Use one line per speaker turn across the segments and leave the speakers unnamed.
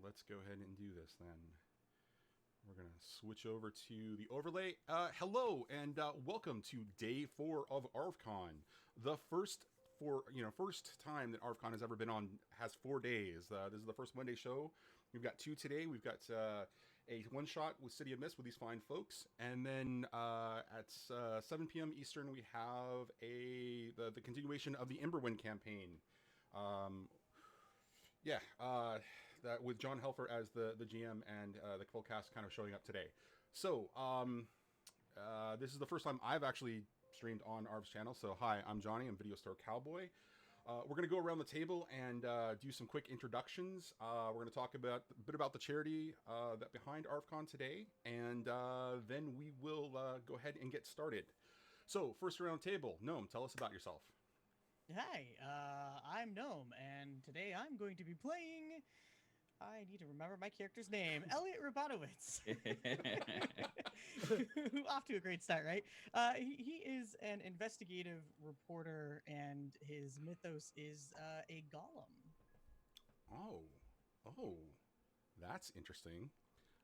let's go ahead and do this then. We're going to switch over to the overlay. Hello and welcome to day 4 of ArvCon. The first time that ArvCon has ever been on has 4 days. This is the first Monday show. We've got 2 today. We've got a one-shot with City of Mist with these fine folks, and then at 7 p.m. Eastern we have the continuation of the Emberwind campaign. That with John Helfer as the GM and the full cast kind of showing up today. So this is the first time I've actually streamed on Arv's channel. So hi, I'm Johnny. I'm Video Store Cowboy. We're going to go around the table and do some quick introductions. We're going to talk a bit about the charity that behind ArvCon today, and then we will go ahead and get started. So first around the table, Gnome, tell us about yourself.
Hi, I'm Gnome, and today I'm going to be playing... I need to remember my character's name. Elliot Rabotowitz. Off to a great start, right? He is an investigative reporter, and his mythos is a golem.
Oh, that's interesting.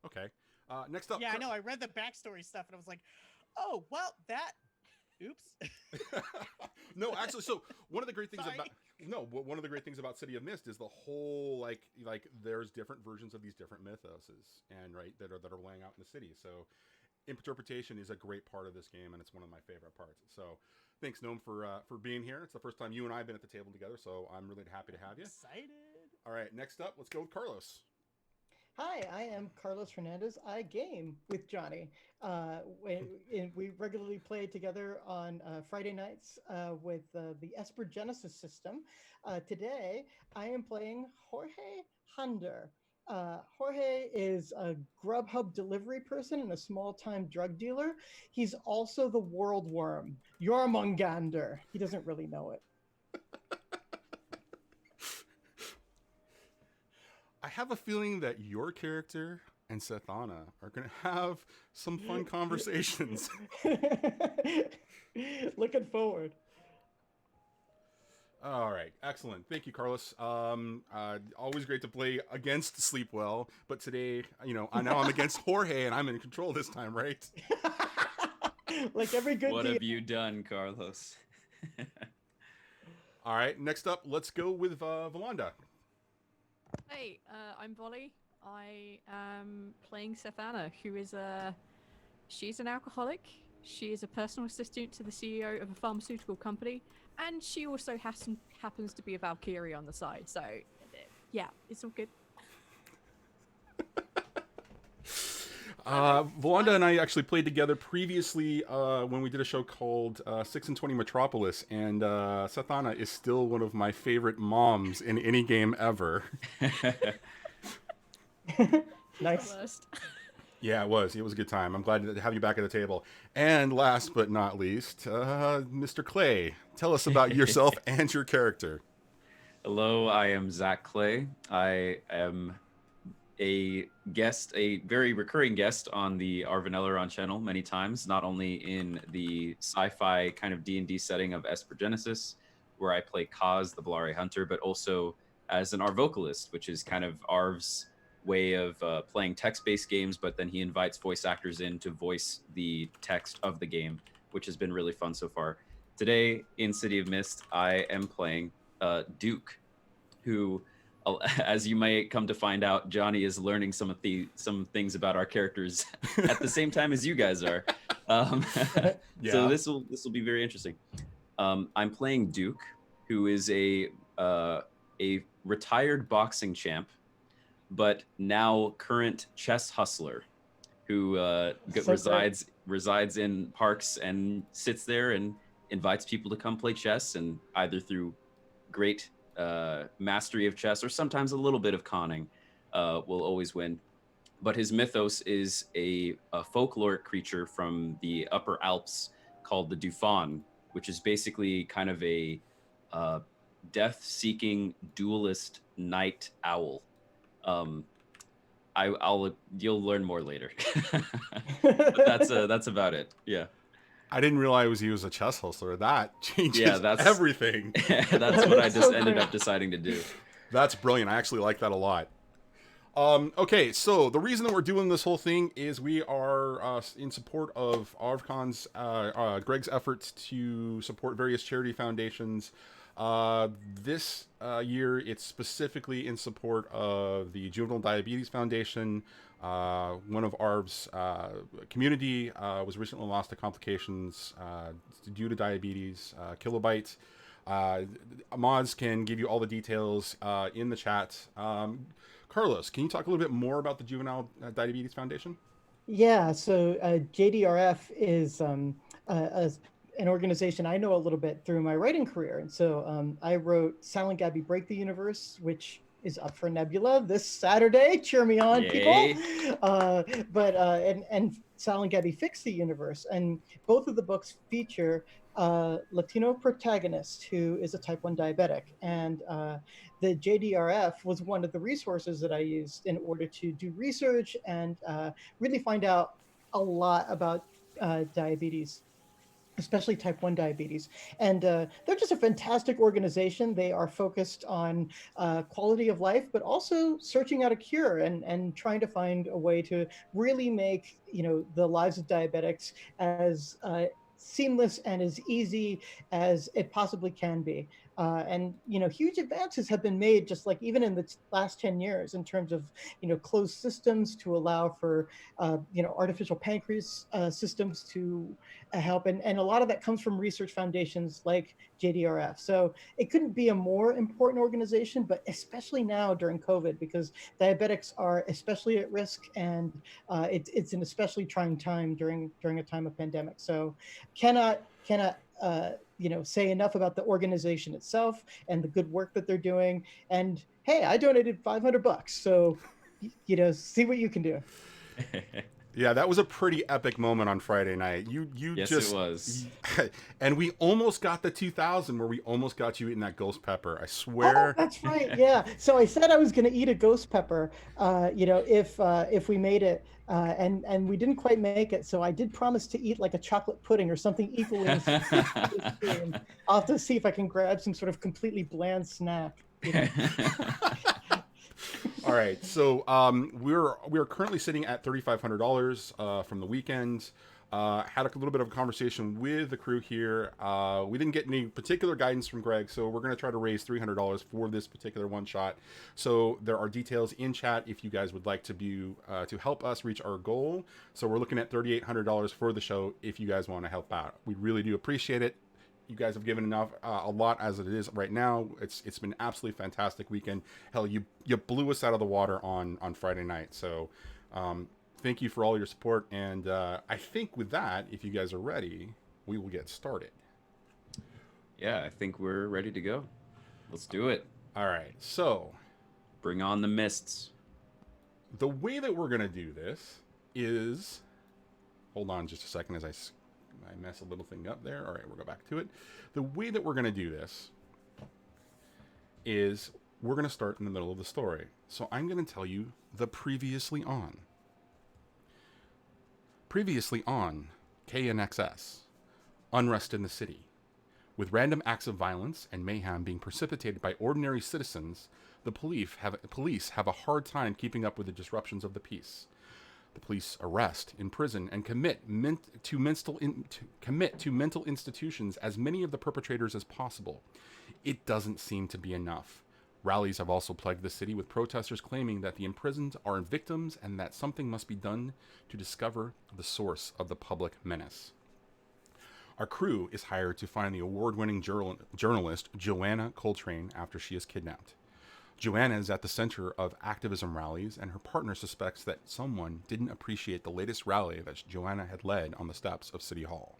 Okay. Next up.
Yeah, I know. I read the backstory stuff, and I was like, oh, well, that... Oops.
No, actually, so one of the great things about City of Mist is the whole like there's different versions of these different mythoses and that are laying out in the city. So interpretation is a great part of this game, and it's one of my favorite parts. So thanks, Gnome, for being here. It's the first time you and I have been at the table together, so I'm really happy to have you.
Excited.
All right, next up, let's go with Carlos.
Hi, I am Carlos Hernandez. I game with Johnny. We regularly play together on Friday nights with the Esper Genesis system. Today, I am playing Jorge Hunder. Jorge is a Grubhub delivery person and a small-time drug dealer. He's also the world worm, Jormungandr. He doesn't really know it.
I have a feeling that your character and Sethana are going to have some fun conversations.
Looking forward.
All right. Excellent. Thank you, Carlos. Always great to play against Sleepwell, but today, now I'm against Jorge and I'm in control this time, right?
Like every good
What have you done, Carlos?
All right. Next up, let's go with Valanda.
Hey, I'm Volley. I am playing Sethana, who is she's an alcoholic. She is a personal assistant to the CEO of a pharmaceutical company, and she also happens to be a Valkyrie on the side. So, yeah, it's all good.
Valanda and I actually played together previously when we did a show called 6 and 20 Metropolis, and Sethana is still one of my favorite moms in any game ever.
Nice.
Yeah, it was. It was a good time. I'm glad to have you back at the table. And last but not least, Mr. Clay, tell us about yourself and your character.
Hello, I am Zach Clay. I am a very recurring guest on the Arvin channel many times, not only in the sci-fi kind of D&D setting of Esper Genesis, where I play Kaz, the Bellari Hunter, but also as an Arv vocalist, which is kind of Arv's way of playing text-based games, but then he invites voice actors in to voice the text of the game, which has been really fun so far. Today, in City of Mist, I am playing Duke, who... as you might come to find out, Johnny is learning some things about our characters at the same time as you guys are.
Yeah.
So this will be very interesting. I'm playing Duke, who is a retired boxing champ, but now current chess hustler, who resides in parks and sits there and invites people to come play chess, and either through great mastery of chess or sometimes a little bit of conning will always win. But his mythos is a folkloric creature from the Upper Alps called the Dufan, which is basically kind of a death-seeking duelist night owl. You'll learn more later. But that's about it. Yeah.
I didn't realize he was a chess hustler. That changes everything.
That's what I just ended up deciding to do.
That's brilliant. I actually like that a lot. Okay, so the reason that we're doing this whole thing is we are in support of ArvCon's Greg's efforts to support various charity foundations. This year, it's specifically in support of the Juvenile Diabetes Foundation. One of Arv's community was recently lost to complications due to diabetes. Kilobyte. Mods can give you all the details in the chat. Carlos, can you talk a little bit more about the Juvenile Diabetes Foundation?
Yeah, so JDRF is an organization I know a little bit through my writing career. And so I wrote Silent Gabby Break the Universe, which is up for Nebula this Saturday. Cheer me on,
Yay.
people. And Silent Gabby Fix the Universe. And both of the books feature Latino protagonist who is a type 1 diabetic. And the JDRF was one of the resources that I used in order to do research and really find out a lot about diabetes, especially type 1 diabetes. And they're just a fantastic organization. They are focused on quality of life, but also searching out a cure and trying to find a way to really make, the lives of diabetics as seamless and as easy as it possibly can be. And huge advances have been made, just like even in the last 10 years, in terms of closed systems to allow for artificial pancreas systems to help, and a lot of that comes from research foundations like JDRF. So it couldn't be a more important organization, but especially now during COVID, because diabetics are especially at risk, and it's an especially trying time during a time of pandemic. So cannot say enough about the organization itself and the good work that they're doing. And hey, I donated $500, so see what you can do.
Yeah, that was a pretty epic moment on Friday night. You
Yes,
just,
it was.
and we almost got the 2000, where we almost got you eating that ghost pepper. I
Oh,
swear.
that's right. Yeah. So I said I was going to eat a ghost pepper, if we made it, and we didn't quite make it. So I did promise to eat like a chocolate pudding or something equally. I'll have to see if I can grab some sort of completely bland snack.
All right, so we're currently sitting at $3,500 from the weekend. Had a little bit of a conversation with the crew here. We didn't get any particular guidance from Greg, so we're going to try to raise $300 for this particular one shot. So there are details in chat if you guys would like to help us reach our goal. So we're looking at $3,800 for the show if you guys want to help out. We really do appreciate it. You guys have given a lot as it is right now. It's been absolutely fantastic weekend. Hell, you blew us out of the water on Friday night. So thank you for all your support. And I think with that, if you guys are ready, we will get started.
Yeah, I think we're ready to go. Let's do it.
All right. So
bring on the mists.
The way that we're going to do this is, hold on just a second as I mess a little thing up there. All right, we'll go back to it. The way that we're going to do this is we're going to start in the middle of the story. So I'm going to tell you the previously on. Previously on KNXS, unrest in the city. With random acts of violence and mayhem being precipitated by ordinary citizens, the police have a hard time keeping up with the disruptions of the peace. The police arrest, imprison, and commit to mental institutions as many of the perpetrators as possible. It doesn't seem to be enough. Rallies have also plagued the city, with protesters claiming that the imprisoned are victims and that something must be done to discover the source of the public menace. Our crew is hired to find the award-winning journalist Joanna Coltrane after she is kidnapped. Joanna is at the center of activism rallies, and her partner suspects that someone didn't appreciate the latest rally that Joanna had led on the steps of City Hall.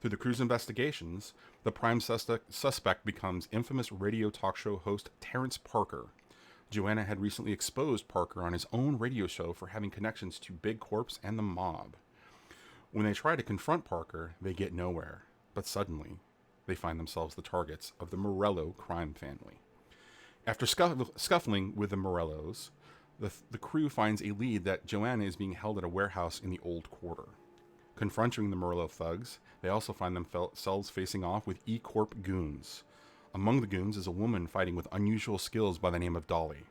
Through the crew's investigations, the prime suspect becomes infamous radio talk show host Terrence Parker. Joanna had recently exposed Parker on his own radio show for having connections to Big Corps and the mob. When they try to confront Parker, they get nowhere, but suddenly, they find themselves the targets of the Morello crime family. After scuffling with the Morellos, the crew finds a lead that Joanna is being held at a warehouse in the Old Quarter. Confronting the Morello thugs, they also find themselves facing off with E-Corp goons. Among the goons is a woman fighting with unusual skills by the name of Dolly.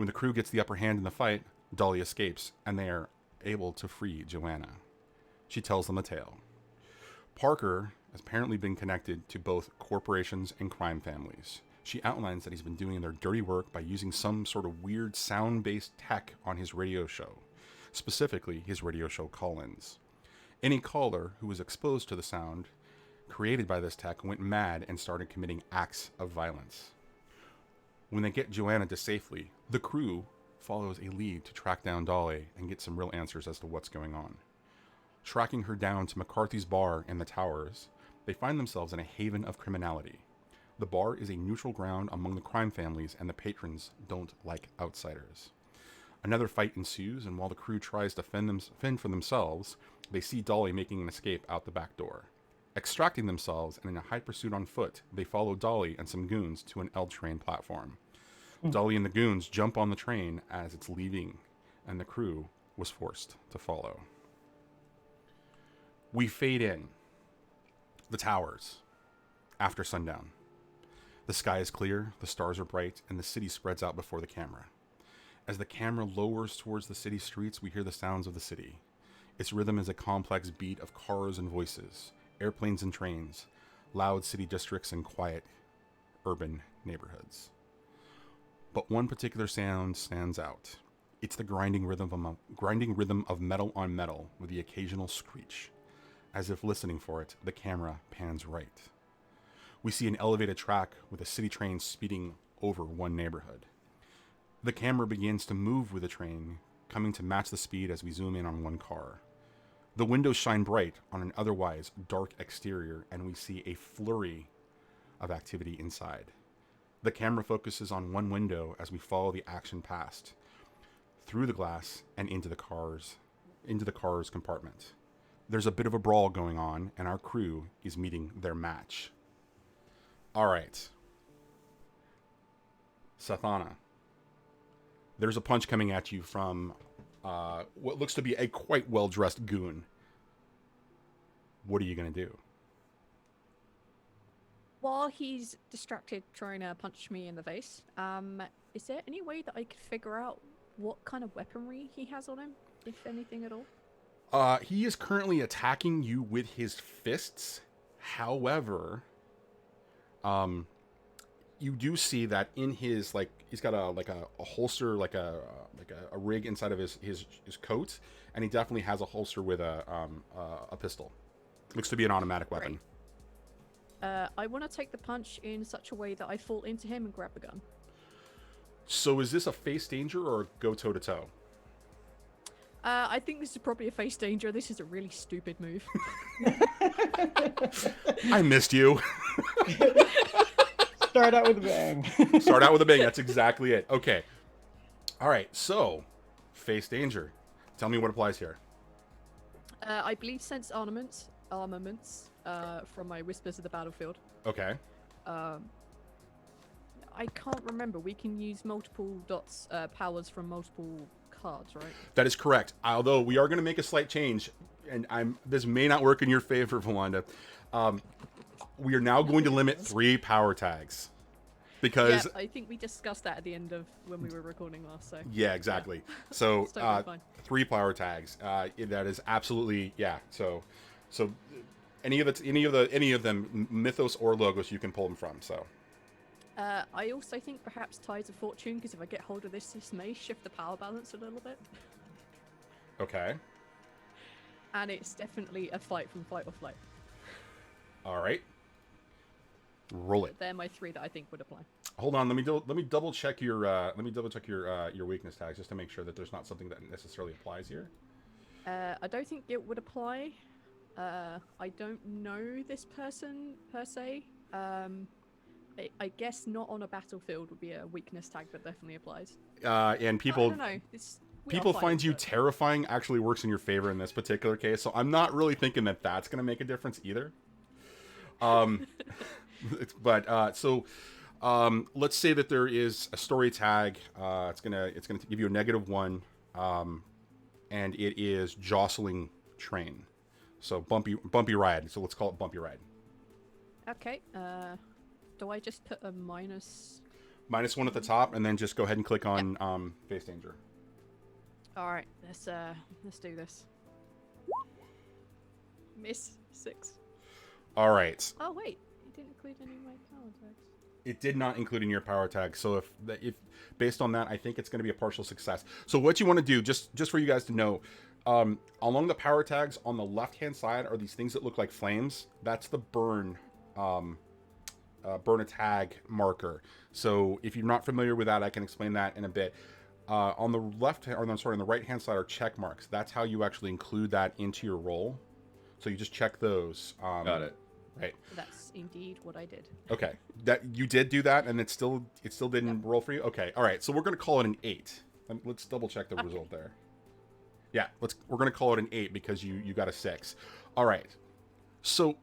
When the crew gets the upper hand in the fight, Dolly escapes, and they are able to free Joanna. She tells them a tale. Parker has apparently been connected to both corporations and crime families. She outlines that he's been doing their dirty work by using some sort of weird sound-based tech on his radio show, specifically his radio show call-ins. Any caller who was exposed to the sound created by this tech went mad and started committing acts of violence. When they get Joanna to safely, the crew follows a lead to track down Dolly and get some real answers as to what's going on. Tracking her down to McCarthy's bar in the towers, they find themselves in a haven of criminality. The bar is a neutral ground among the crime families, and the patrons don't like outsiders. Another fight ensues, and while the crew tries to fend for themselves, they see Dolly making an escape out the back door. Extracting themselves and in a high pursuit on foot, they follow Dolly and some goons to an L train platform. Dolly and the goons jump on the train as it's leaving, and the crew was forced to follow. We fade in. The towers. After sundown. The sky is clear, the stars are bright, and the city spreads out before the camera. As the camera lowers towards the city streets, we hear the sounds of the city. Its rhythm is a complex beat of cars and voices, airplanes and trains, loud city districts and quiet urban neighborhoods. But one particular sound stands out. It's the grinding rhythm of metal on metal with the occasional screech. As if listening for it, the camera pans right. We see an elevated track with a city train speeding over one neighborhood. The camera begins to move with the train, coming to match the speed as we zoom in on one car. The windows shine bright on an otherwise dark exterior, and we see a flurry of activity inside. The camera focuses on one window as we follow the action past, through the glass and into the car's compartment. There's a bit of a brawl going on, and our crew is meeting their match. All right. Sathana. There's a punch coming at you from what looks to be a quite well-dressed goon. What are you going to do?
While he's distracted trying to punch me in the face, is there any way that I could figure out what kind of weaponry he has on him, if anything at all?
He is currently attacking you with his fists. However, you do see that in his, like, he's got a holster, like a rig inside of his coat, and he definitely has a holster with a pistol. Looks to be an automatic weapon.
I want to take the punch in such a way that I fall into him and grab the gun.
So is this a face danger or go toe to toe?
I think this is probably a face danger. This is a really stupid move.
I missed you.
Start out with a bang.
Start out with a bang. That's exactly it. Okay. All right. So, face danger. Tell me what applies here.
I believe sense armaments from my Whispers of the Battlefield.
Okay.
I can't remember. We can use multiple dots, powers from multiple cards, right?
That is correct. Although we are going to make a slight change, and this may not work in your favor, Valanda. We are now going to limit 3 power tags. Because
yeah, I think we discussed that at the end of when we were recording last. So
yeah, exactly. Yeah. So
totally fine.
3 power tags. That is absolutely So any of them, Mythos or Logos, you can pull them from. So.
I also think perhaps Tides of Fortune, because if I get hold of this may shift the power balance a little bit.
Okay.
And it's definitely a fight from Fight or Flight.
All right. Roll it.
They're my 3 that I think would apply.
Hold on, let me double check your weakness tags just to make sure that there's not something that necessarily applies here.
I don't think it would apply. I don't know this person per se. I guess not on a battlefield would be a weakness tag that definitely applies.
And people,
I don't know.
People find you terrifying actually works in your favor in this particular case, so I'm not really thinking that that's going to make a difference either. Let's say that there is a story tag. It's gonna give you a -1, and it is jostling train. So bumpy ride. So let's call it bumpy ride.
Okay. Do I just put a minus?
-1 at the top, and then just go ahead and click on face danger.
All right, let's do this. Miss 6.
All right.
Oh wait, it didn't include any of my power tags.
It did not include in your power tag. So if based on that, I think it's going to be a partial success. So what you want to do, just for you guys to know, along the power tags on the left-hand side are these things that look like flames. That's the burn burn a tag marker. So if you're not familiar with that, I can explain that in a bit. On the left, or I'm sorry, on the right-hand side are check marks. That's how you actually include that into your roll. So you just check those.
Got it.
Right.
That's indeed what I did.
Okay. That you did do that, and it still didn't roll for you. Okay. All right. So we're gonna call it an 8. Let's double check the result there. Yeah. We're gonna call it an 8 because you got a 6. All right. So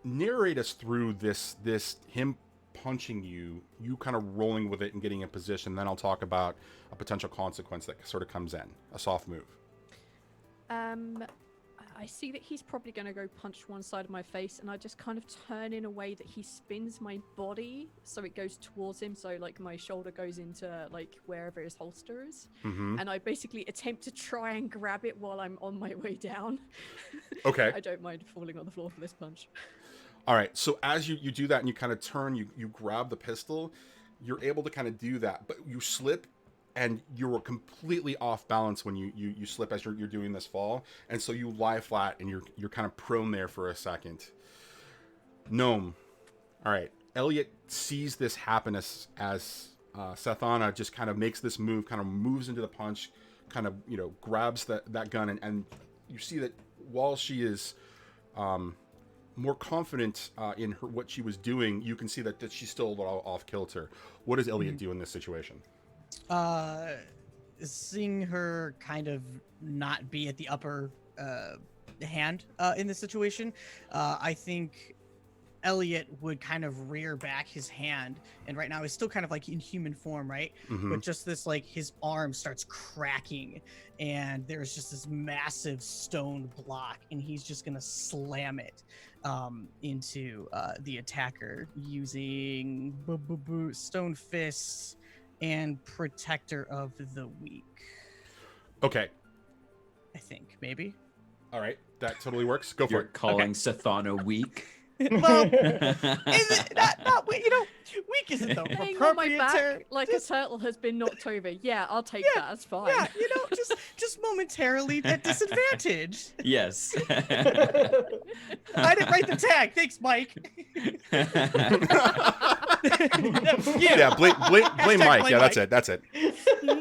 narrate us through this him punching you kind of rolling with it and getting in position. Then I'll talk about a potential consequence that sort of comes in, a soft move.
I see that he's probably going to go punch one side of my face, and I just kind of turn in a way that he spins my body so it goes towards him, so like my shoulder goes into like wherever his holster is. And I basically attempt to try and grab it while I'm on my way down.
Okay.
I don't mind falling on the floor for this punch.
All right, so as you do that and you kind of turn, you grab the pistol, you're able to kind of do that, but you slip and you're completely off balance when you slip as you're doing this fall, and so you lie flat and you're kind of prone there for a second. Gnome. All right, Elliot sees this happen as Sethana just kind of makes this move, kind of moves into the punch, kind of, grabs that gun, and you see that while she is more confident in what she was doing, you can see that she's still a little off kilter. What does Elliot do in this situation?
Seeing her kind of not be at the upper hand in this situation, I think Elliot would kind of rear back his hand, and right now he's still kind of like in human form, right? But just this, like, his arm starts cracking, and there's just this massive stone block, and he's just gonna slam it into the attacker using stone fists and protector of the weak.
Okay.
I think maybe.
All right, that totally works. Go for
You're
it.
calling Sethana weak?
Well, is it not weak isn't the
Laying on my
appropriate
back
term.
like a turtle has been knocked over. Yeah, I'll take that. That's fine.
Yeah, just momentarily at disadvantage.
Yes.
I didn't write the tag. Thanks, Mike.
Yeah, blame Mike.
blame
Yeah,
Mike.
that's it.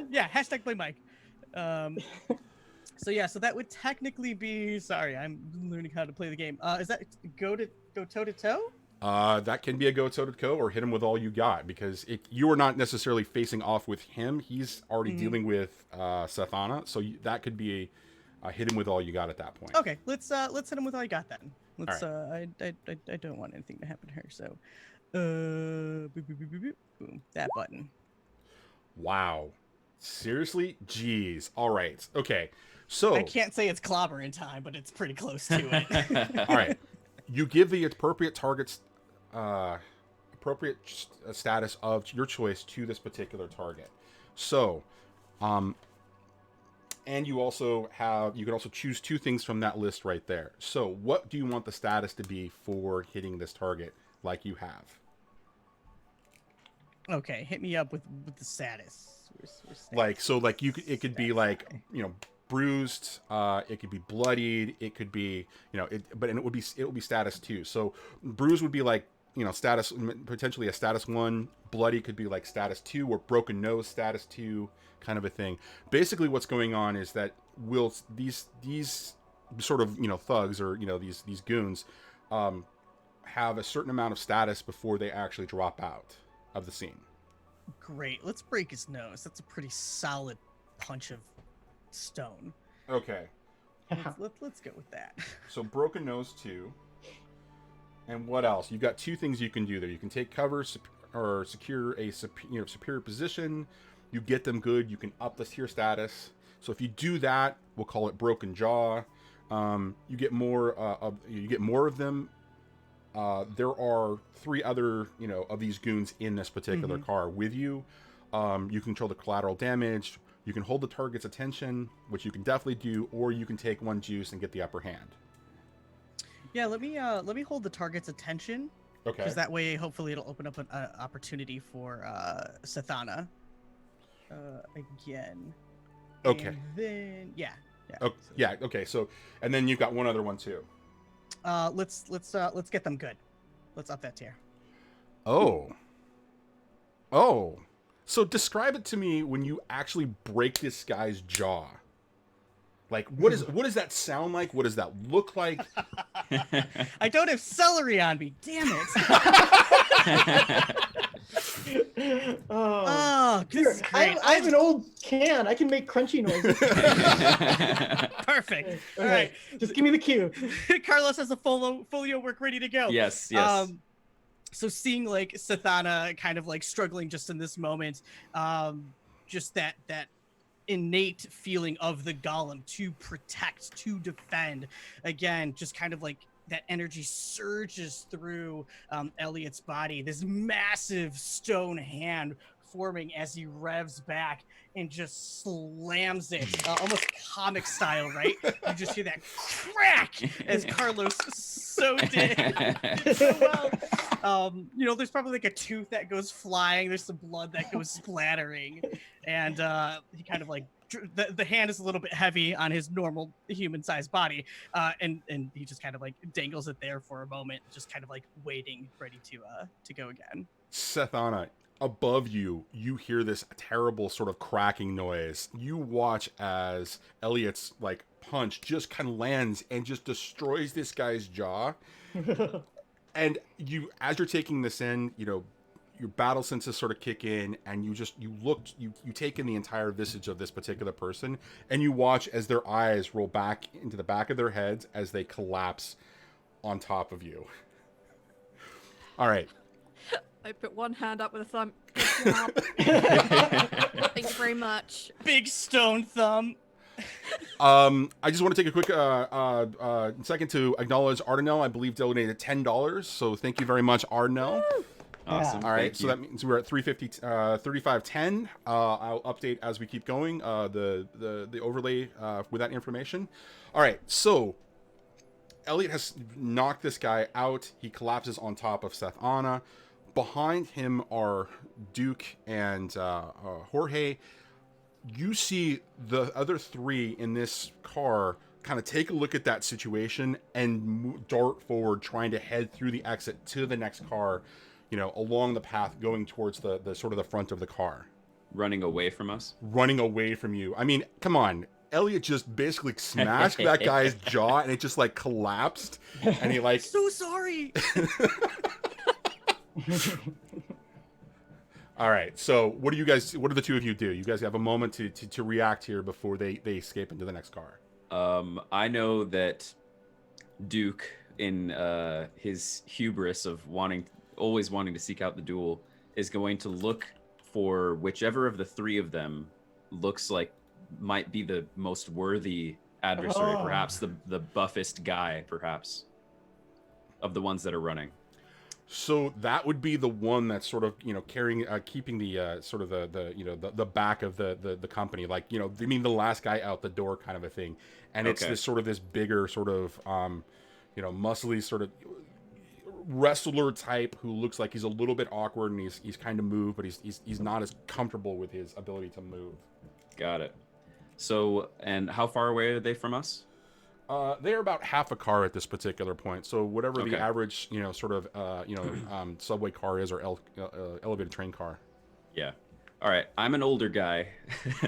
Yeah, hashtag blame Mike. So that would technically be. Sorry, I'm learning how to play the game. Is that go toe to toe?
That can be a go toe to toe or hit him with all you got, because you are not necessarily facing off with him. He's already dealing with Sethana, so that could be a hit him with all you got at that point.
Okay, let's hit him with all you got then. Let's.
All
I don't want anything to happen to her. So, boop, boop, boop, boop, boop, boom, that button.
Wow, seriously? Jeez. All right. Okay. So
I can't say it's clobber in time, but it's pretty close to it.
all right. You give the appropriate targets, status of your choice to this particular target. So, and you can also choose 2 things from that list right there. So what do you want the status to be for hitting this target like you have?
Okay, hit me up with the status.
It could be like, bruised, it could be bloodied, it could be, it would be status 2. So bruised would be like, status, potentially a status 1. Bloody could be like status 2, or broken nose status 2, kind of a thing. Basically what's going on is that these sort of, thugs, or, these goons, have a certain amount of status before they actually drop out of the scene.
Great. Let's break his nose. That's a pretty solid punch of stone.
Okay.
Let's go with that.
So broken nose 2. And what else? You've got 2 things you can do there. You can take cover or secure a superior position. You get them good. You can up the tier status. So if you do that, we'll call it broken jaw. You get more of them. there are 3 other, of these goons in this particular car with you. You control the collateral damage. You can hold the target's attention, which you can definitely do, or you can take 1 juice and get the upper hand.
Yeah, let me hold the target's attention.
Okay.
Because that way, hopefully, it'll open up an opportunity for Sathana again.
Okay.
And then yeah.
Oh, yeah. Okay. So, and then you've got 1 other one too.
Let's get them good. Let's up that tier.
Oh. So describe it to me when you actually break this guy's jaw. Like, what does that sound like? What does that look like?
I don't have celery on me. Damn it. Oh, this is great.
I have an old can. I can make crunchy noises.
Perfect. All right.
Just give me the cue.
Carlos has a folio work ready to go.
Yes.
So seeing like Sathana kind of like struggling just in this moment, just that innate feeling of the golem to protect, to defend, again, just kind of like that energy surges through Elliot's body, this massive stone hand forming as he revs back and just slams it, almost comic style, right? You just hear that crack as Carlos so did so well. There's probably like a tooth that goes flying. There's some blood that goes splattering, and he kind of like the hand is a little bit heavy on his normal human-sized body, and he just kind of like dangles it there for a moment, just kind of like waiting, ready to go again.
Sathana, above you hear this terrible sort of cracking noise. You watch as Elliot's like punch just kind of lands and just destroys this guy's jaw. And you, as you're taking this in, your battle senses sort of kick in, and you take in the entire visage of this particular person, and you watch as their eyes roll back into the back of their heads as they collapse on top of you. All right.
I put 1 hand up with a thumb. Good job. Thank you very much.
Big stone thumb.
I just want to take a quick second to acknowledge Ardenel. I believe donated $10, so thank you very much, Ardenel.
Awesome.
All right,
Thank
so
you.
that means we're at 3510. I'll update as we keep going the overlay with that information. All right, so Elliot has knocked this guy out. He collapses on top of Sathana. Behind him are Duke and Jorge. You see the other 3 in this car kind of take a look at that situation and dart forward, trying to head through the exit to the next car, along the path going towards the sort of the front of the car.
Running away from us?
Running away from you. I mean, come on. Elliot just basically smashed that guy's jaw, and it just like collapsed, and he like...
So sorry.
All right, so what do the 2 of you do? You guys have a moment to react here before they escape into the next car.
I know that Duke, in his hubris of always wanting to seek out the duel, is going to look for whichever of the 3 of them looks like might be the most worthy adversary, perhaps the buffest guy, perhaps, of the ones that are running.
So that would be the one that's sort of, carrying, keeping the sort of the back of the company, like, I mean, the last guy out the door kind of a thing. And it's this sort of this bigger sort of, muscly sort of wrestler type who looks like he's a little bit awkward, and he's kind of moved, but he's not as comfortable with his ability to move. Got it.
So, and how far away are they from us?
They're about half a car at this particular point. So whatever the average, sort of, subway car is, or elevated train car.
Yeah. All right. I'm an older guy,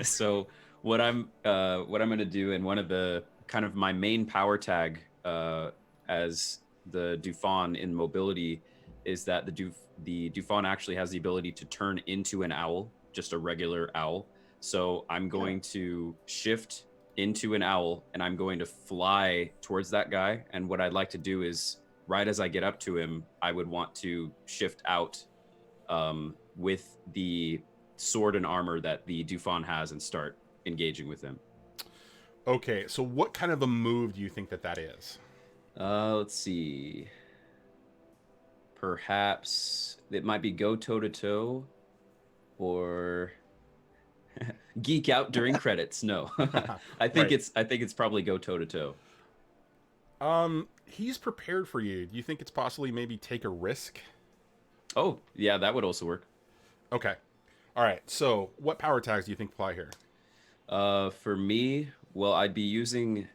so what I'm gonna do, and one of the kind of my main power tag as the Dufon in mobility, is that the Dufon actually has the ability to turn into an owl, just a regular owl. So I'm going to shift into an owl, and I'm going to fly towards that guy. And what I'd like to do is, right as I get up to him, I would want to shift out with the sword and armor that the Dufon has and start engaging with him.
Okay, so what kind of a move do you think that is?
Let's see. perhaps it might be go toe to toe, or geek out during credits. No, I think
Right.
it's probably go toe to toe.
He's prepared for you. Do you think it's possibly maybe take a risk?
Oh, yeah, that would also work.
Okay. All right. So, what power tags do you think apply here?
For me, well, I'd be using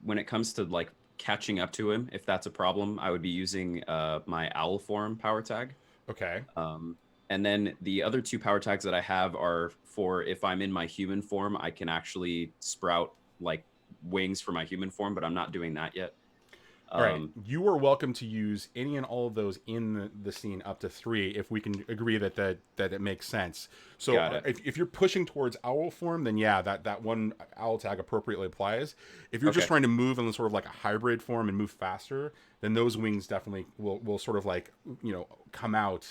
when it comes to like catching up to him, if that's a problem, I would be using my owl form power tag.
Okay.
And then the other two power tags that I have are for if I'm in my human form, I can actually sprout like wings for my human form, but I'm not doing that yet.
All right. You are welcome to use any and all of those in the scene up to 3 if we can agree that it makes sense. So
Got it.
if you're pushing towards owl form, then yeah, that one owl tag appropriately applies. If you're just
Okay.
trying to move in sort of like a hybrid form and move faster, then those wings definitely will sort of like, come out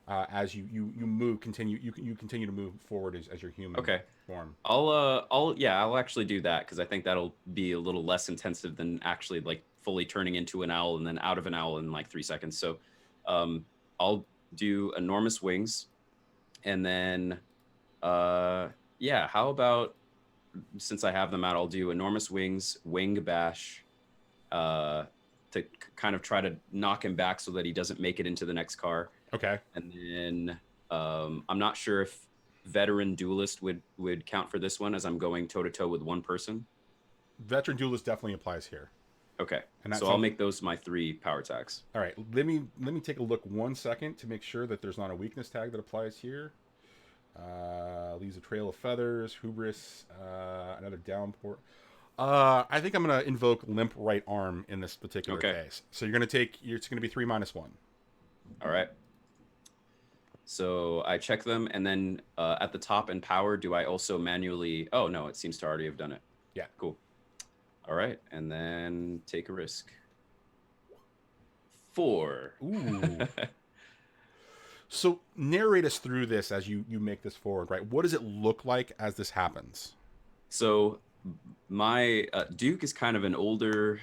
as you move, you continue to move forward as your human
Okay.
form.
I'll actually do that because I think that'll be a little less intensive than actually like fully turning into an owl and then out of an owl in like 3 seconds. So, I'll do enormous wings, and then, yeah, how about since I have them out, I'll do enormous wings, wing bash, kind of try to knock him back so that he doesn't make it into the next car.
Okay.
And then I'm not sure if veteran duelist would count for this one as I'm going toe to toe with one person.
Veteran duelist definitely applies here.
Okay.
And that's
So I'll make those my 3 power tags.
All right, let me take a look 1 second to make sure that there's not a weakness tag that applies here. Leaves a trail of feathers, hubris, another downpour. I think I'm gonna invoke limp right arm in this particular case. So it's gonna be 3 minus 1.
All right. So I check them, and then at the top in power, do I also manually? Oh no, it seems to already have done it.
Yeah.
Cool. All right, and then take a risk. 4.
Ooh. So narrate us through this as you make this forward, right? What does it look like as this happens?
So my Duke is kind of an older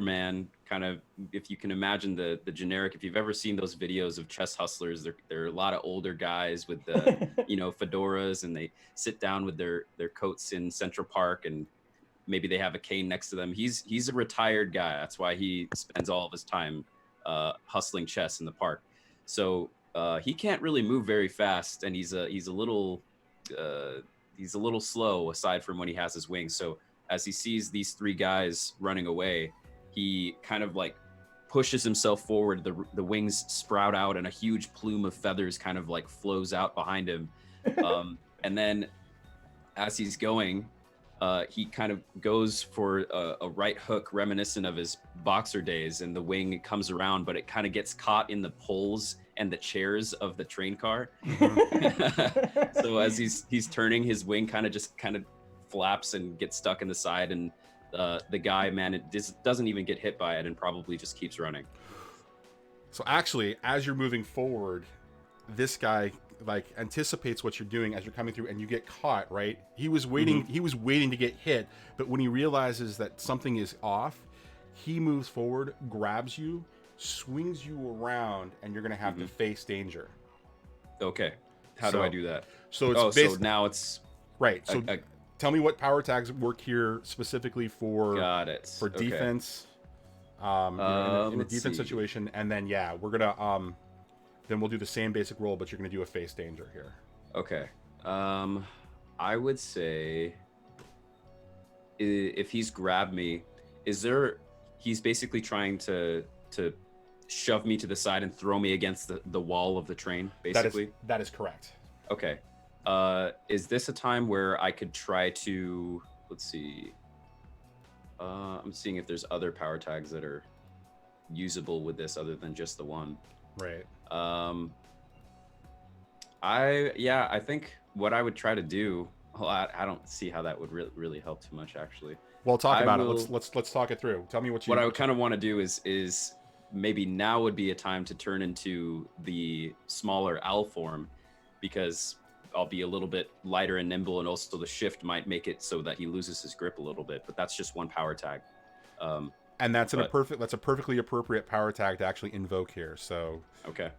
man, kind of, if you can imagine the generic. If you've ever seen those videos of chess hustlers, they're a lot of older guys with the fedoras, and they sit down with their coats in Central Park, and maybe they have a cane next to them. He's a retired guy. That's why he spends all of his time hustling chess in the park. So he can't really move very fast, and he's a little slow aside from when he has his wings. So as he sees these 3 guys running away, he kind of like pushes himself forward. The wings sprout out, and a huge plume of feathers kind of like flows out behind him. And then as he's going, he kind of goes for a right hook reminiscent of his boxer days, and the wing comes around, but it kind of gets caught in the poles and the chairs of the train car. So as he's turning, his wing kind of flaps and gets stuck in the side, and the guy, man, it doesn't even get hit by it and probably just keeps running.
So actually, as you're moving forward, this guy like anticipates what you're doing as you're coming through, and you get caught, right? He was waiting.
Mm-hmm.
He was waiting to get hit, but when he realizes that something is off, he moves forward, grabs you, swings you around, and you're gonna have to face danger.
Okay. How do I do that?
So it's
so now it's
right. So tell me what power tags work here specifically for
got it
for defense. In a defense situation, and then we're gonna then we'll do the same basic roll, but you're gonna do a face danger here.
Okay. I would say if he's grabbed me, he's basically trying to shove me to the side and throw me against the wall of the train, basically?
That is correct.
Okay. Is this a time where I could try to, let's see. I'm seeing if there's other power tags that are usable with this other than just the one.
Right.
I think what I would try to do, I don't see how that would really help too much, actually.
Well, talk about it. Let's talk it through. Tell me what
I kind of want to do is maybe now would be a time to turn into the smaller owl form, because I'll be a little bit lighter and nimble, and also the shift might make it so that he loses his grip a little bit, but that's just one power tag.
And that's
But-
that's a perfectly appropriate power tag to actually invoke here. So
Okay.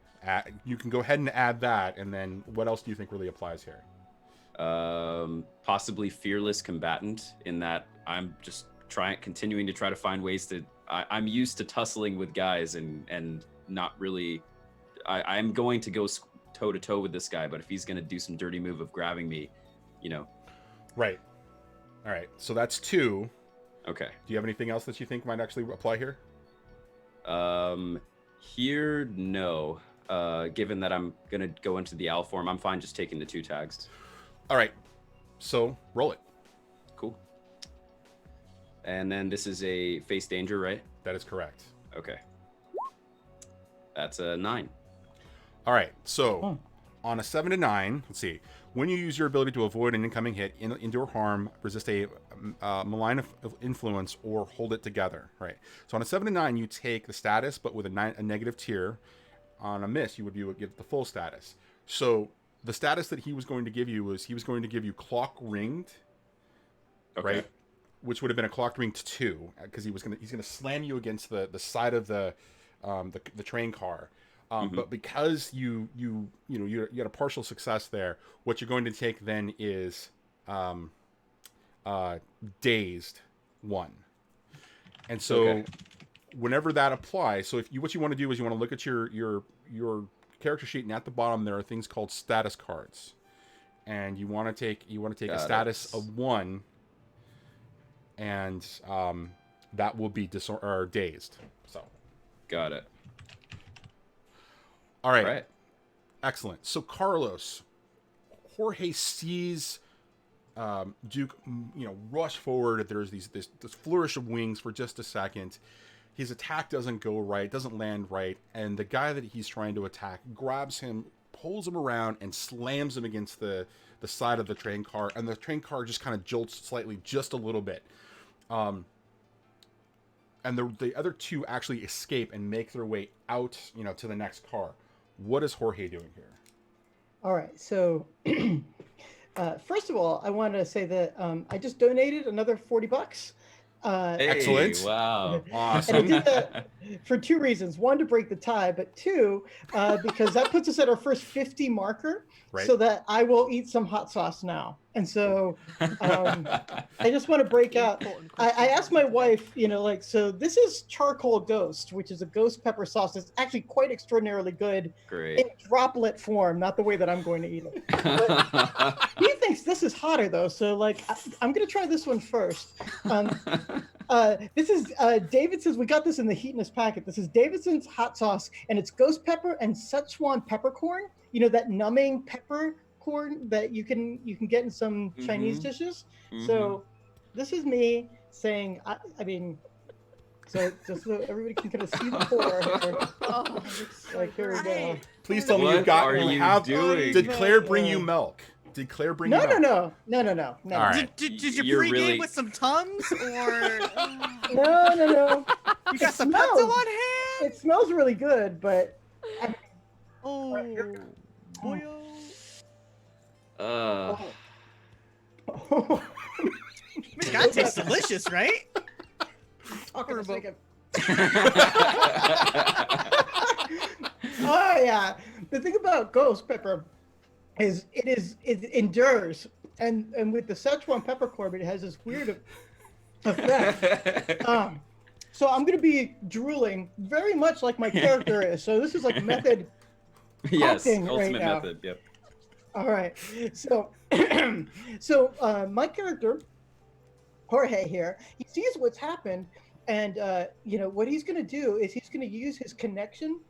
you can go ahead and add that, and then what else do you think really applies here?
Possibly fearless combatant, in that I'm just continuing to try to find ways to. I'm used to tussling with guys and not really. I'm going to go toe to toe with this guy, but if he's going to do some dirty move of grabbing me, you know.
Right. All right. So that's 2.
Okay.
Do you have anything else that you think might actually apply here?
Here, no. Given that I'm gonna go into the owl form, I'm fine just taking the 2 tags.
All right. So roll it.
Cool. And then this is a face danger, right?
That is correct.
Okay. That's a 9.
All right. So on a 7 to 9, let's see. When you use your ability to avoid an incoming hit, endure harm, resist a malign influence, or hold it together. Right. So on a 7 to 9, you take the status, but with a negative tier. On a miss, you would give the full status. So the status that he was going to give you was he was going to give you clock ringed,
Okay.
right? Which would have been a clock ringed 2, because he's gonna slam you against the side of the train car. But because you had a partial success there, what you're going to take then is dazed 1. And so
Okay.
whenever that applies, so what you want to do is you want to look at your character sheet, and at the bottom there are things called status cards, and you want to take a status of 1, and that will be dazed. So
Got it.
all right.
Right.
Excellent. So Carlos, Jorge sees Duke, rush forward. There's this flourish of wings for just a second. His attack doesn't go right, doesn't land right, and the guy that he's trying to attack grabs him, pulls him around, and slams him against the side of the train car, and the train car just kind of jolts slightly, just a little bit. And the other 2 actually escape and make their way out, to the next car. What is Jorge doing here?
All right. So, first of all, I wanted to say that I just donated another $40.
Hey,
Excellent.
Wow.
And I
Awesome.
did that for 2 reasons. 1, to break the tie, but 2, because that puts us at our first 50 marker,
Right.
so that I will eat some hot sauce now. And so I just want to break out.
Important
I
question.
asked my wife, so this is charcoal ghost, which is a ghost pepper sauce that's actually quite extraordinarily good in
Great.
droplet form, not the way that I'm going to eat it. He thinks this is hotter though, so I'm gonna try this one first. This is Davidson's. We got this in the Heatonist packet. This is Davidson's hot sauce, and it's ghost pepper and Szechuan peppercorn. That numbing peppercorn that you can get in some Chinese dishes. So this is me saying, so just so everybody can kind of see the pour here.
Oh, it's so
Here we go.
great.
Please tell me
What are you doing?
Did Claire bring you milk? Did Claire bring you milk?
No.
All right.
Did you
You're
pregame
really-
with some Tums, or
No.
you got some
smells-
pretzel on hand?
It smells really good, but
Oh, boyo. It's gotta taste delicious, right?
talking a
Horrible.
second. Oh yeah. The thing about ghost pepper is it endures, and with the Szechuan peppercorn, it has this weird effect. So I'm gonna be drooling very much like my character is. So this is like method.
Yes,
Talking right
ultimate
now.
method. Yep.
All right. So my character, Jorge here, he sees what's happened, and what he's going to do is he's going to use his connection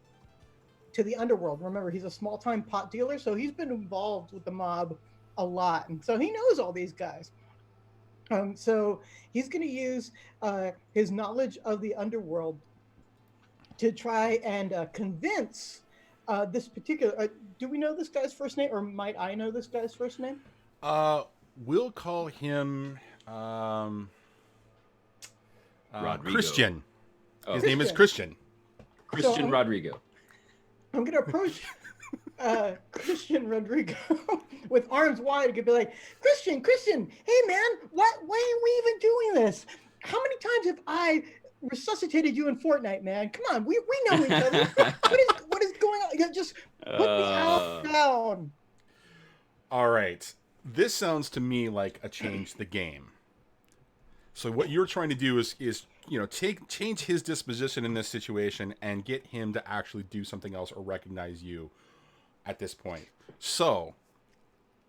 to the underworld. Remember, he's a small-time pot dealer, so he's been involved with the mob a lot, and so he knows all these guys. So he's going to use his knowledge of the underworld to try and convince this particular. Do we know this guy's first name, or might I know this guy's first name?
We'll call him
Rodrigo.
Christian.
Oh,
His name is Christian.
Christian
So,
Rodrigo.
I'm gonna approach Christian Rodrigo with arms wide and could be like, Christian, hey man, why are we even doing this? How many times have I resuscitated you in Fortnite, man. Come on, we know each other. What is going on? Yeah, just put the owl down.
All right. This sounds to me like a change the game. So what you're trying to do is change his disposition in this situation and get him to actually do something else or recognize you at this point. So,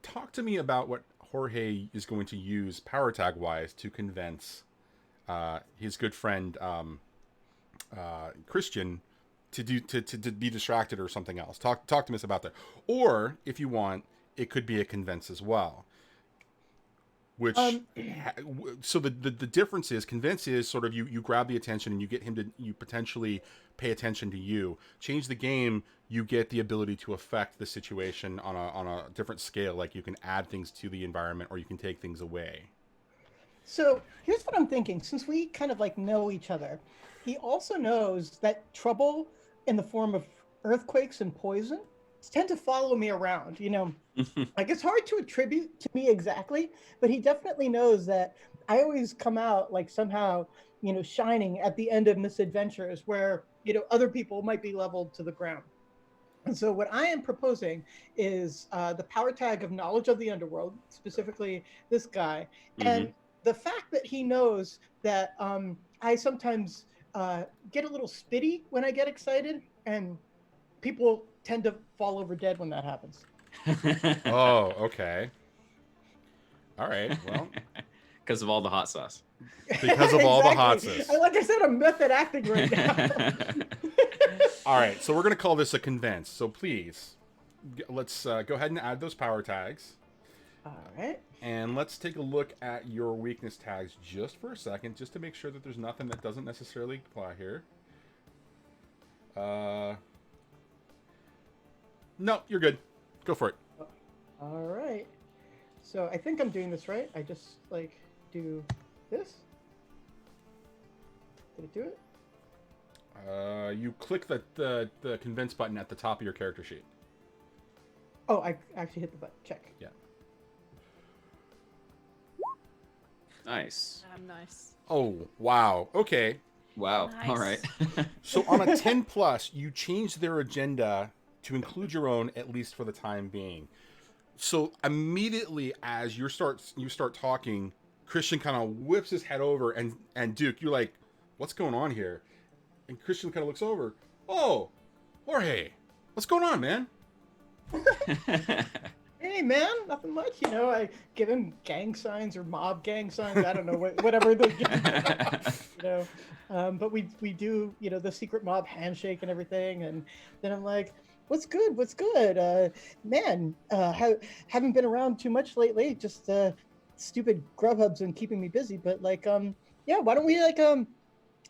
talk to me about what Jorge is going to use power tag wise to convince his good friend Christian to be distracted or something else. Talk to us about that. Or if you want, it could be a convince as well. Which so the difference is convince is sort of you grab the attention and you get him to potentially pay attention to you. Change the game, you get the ability to affect the situation on a different scale. Like you can add things to the environment or you can take things away.
So here's what I'm thinking. Since we kind of like know each other, he also knows that trouble in the form of earthquakes and poison tend to follow me around, like it's hard to attribute to me exactly, but he definitely knows that I always come out like somehow, shining at the end of misadventures where, other people might be leveled to the ground. And so what I am proposing is the power tag of knowledge of the underworld, specifically this guy. And the fact that he knows that I sometimes get a little spitty when I get excited, and people tend to fall over dead when that happens.
Oh, okay. All right. Well,
because of all the hot sauce.
Because of all the hot sauce.
Like I said, I'm method acting right now.
All right. So we're going to call this a convince. So please, let's go ahead and add those power tags.
All right.
And let's take a look at your weakness tags just for a second, just to make sure that there's nothing that doesn't necessarily apply here. No, you're good. Go for it.
All right. So I think I'm doing this right. I just do this. Did it do it?
You click the convince button at the top of your character sheet.
Oh, I actually hit the button. Check.
Yeah.
Nice.
Nice.
Oh, wow. Okay.
Wow.
Nice.
All right.
So on a 10 plus, you change their agenda to include your own, at least for the time being. So immediately as you start talking, Christian kind of whips his head over, and Duke, you're like, what's going on here? And Christian kind of looks over. Oh, Jorge, what's going on, man?
Hey, man, nothing much. I give him gang signs or mob gang signs. I don't know, whatever the, but we do, the secret mob handshake and everything. And then I'm like, what's good? What's good? Man, haven't been around too much lately. Just stupid Grubhub's been keeping me busy. But yeah, why don't we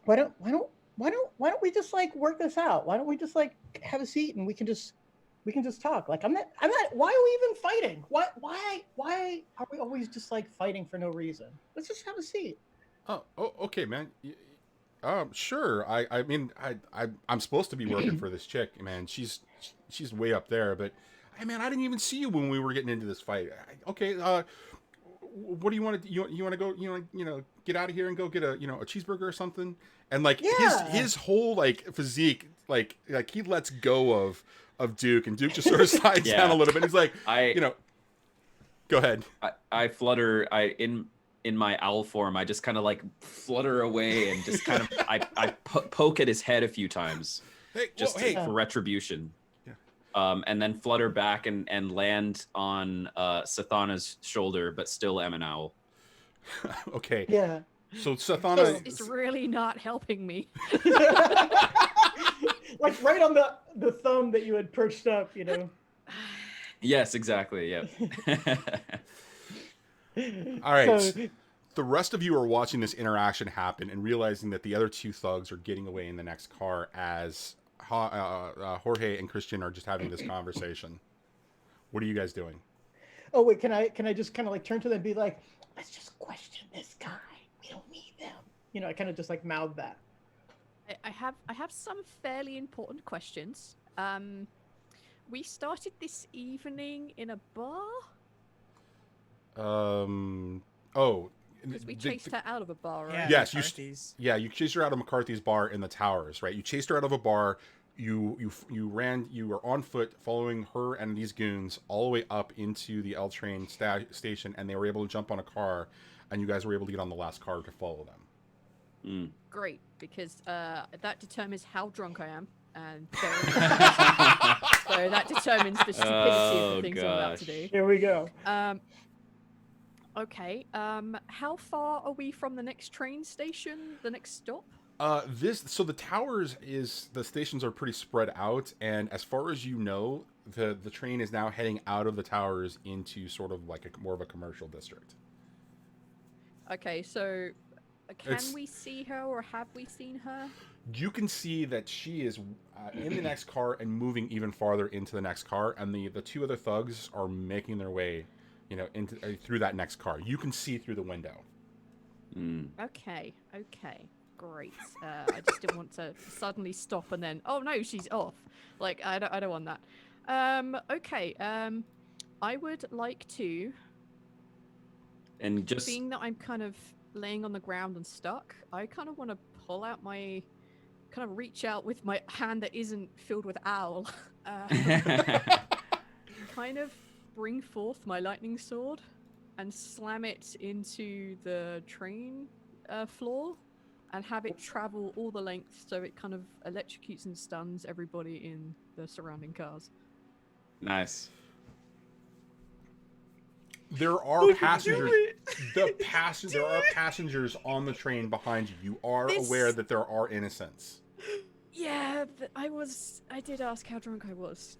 why don't we just work this out? Why don't we just have a seat and we can just talk? I'm not. Why are we even fighting? Why are we always just fighting for no reason? Let's just have a seat.
Oh, okay, man. Sure. I mean, I'm supposed to be working for this chick, man. She's way up there, but hey, man, I didn't even see you when we were getting into this fight. Okay. What do you want to do? You want to go? Get out of here and go get a cheeseburger or something. And his whole physique, he lets go of Duke, and Duke just sort of slides down a little bit. He's like, go ahead.
I flutter. In my owl form, I just kind of flutter away and just kind of I poke at his head a few times, for retribution. Yeah. And then flutter back and land on Sathana's shoulder, but am an owl.
Okay.
Yeah.
So Sathana,
it's really not helping me.
Right on the thumb that you had perched up,
Yes, exactly. Yeah.
All right. So, the rest of you are watching this interaction happen and realizing that the other two thugs are getting away in the next car as Jorge and Christian are just having this conversation. What are you guys doing?
Oh wait, can I just kind of turn to them and be like, let's just question this guy. We don't need them. I kind of just mouth that.
I have some fairly important questions. We started this evening in a bar.
Oh,
Because we chased her out of a bar, right?
Yeah,
Yes,
McCarthy's.
you chased her out of McCarthy's bar in the towers, right? You chased her out of a bar. You were on foot following her and these goons all the way up into the L train station, and they were able to jump on a car, and you guys were able to get on the last car to follow them.
Great, because that determines how drunk I am, and so that determines the stupidity of the things I'm about to do.
Here we go.
Okay. How far are we from the next train station? The next stop?
So the towers the stations are pretty spread out, and as far as you know, the train is now heading out of the towers into sort of like more of a commercial district.
Okay, so can we see her, or have we seen her?
You can see that she is in the next car and moving even farther into the next car, and the two other thugs are making their way, into through that next car. You can see through the window.
Okay, great. I just didn't want to suddenly stop and then, oh no, she's off. Like, I don't want that. Okay. I would like to.
And just
Being that I'm kind of laying on the ground and stuck, I kind of want to pull out kind of reach out with my hand that isn't filled with owl. Kind of bring forth my lightning sword and slam it into the train floor and have it travel all the length so it kind of electrocutes and stuns everybody in the surrounding cars.
Nice.
There are passengers. There are passengers on the train behind you. You are aware that there are innocents.
Yeah, I did ask how drunk I was.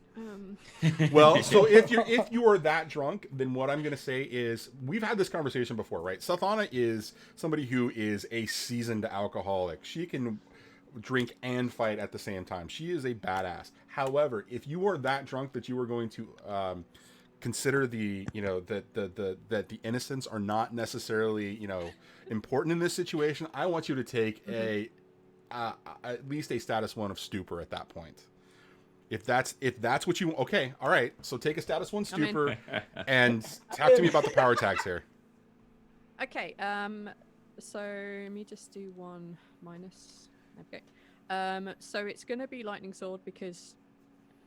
Well, so if you are that drunk, then what I'm going to say is we've had this conversation before, right? Sathana is somebody who is a seasoned alcoholic. She can drink and fight at the same time. She is a badass. However, if you are that drunk that you are going to consider that the innocents are not necessarily important in this situation, I want you to take at least a status 1 of stupor at that point. If that's what you okay, all right. So take a status 1 stupor and talk to me about the power tags here.
Okay. So let me just do 1 minus. Okay. So it's gonna be lightning sword because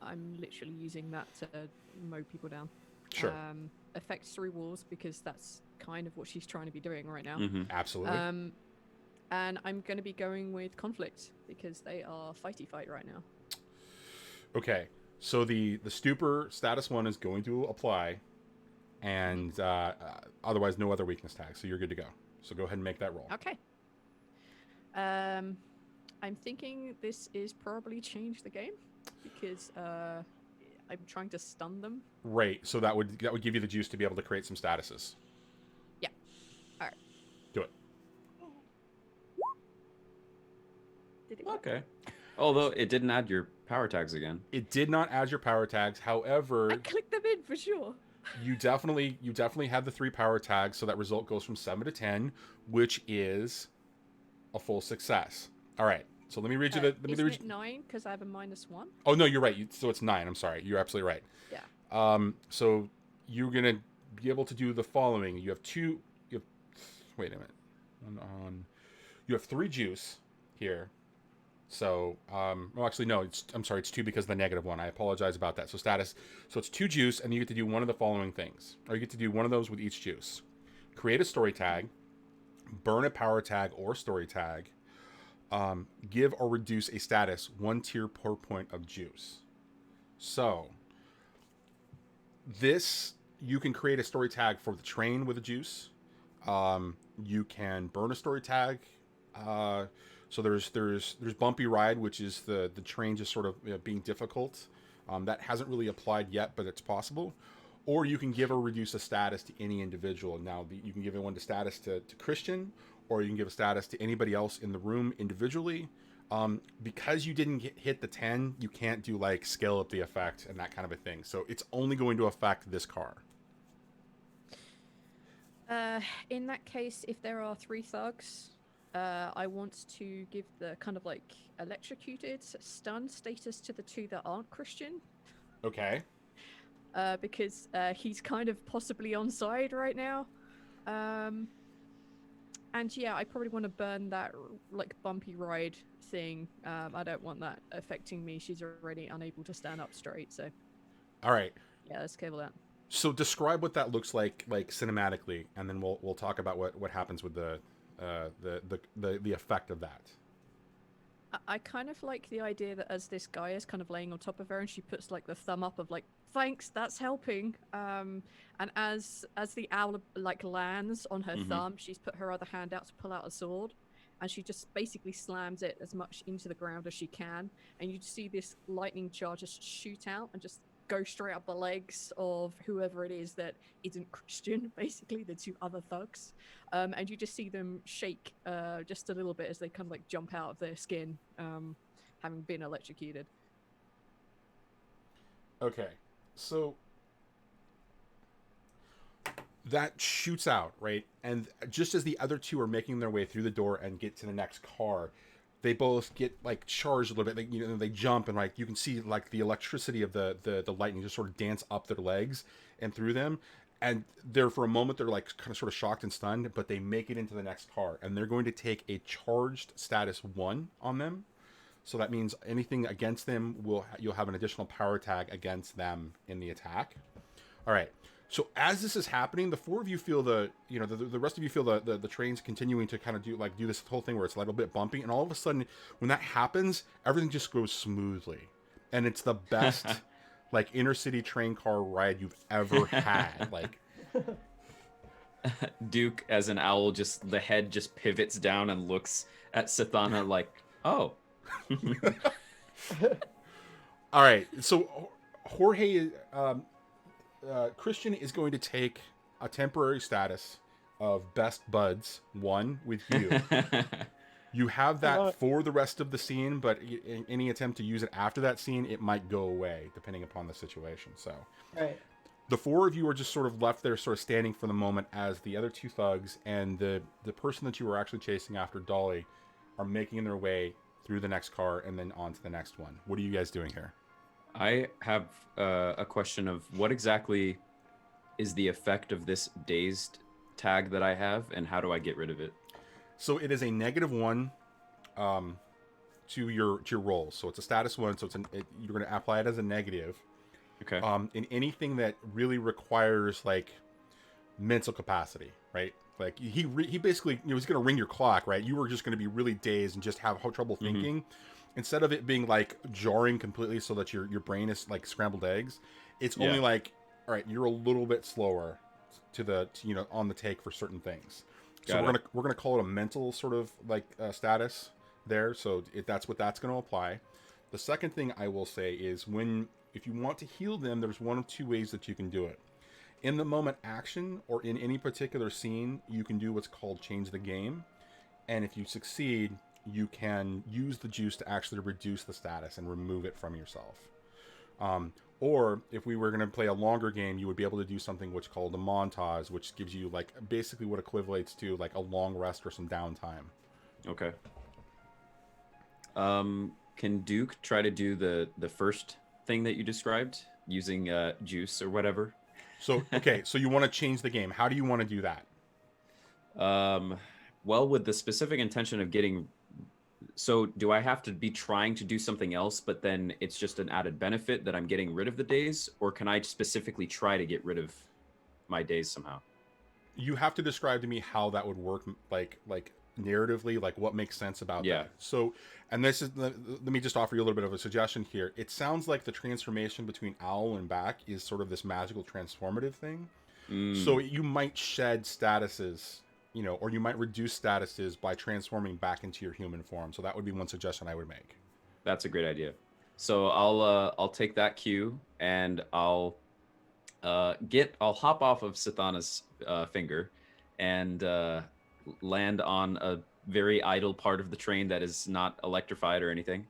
I'm literally using that to mow people down.
Sure.
Affects 3 walls because that's kind of what she's trying to be doing right now.
Absolutely.
And I'm going to be going with conflict because they are fighty fight right now.
Okay, so the stupor status 1 is going to apply, and otherwise no other weakness tags, so you're good to go. So go ahead and make that roll.
Okay. I'm thinking this is probably change the game because I'm trying to stun them.
Right. So that would give you the juice to be able to create some statuses.
Yeah. All right.
Do it.
Did it work?
Okay. Although it didn't add your power tags again.
It did not add your power tags. However,
I clicked them in for sure.
you definitely had the 3 power tags, so that result goes from 7 to 10, which is a full success. All right. So let me read you the.
Isn't it 9 because I have a -1?
Oh no, you're right. So it's 9. I'm sorry. You're absolutely right.
Yeah.
So you're gonna be able to do the following. You have 2. Wait a minute. You have 3 juice here. So, well, actually, no. I'm sorry. It's 2 because of the -1. I apologize about that. So status. So it's 2 juice, and you get to do one of the following things, or you get to do one of those with each juice. Create a story tag, burn a power tag or story tag, give or reduce a status 1 tier per point of juice. So this, you can create a story tag for the train with a juice. You can burn a story tag. So there's bumpy ride, which is the train just sort of being difficult. That hasn't really applied yet, but it's possible. Or you can give or reduce a status to any individual. Now you can give one to status to Christian, or you can give a status to anybody else in the room individually. Because you didn't hit the 10, you can't do like scale up the effect and that kind of a thing. So it's only going to affect this car.
In that case, if there are 3 thugs, I want to give the kind of like electrocuted stun status to the 2 that aren't Christian.
Okay.
Because he's kind of possibly on side right now. And yeah, I probably want to burn that like bumpy ride thing. I don't want that affecting me. She's already unable to stand up straight, so
All right.
yeah, let's cable that.
So describe what that looks like cinematically, and then we'll talk about what happens with the effect of that.
I kind of like the idea that as this guy is kind of laying on top of her, and she puts like the thumb up of like, thanks, that's helping. And as the owl like lands on her thumb, she's put her other hand out to pull out a sword, and she just basically slams it as much into the ground as she can, and you just see this lightning jar just shoot out and just go straight up the legs of whoever it is that isn't Christian, basically the two other thugs. And you just see them shake just a little bit as they kind of like jump out of their skin, having been electrocuted.
Okay, so that shoots out, right? And just as the other two are making their way through the door and get to the next car, they both get like charged a little bit. They jump, and like you can see like the electricity of the lightning just sort of dance up their legs and through them. And they're, for a moment, they're like kind of sort of shocked and stunned, but they make it into the next car, and they're going to take a charged status 1 on them. So that means anything against them you'll have an additional power tag against them in the attack. All right. So as this is happening, the four of you feel the rest of you feel the trains continuing to kind of do this whole thing where it's a little bit bumpy, and all of a sudden when that happens, everything just goes smoothly, and it's the best like inner city train car ride you've ever had. Like
Duke, as an owl, just the head just pivots down and looks at Sathana like, oh.
All right, so Jorge, Christian is going to take a temporary status of best buds 1 with you. You have that for the rest of the scene, but in any attempt to use it after that scene, it might go away depending upon the situation. So
Right.
the four of you are just sort of left there, sort of standing for the moment, as the other two thugs and the person that you were actually chasing after, Dolly, are making their way through the next car and then on to the next one. What are you guys doing here?
I have a question of what exactly is the effect of this dazed tag that I have, and how do I get rid of it?
So it is a -1 to your roll. So it's a status 1. So you're going to apply it as a negative.
Okay.
In anything that really requires like mental capacity, right? Like he basically he's going to ring your clock, right? You were just going to be really dazed and just have trouble thinking. Instead of it being like jarring completely so that your brain is like scrambled eggs, it's only like, all right, you're a little bit slower to on the take for certain things. So we're gonna call it a mental sort of like status there. So that's what that's going to apply. The second thing I will say is if you want to heal them, there's one of two ways that you can do it. In the moment action or in any particular scene, you can do what's called change the game. And if you succeed, you can use the juice to actually reduce the status and remove it from yourself. Or if we were going to play a longer game, you would be able to do something which is called a montage, which gives you like basically what equivalates to like a long rest or some downtime.
Okay. Can Duke try to do the first thing that you described using juice or whatever?
So, okay, so you want to change the game. How do you want to do that?
Well, with the specific intention of getting... So do I have to be trying to do something else, but then it's just an added benefit that I'm getting rid of the days? Or can I specifically try to get rid of my days somehow?
You have to describe to me how that would work, like narratively, like what makes sense about that. So, and this is, let me just offer you a little bit of a suggestion here. It sounds like the transformation between Owl and back is sort of this magical transformative thing. So you might shed statuses, or you might reduce statuses by transforming back into your human form. So that would be one suggestion I would make.
That's a great idea. So I'll take that cue and I'll hop off of Sathana's finger and land on a very idle part of the train that is not electrified or anything.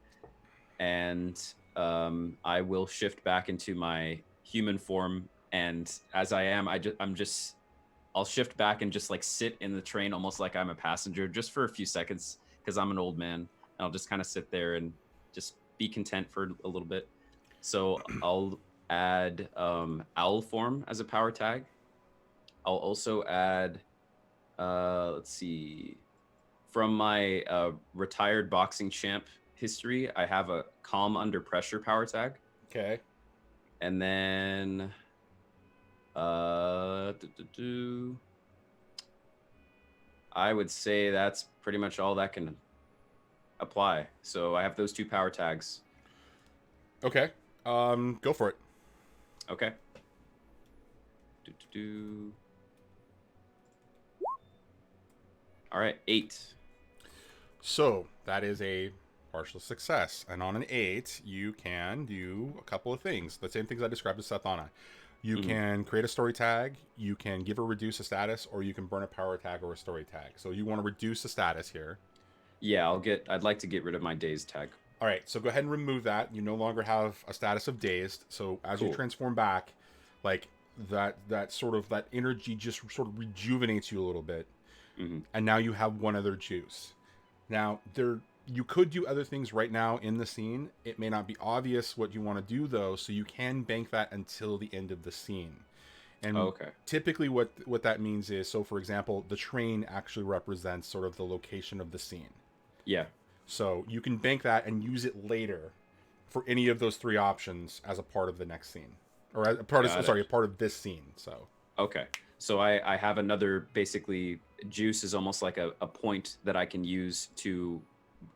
And I will shift back into my human form. And as I am, I'll shift back and just like sit in the train almost like I'm a passenger just for a few seconds because I'm an old man. And I'll just kind of sit there and just be content for a little bit. So I'll add owl form as a power tag. I'll also add Let's see. From my retired boxing champ history, I have a calm under pressure power tag.
Okay.
And then I would say that's pretty much all that can apply. So I have those 2 power tags.
Okay. Go for it.
Okay. All right, 8.
So that is a partial success. And on an 8, you can do a couple of things. The same things I described to Sethana. You can create a story tag, you can give or reduce a status, or you can burn a power tag or a story tag. So you want to reduce the status here.
Yeah, I'd like to get rid of my dazed tag.
All right, so go ahead and remove that. You no longer have a status of dazed. So as you
Cool.
transform back, like that energy just sort of rejuvenates you a little bit. And now you have 1 other juice. Now you could do other things right now in the scene. It may not be obvious what you want to do though, so you can bank that until the end of the scene. And typically what that means is, so for example, the train actually represents sort of the location of the scene.
Yeah.
So you can bank that and use it later for any of those 3 options as a part of the next scene, or as a part a part of this scene. So
okay. So I have another, basically juice is almost like a point that I can use to,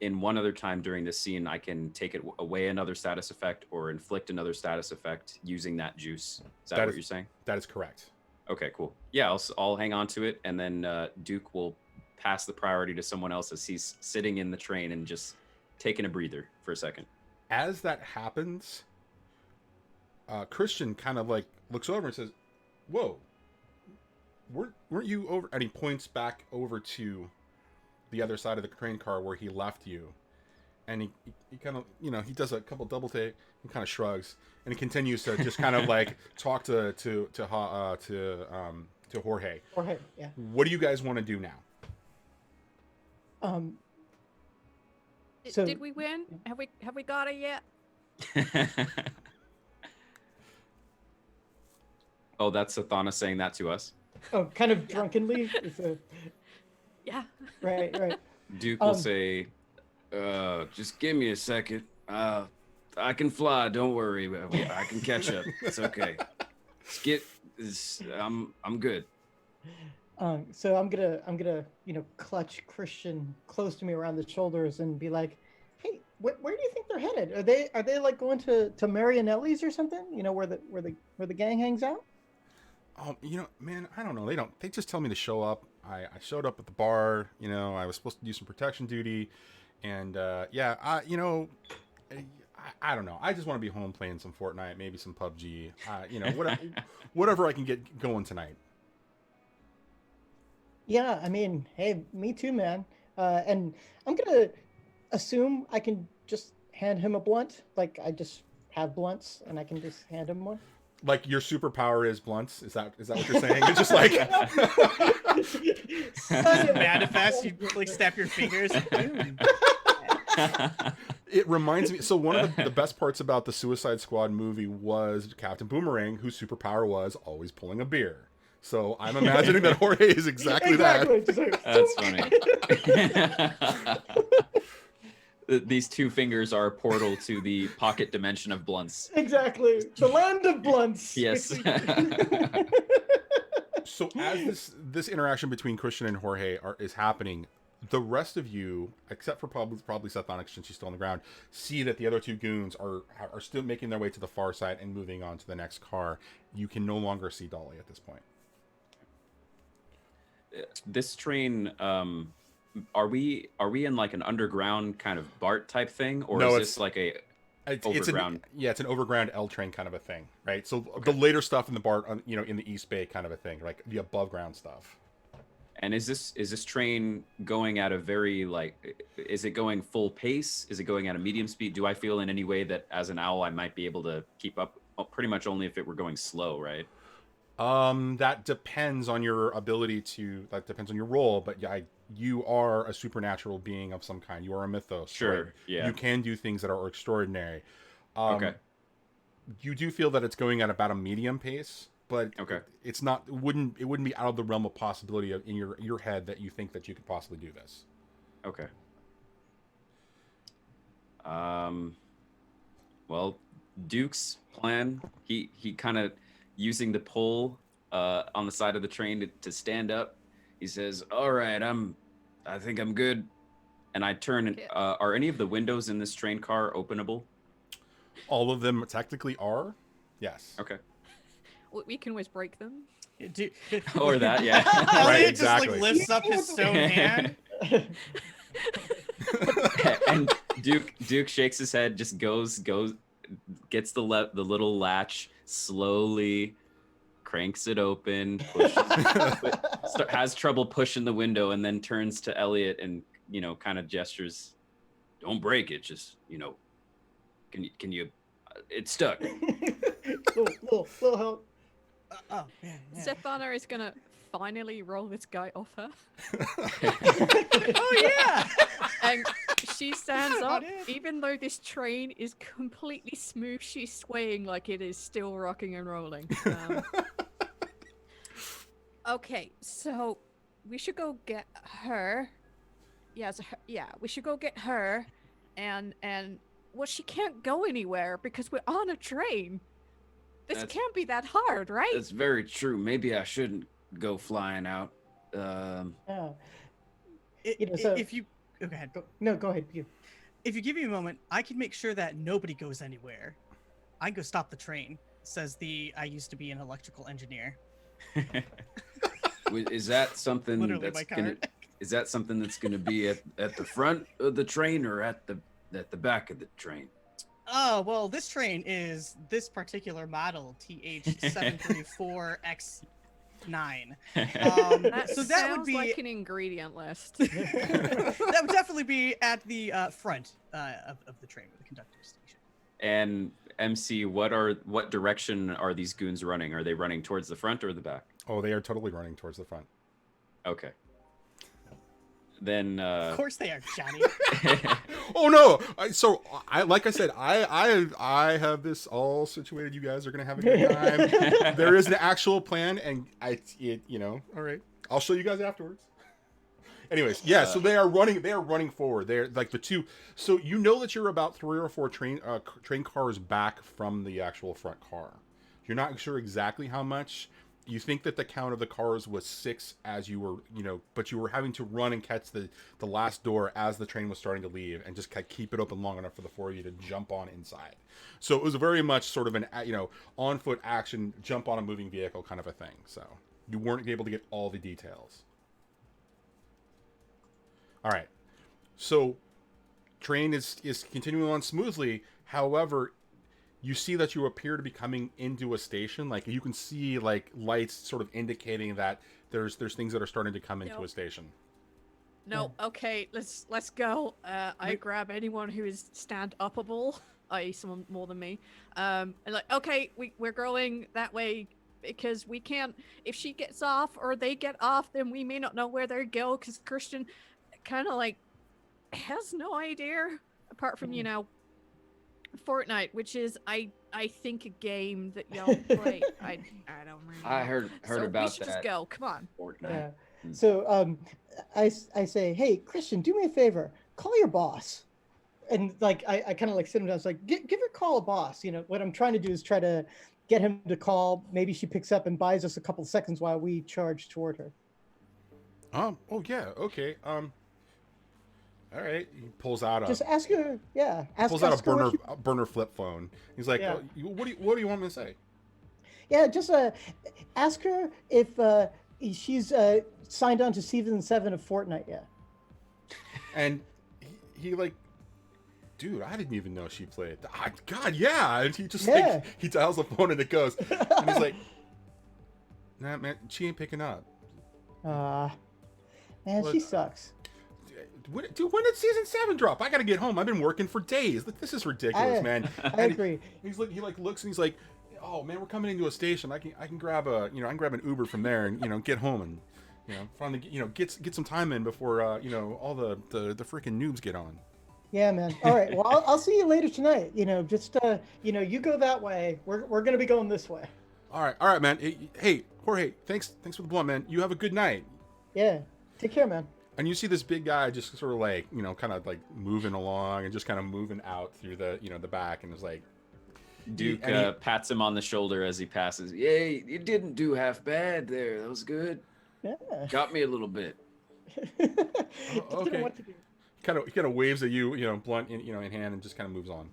in one other time during this scene, I can take it away another status effect or inflict another status effect using that juice. Is that what you're saying?
That is correct.
Okay, cool. Yeah, I'll hang on to it, and then Duke will pass the priority to someone else as he's sitting in the train and just taking a breather for a second.
As that happens, Christian kind of like looks over and says, "Whoa, weren't you over?" And he points back over to the other side of the train car where he left you. And he kind of, he does a couple double take and kind of shrugs, and he continues to just kind of like talk to Jorge.
Jorge, yeah.
What do you guys want to do now?
So
Did we win? Have we got it yet?
Oh, that's Sethana saying that to us.
Oh, kind of drunkenly.
Yeah.
Right.
Duke will say, just give me a second. I can fly. Don't worry. I can catch up. It's okay. I'm good.
So I'm gonna clutch Christian close to me around the shoulders and be like, "Hey, where do you think they're headed? Are they like going to Marianelli's or something? Where the gang hangs out?"
Man, I don't know. They just tell me to show up. I showed up at the bar. I was supposed to do some protection duty, and I don't know. I just want to be home playing some Fortnite, maybe some PUBG. Whatever I can get going tonight.
Yeah, I mean, hey, me too, man. And I'm gonna assume I can just hand him a blunt. Like I just have blunts, and I can just hand him one.
Like your superpower is blunts? Is that what you're saying? It's just like
manifest. You like snap your fingers.
It reminds me. So one of the best parts about the Suicide Squad movie was Captain Boomerang, whose superpower was always pulling a beer. So I'm imagining that Jorge is exactly that.
That's funny. These 2 fingers are a portal to the pocket dimension of blunts.
Exactly. The land of blunts.
Yes.
So as this interaction between Christian and Jorge is happening, the rest of you, except for probably Sethana, since she's still on the ground, see that the other 2 goons are still making their way to the far side and moving on to the next car. You can no longer see Dolly at this point.
This train, are we in like an underground kind of BART type thing, or is this like overground?
It's an overground L train kind of a thing, right? So the later stuff in the BART, in the East Bay kind of a thing, like the above ground stuff.
And is this train going at a very is it going full pace? Is it going at a medium speed? Do I feel in any way that as an owl I might be able to keep up? Pretty much only if it were going slow, right?
That depends on your ability that depends on your role, but yeah, you are a supernatural being of some kind. You are a mythos.
Sure.
Right?
Yeah.
You can do things that are extraordinary.
Okay.
You do feel that it's going at about a medium pace. but
Okay.
it's not. It wouldn't be out of the realm of possibility in your head that you think that you could possibly do this.
Okay. Well, Duke's plan, he kind of using the pole on the side of the train to stand up. He says, "All right, I think I'm good." And I turn.
Okay.
Are any of the windows in this train car openable?
All of them technically are. Yes.
Okay.
We can always break them.
Do,
Or that, yeah.
Right,
Elliot
exactly.
just like lifts up his stone hand.
And Duke shakes his head, just goes, gets the little latch, slowly cranks it open, has trouble pushing the window, and then turns to Elliot and kind of gestures, "Don't break it, just can you? It's stuck."
little help.
Oh yeah.
Stefana is gonna finally roll this guy off her.
Oh yeah.
And she stands
I
up,
did.
even though this train is completely smooth, she's swaying like it is still rocking and rolling. Okay, so we should go get her. Yes, we should go get her, and well, she can't go anywhere because we're on a train. This can't be that hard, right?
That's very true. Maybe I shouldn't go flying out.
Yeah.
If you go ahead.
No, go ahead. You.
If you give me a moment, I can make sure that nobody goes anywhere. I can go stop the train. Says I used to be an electrical engineer.
Is that something
Literally
that's
my
gonna?
card.
Is that something that's gonna be at the front of the train or at the back of the train?
Oh, well, this train is this particular model, TH734X9.
That
So that would
sounds
be
like an ingredient list.
that would definitely be at the front of the train with the conductor station.
And MC, what direction are these goons running? Are they running towards the front or the back?
Oh, they are totally running towards the front.
Okay. Then
Of course they are, Johnny.
Oh no! Like I said, I have this all situated. You guys are gonna have a good time. There is an actual plan, and all right. I'll show you guys afterwards. Anyways, yeah. So they are running. They are running forward. They're like the two. So you know that you're about 3 or 4 train cars back from the actual front car. You're not sure exactly how much. You think that the count of the cars was 6 as you were, but you were having to run and catch the last door as the train was starting to leave and just keep it open long enough for the 4 of you to jump on inside. So it was very much sort of an, on foot action, jump on a moving vehicle kind of a thing. So you weren't able to get all the details. All right. So train is continuing on smoothly. However, you see that you appear to be coming into a station. Like you can see like lights sort of indicating that there's things that are starting to come into a station.
No, okay, let's go. I grab anyone who is stand-upable, i.e. someone more than me. And like, okay, we're going that way because we can't. If she gets off or they get off, then we may not know where they go because Christian kind of like has no idea apart from Fortnite, which is I think a game that y'all play. I don't really know.
I heard
So
about
we should
that.
just go. Come on.
Fortnite.
Yeah. So I say, hey, Christian, do me a favor. Call your boss. And like I kind of like sit him down. It's like give her a call, a boss. What I'm trying to do is try to get him to call. Maybe she picks up and buys us a couple seconds while we charge toward her.
Oh yeah. Okay. All right. He pulls out
Just ask her. Yeah.
pulls out
ask her what
a burner flip phone. He's like,
Yeah.
what do you want me to say?
Yeah, just ask her if she's signed on to Season 7 of Fortnite yet.
And he like, dude, I didn't even know she played. God, yeah. And he just like he dials the phone and it goes. And he's like, nah, man, she ain't picking up.
Man,
Look,
she sucks.
Dude, when did Season 7 drop? I gotta get home. I've been working for days. Like, this is ridiculous, man.
I agree.
He looks and he's like, oh man, we're coming into a station. I can grab an Uber from there and get home and finally get some time in before all the freaking noobs get on.
Yeah, man. All right. Well, I'll see you later tonight. You go that way. We're gonna be going this way.
All right, man. Hey, Jorge, thanks for the blunt, man. You have a good night.
Yeah. Take care, man.
And you see this big guy just sort of like, kind of like moving along and just kind of moving out through the, the back, and is like,
Duke pats him on the shoulder as he passes. Yay, you didn't do half bad there. That was good.
Yeah.
Got me a little bit.
Didn't
okay.
know what to do.
He kind of waves at you, blunt in hand, and just kind of moves on.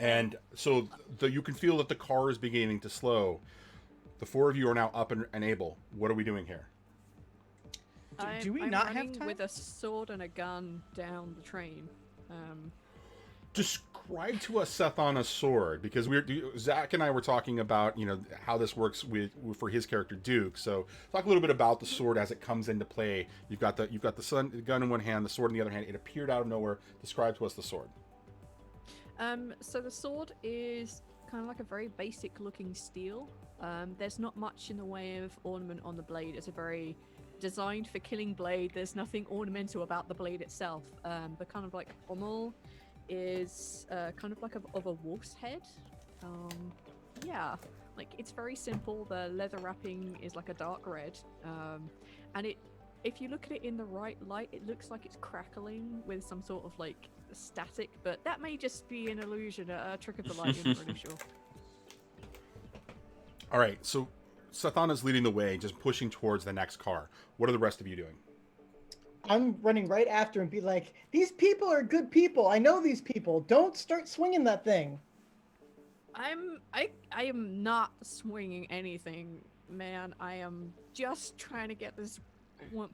And so you can feel that the car is beginning to slow. The four of you are now up and able. What are we doing here?
Do we
I'm
not have
running
time?
with a sword and a gun down the train.
Describe to us Sethana's sword, because Zach and I were talking about how this works for his character Duke. So talk a little bit about the sword as it comes into play. You've got the gun in one hand, the sword in the other hand. It appeared out of nowhere. Describe to us the sword.
So the sword is kind of like a very basic looking steel. There's not much in the way of ornament on the blade. It's a very designed for killing blade. There's nothing ornamental about the blade itself. The kind of like pommel is kind of like of a wolf's head. Yeah, like it's very simple. The leather wrapping is like a dark red, and if you look at it in the right light, it looks like it's crackling with some sort of like static, but that may just be an illusion, a trick of the light. I'm not really sure.
All right, so Sethana's leading the way, just pushing towards the next car. What are the rest of you doing?
I'm running right after and be like, these people are good people. I know these people. Don't start swinging that thing.
I am not swinging anything, man. I am just trying to get this one.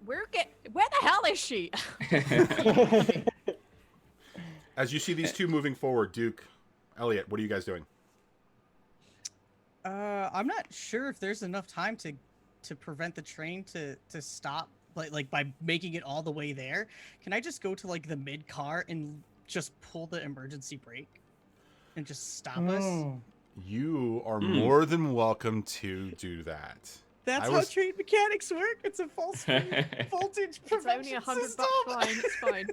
Where the hell is she?
As you see these two moving forward, Duke, Elliot, what are you guys doing?
I'm not sure if there's enough time to prevent the train to stop, like by making it all the way there. Can I just go to like the mid car and just pull the emergency brake and just stop us?
You are more than welcome to do that.
That's how train mechanics work. It's a false voltage
It's
prevention
only $100.
system.
Fine, it's fine.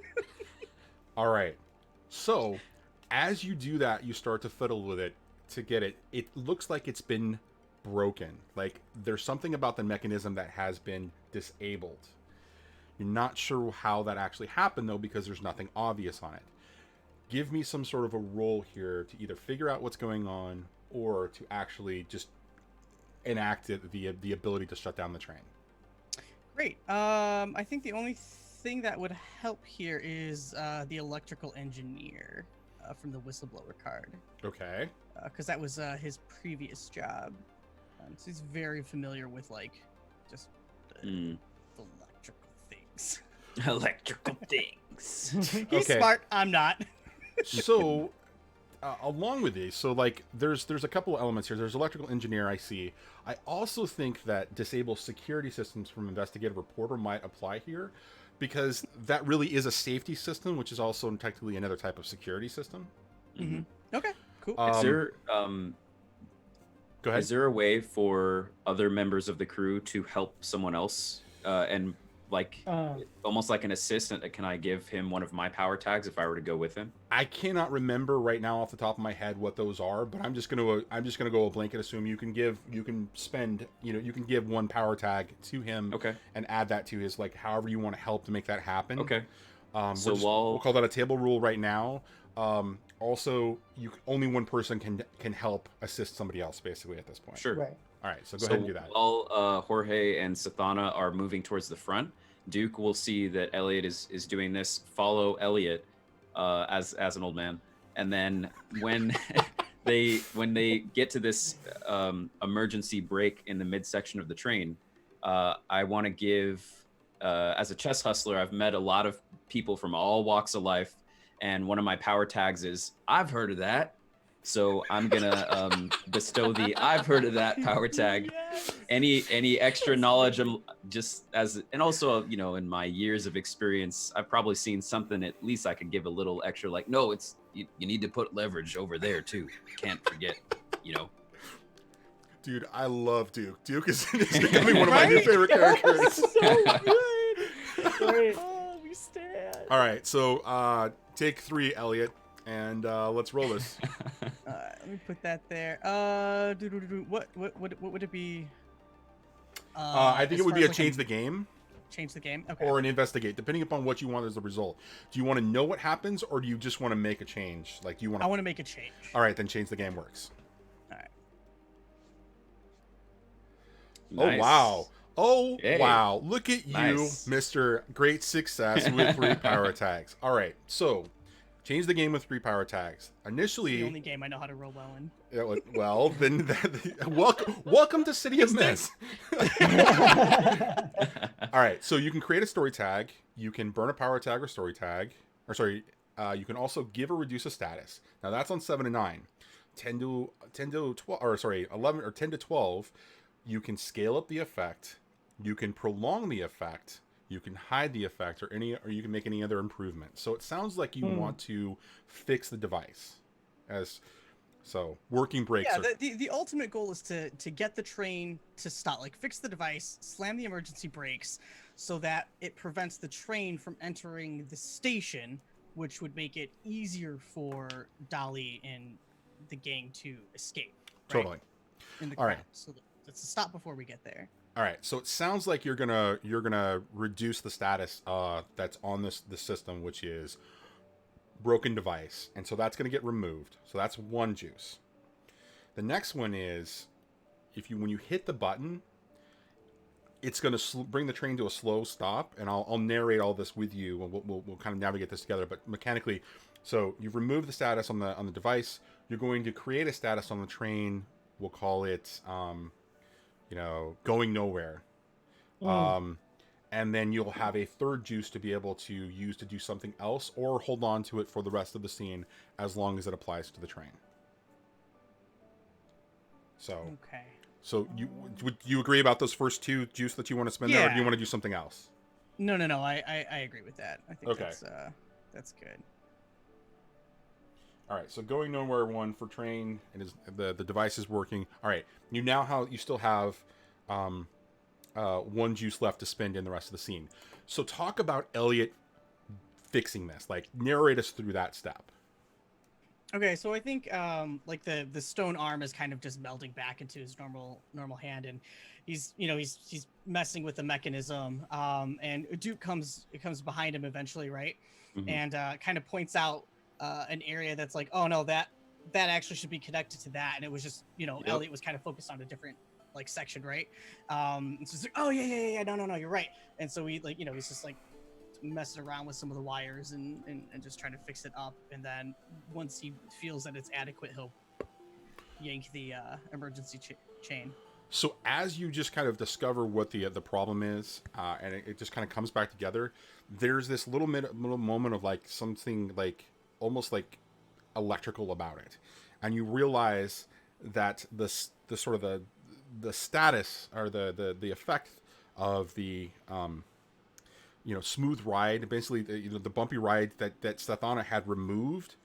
All right. So, as you do that, you start to fiddle with it to get it. It looks like it's been broken. Like there's something about the mechanism that has been disabled. You're not sure how that actually happened though, because there's nothing obvious on it. Give me some sort of a roll here to either figure out what's going on or to actually just enact the ability to shut down the train.
Great. I think the only thing that would help here is the electrical engineer from the whistleblower card.
Okay.
Because that was his previous job. So he's very familiar with like just the electrical things.
Electrical things.
He's
Okay.
smart. I'm not.
So along with these, so like there's a couple of elements here. There's electrical engineer, I see. I also think that disable security systems from investigative reporter might apply here, because that really is a safety system, which is also technically another type of security system.
Mm-hmm. Okay, cool.
Is there
Go ahead.
Is there a way for other members of the crew to help someone else and like almost like an assistant? Can I give him one of my power tags if I were to go with him?
I cannot remember right now off the top of my head what those are, but I'm just gonna go a blanket assume you can give one power tag to him,
Okay.
and add that to his, like, however you want to help to make that happen.
Okay. So
we'll call that a table rule right now. Also, only one person can help assist somebody else basically at this point.
Sure.
Right.
All right, so go ahead and do that.
While Jorge and Sethana are moving towards the front, Duke will see that Elliot is doing this. Follow Elliot as an old man, and then when they get to this emergency brake in the midsection of the train, I want to give as a chess hustler, I've met a lot of people from all walks of life, and one of my power tags is I've heard of that. So I'm gonna bestow the I've heard of that power tag.
Yes.
Any extra knowledge, and also in my years of experience, I've probably seen something at least I could give a little extra. Like, no, it's you need to put leverage over there too. Can't forget,
Dude, I love Duke. Duke is becoming one of my new favorite characters.
So good.
Great.
Oh, we stand.
All right, so take 3, Elliot, and let's roll this.
Let Let me put that there. What would it be?
I think
As
it would
far
be
as,
a
like,
change the game
change the game. Okay.
or an investigate, depending upon what you want as the result. Do you want to know what happens, or do you just want to make a change? Like, do you want
I
to?
want to make a change.
All right, then change the game works.
All right.
Oh wow! Oh
Hey.
wow! Look at you,
Nice.
Mister Great Success with 3 power tags. All right, so change the game with 3 power tags.
It's
Initially,
the only game I know how to roll well in.
well, then welcome to City of Mist. All right, so you can create a story tag. You can burn a power tag or story tag, or sorry, you can also give or reduce a status. Now that's on 7 and 9. 10 to 12, or sorry, 11 or 10 to 12. You can scale up the effect. You can prolong the effect. You can hide the effect, or you can make any other improvement. So it sounds like you want to fix the device, so working brakes.
Yeah, the ultimate goal is to get the train to stop, like fix the device, slam the emergency brakes, so that it prevents the train from entering the station, which would make it easier for Dolly and the gang to escape. Right?
Totally.
In the
All
crowd.
right.
So let's stop before we get there.
All right, so it sounds like you're gonna reduce the status that's on the system, which is broken device, and so that's gonna get removed. So that's one juice. The next one is when you hit the button, it's gonna bring the train to a slow stop, and I'll narrate all this with you, and we'll kind of navigate this together. But mechanically, so you've removed the status on the device. You're going to create a status on the train. We'll call it going nowhere. And then you'll have a third juice to be able to use to do something else, or hold on to it for the rest of the scene as long as it applies to the train. So
Okay.
So would you agree about those first 2 juice that you want to spend there, or do you
Yeah.
want to do something else?
No. I agree with that. I think
Okay.
that's good.
All right, so going nowhere 1 for train, and the device is working. All right, you still have 1 juice left to spend in the rest of the scene. So talk about Elliot fixing this. Like, narrate us through that step.
Okay, so I think like the stone arm is kind of just melting back into his normal hand, and he's messing with the mechanism. And Duke comes behind him eventually, right?
Mhm.
And kind of points out an area that's like, oh no, that actually should be connected to that, and it was just Elliot was kind of focused on a different like section, right? So it's like, oh yeah, no, you're right. And so he he's just like messing around with some of the wires and just trying to fix it up, and then once he feels that it's adequate, he'll yank the emergency chain.
So as you just kind of discover what the problem is, and it just kind of comes back together, there's this little moment of like something like almost like electrical about it, and you realize that the sort of the status or the effect of the smooth ride, basically the bumpy ride that Stethana had removed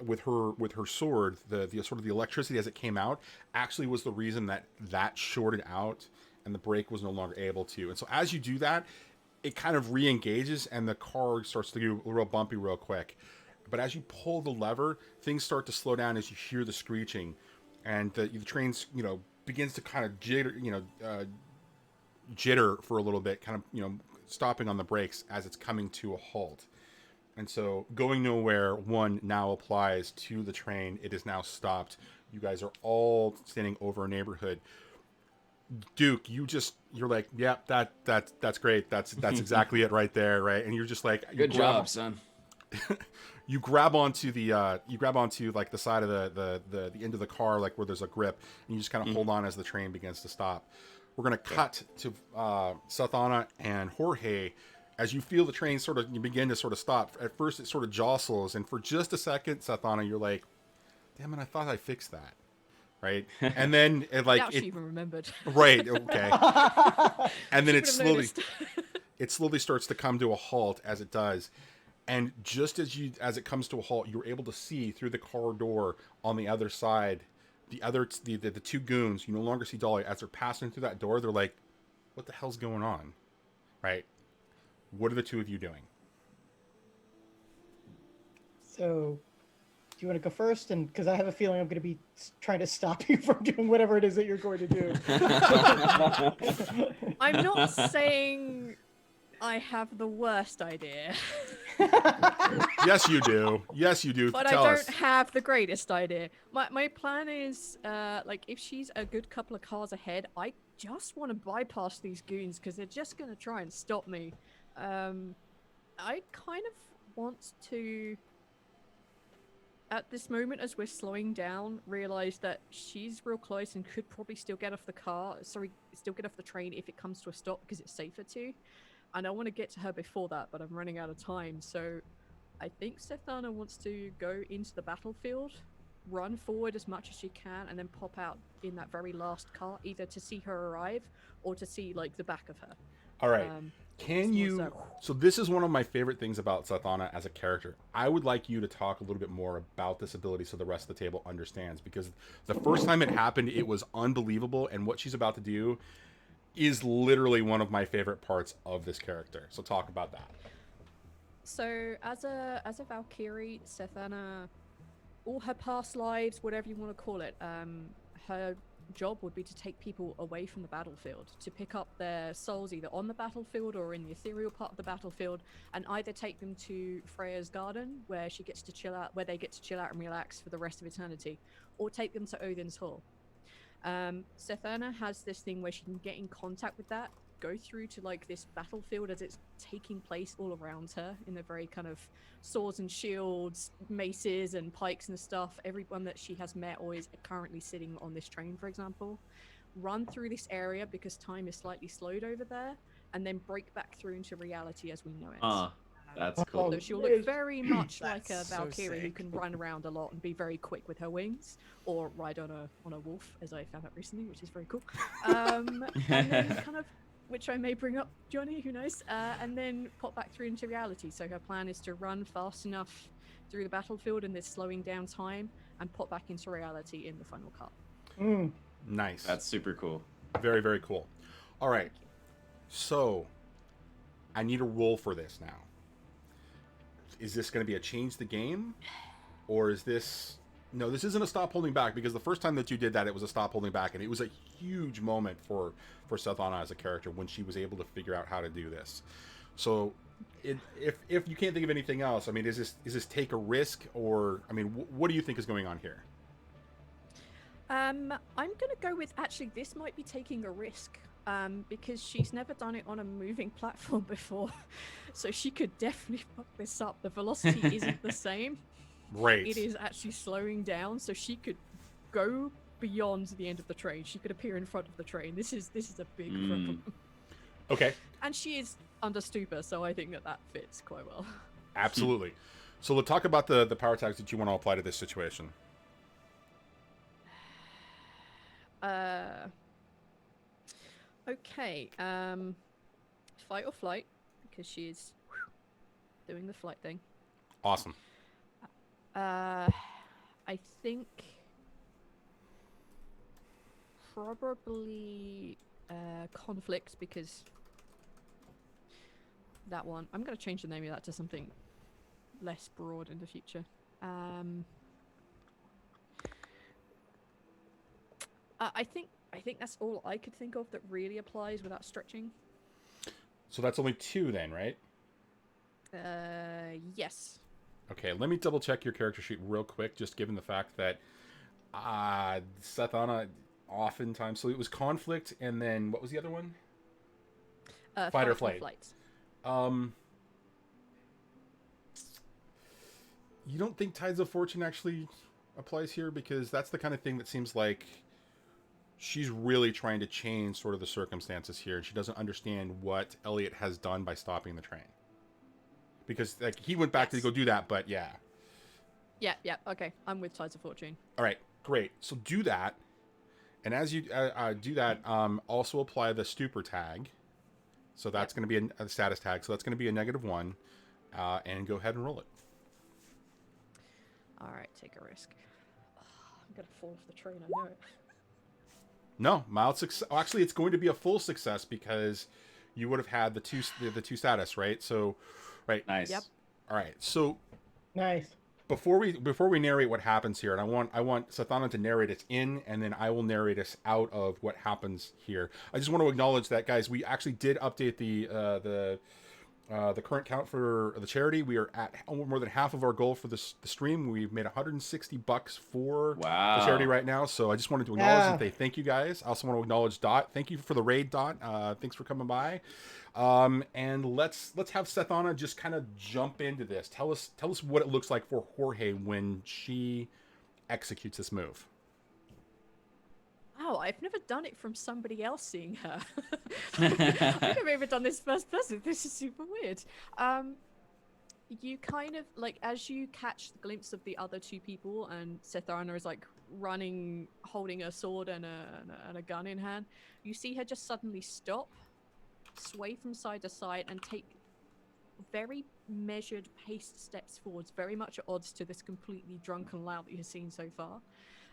with her sword, the sort of the electricity as it came out actually was the reason that shorted out and the brake was no longer able to. And so as you do that, it kind of re-engages and the car starts to get real bumpy real quick. But as you pull the lever, things start to slow down as you hear the screeching, and the train's begins to kind of jitter for a little bit, kind of stopping on the brakes as it's coming to a halt. And so going nowhere 1 now applies to the train. It is now stopped. You guys are all standing over a neighborhood. Duke, you're like, yeah, that's great. That's exactly it right there, right? And you're just like,
Good job, son.
You grab onto like the side of the end of the car, like where there's a grip, and you just kind of hold on as the train begins to stop. We're gonna cut to Stethana and Jorge. As you feel the train you begin to sort of stop. At first, it sort of jostles, and for just a second, Stethana, you're like, "Damn it, I thought I fixed that." Right, and then
She even remembered.
Right, okay, and then
She
it
would've noticed.
slowly starts to come to a halt as it does. And just as it comes to a halt, you're able to see through the car door on the other side, the 2 goons. You no longer see Dolly. As they're passing through that door, they're like, "What the hell's going on?" Right? What are the 2 of you doing?
So you want to go first? And because I have a feeling I'm going to be trying to stop you from doing whatever it is that you're going to do.
I'm not saying I have the worst idea,
Yes, you do. Yes, you do.
but
Tell
I
us.
don't have the greatest idea. My plan is, like, if she's a good couple of cars ahead, I just want to bypass these goons because they're just going to try and stop me. I kind of want to, at this moment as we're slowing down, realize that she's real close and could probably still get off the still get off the train if it comes to a stop because it's safer to. And I want to get to her before that, but I'm running out of time. So I think Sethana wants to go into the battlefield, run forward as much as she can, and then pop out in that very last car, either to see her arrive or to see, like, the back of her.
All right. Can
so
you?
what's
So this is one of my favorite things about Sethana as a character. I would like you to talk a little bit more about this ability so the rest of the table understands. Because the first time it happened, it was unbelievable, and what she's about to do is literally one of my favorite parts of this character. So talk about that.
So as a Valkyrie, Sethana, all her past lives, whatever you want to call it, her job would be to take people away from the battlefield, to pick up their souls either on the battlefield or in the ethereal part of the battlefield, and either take them to Freya's garden, where she gets to chill out, where they get to chill out and relax for the rest of eternity, or take them to Odin's Hall. Sethana has this thing where she can get in contact with that, go through to like this battlefield as it's taking place all around her in the very kind of swords and shields, maces and pikes and stuff. Everyone that she has met or is currently sitting on this train, for example, run through this area because time is slightly slowed over there, and then break back through into reality as we know it.
That's cool.
So she'll look very much like a
That's so
Valkyrie who
sick.
can run around a lot and be very quick with her wings, or ride on a wolf, as I found out recently, which is very cool. And then kind of, which I may bring up, Johnny, who knows, and then pop back through into reality. So her plan is to run fast enough through the battlefield in this slowing down time and pop back into reality in the final cut.
Nice.
That's super cool.
Very, very cool. All right. So I need a roll for this now. Is this going to be a change the game? Or is this... No, this isn't a stop holding back, because the first time that you did that, it was a stop holding back, and it was a huge moment for Sethana as a character when she was able to figure out how to do this. So if you can't think of anything else, I mean, is this take a risk, or, I mean, what do you think is going on here?
I'm gonna go with, actually, this might be taking a risk, because she's never done it on a moving platform before, so she could definitely fuck this up. The velocity isn't the same.
Right.
It is actually slowing down, so she could go beyond the end of the train. She could appear in front of the train. This is a big problem.
Okay.
And she is under stupor, so I think that fits quite well.
Absolutely. So let's talk about the power tags that you want to apply to this situation.
Okay. Fight or flight, because she's doing the flight thing.
Awesome.
I think probably conflict, because that one, I'm going to change the name of that to something less broad in the future. I think that's all I could think of that really applies without stretching.
So that's only 2 then, right?
Yes.
Okay, let me double check your character sheet real quick, just given the fact that Sethana oftentimes... So it was conflict, and then what was the other one? Fight or flight. You don't think Tides of Fortune actually applies here? Because that's the kind of thing that seems like she's really trying to change sort of the circumstances here, and she doesn't understand what Elliot has done by stopping the train. Because like he went back to go do that, but yeah.
Yeah, okay. I'm with Tides of Fortune.
All right, great. So do that. And as you do that, also apply the stupor tag. So that's going to be a status tag. So that's going to be a -1. And go ahead and roll it.
All right, take a risk. I'm going to fall off the train, I know it.
No, mild success. Actually, it's going to be a full success because you would have had the two status, right? So, right.
Nice.
Yep.
All right. So
Nice.
before we narrate what happens here, and I want Sathana to narrate us in, and then I will narrate us out of what happens here. I just want to acknowledge that, guys, we actually did update the current count for the charity. We are at more than half of our goal for the stream. We've made $160 for the charity right now. So I just wanted to acknowledge and say thank you, guys. I also want to acknowledge Dot. Thank you for the raid, Dot. Thanks for coming by. And let's have Sethana just kind of jump into this. Tell us what it looks like for Jorge when she executes this move.
Oh, I've never done it from somebody else seeing her. I've never even done this first person. This is super weird. You kind of, like, as you catch the glimpse of the other two people, and Sethana is, like, running, holding a sword and a gun in hand, you see her just suddenly stop, sway from side to side, and take very measured, paced steps forwards, very much at odds to this completely drunken lout that you've seen so far.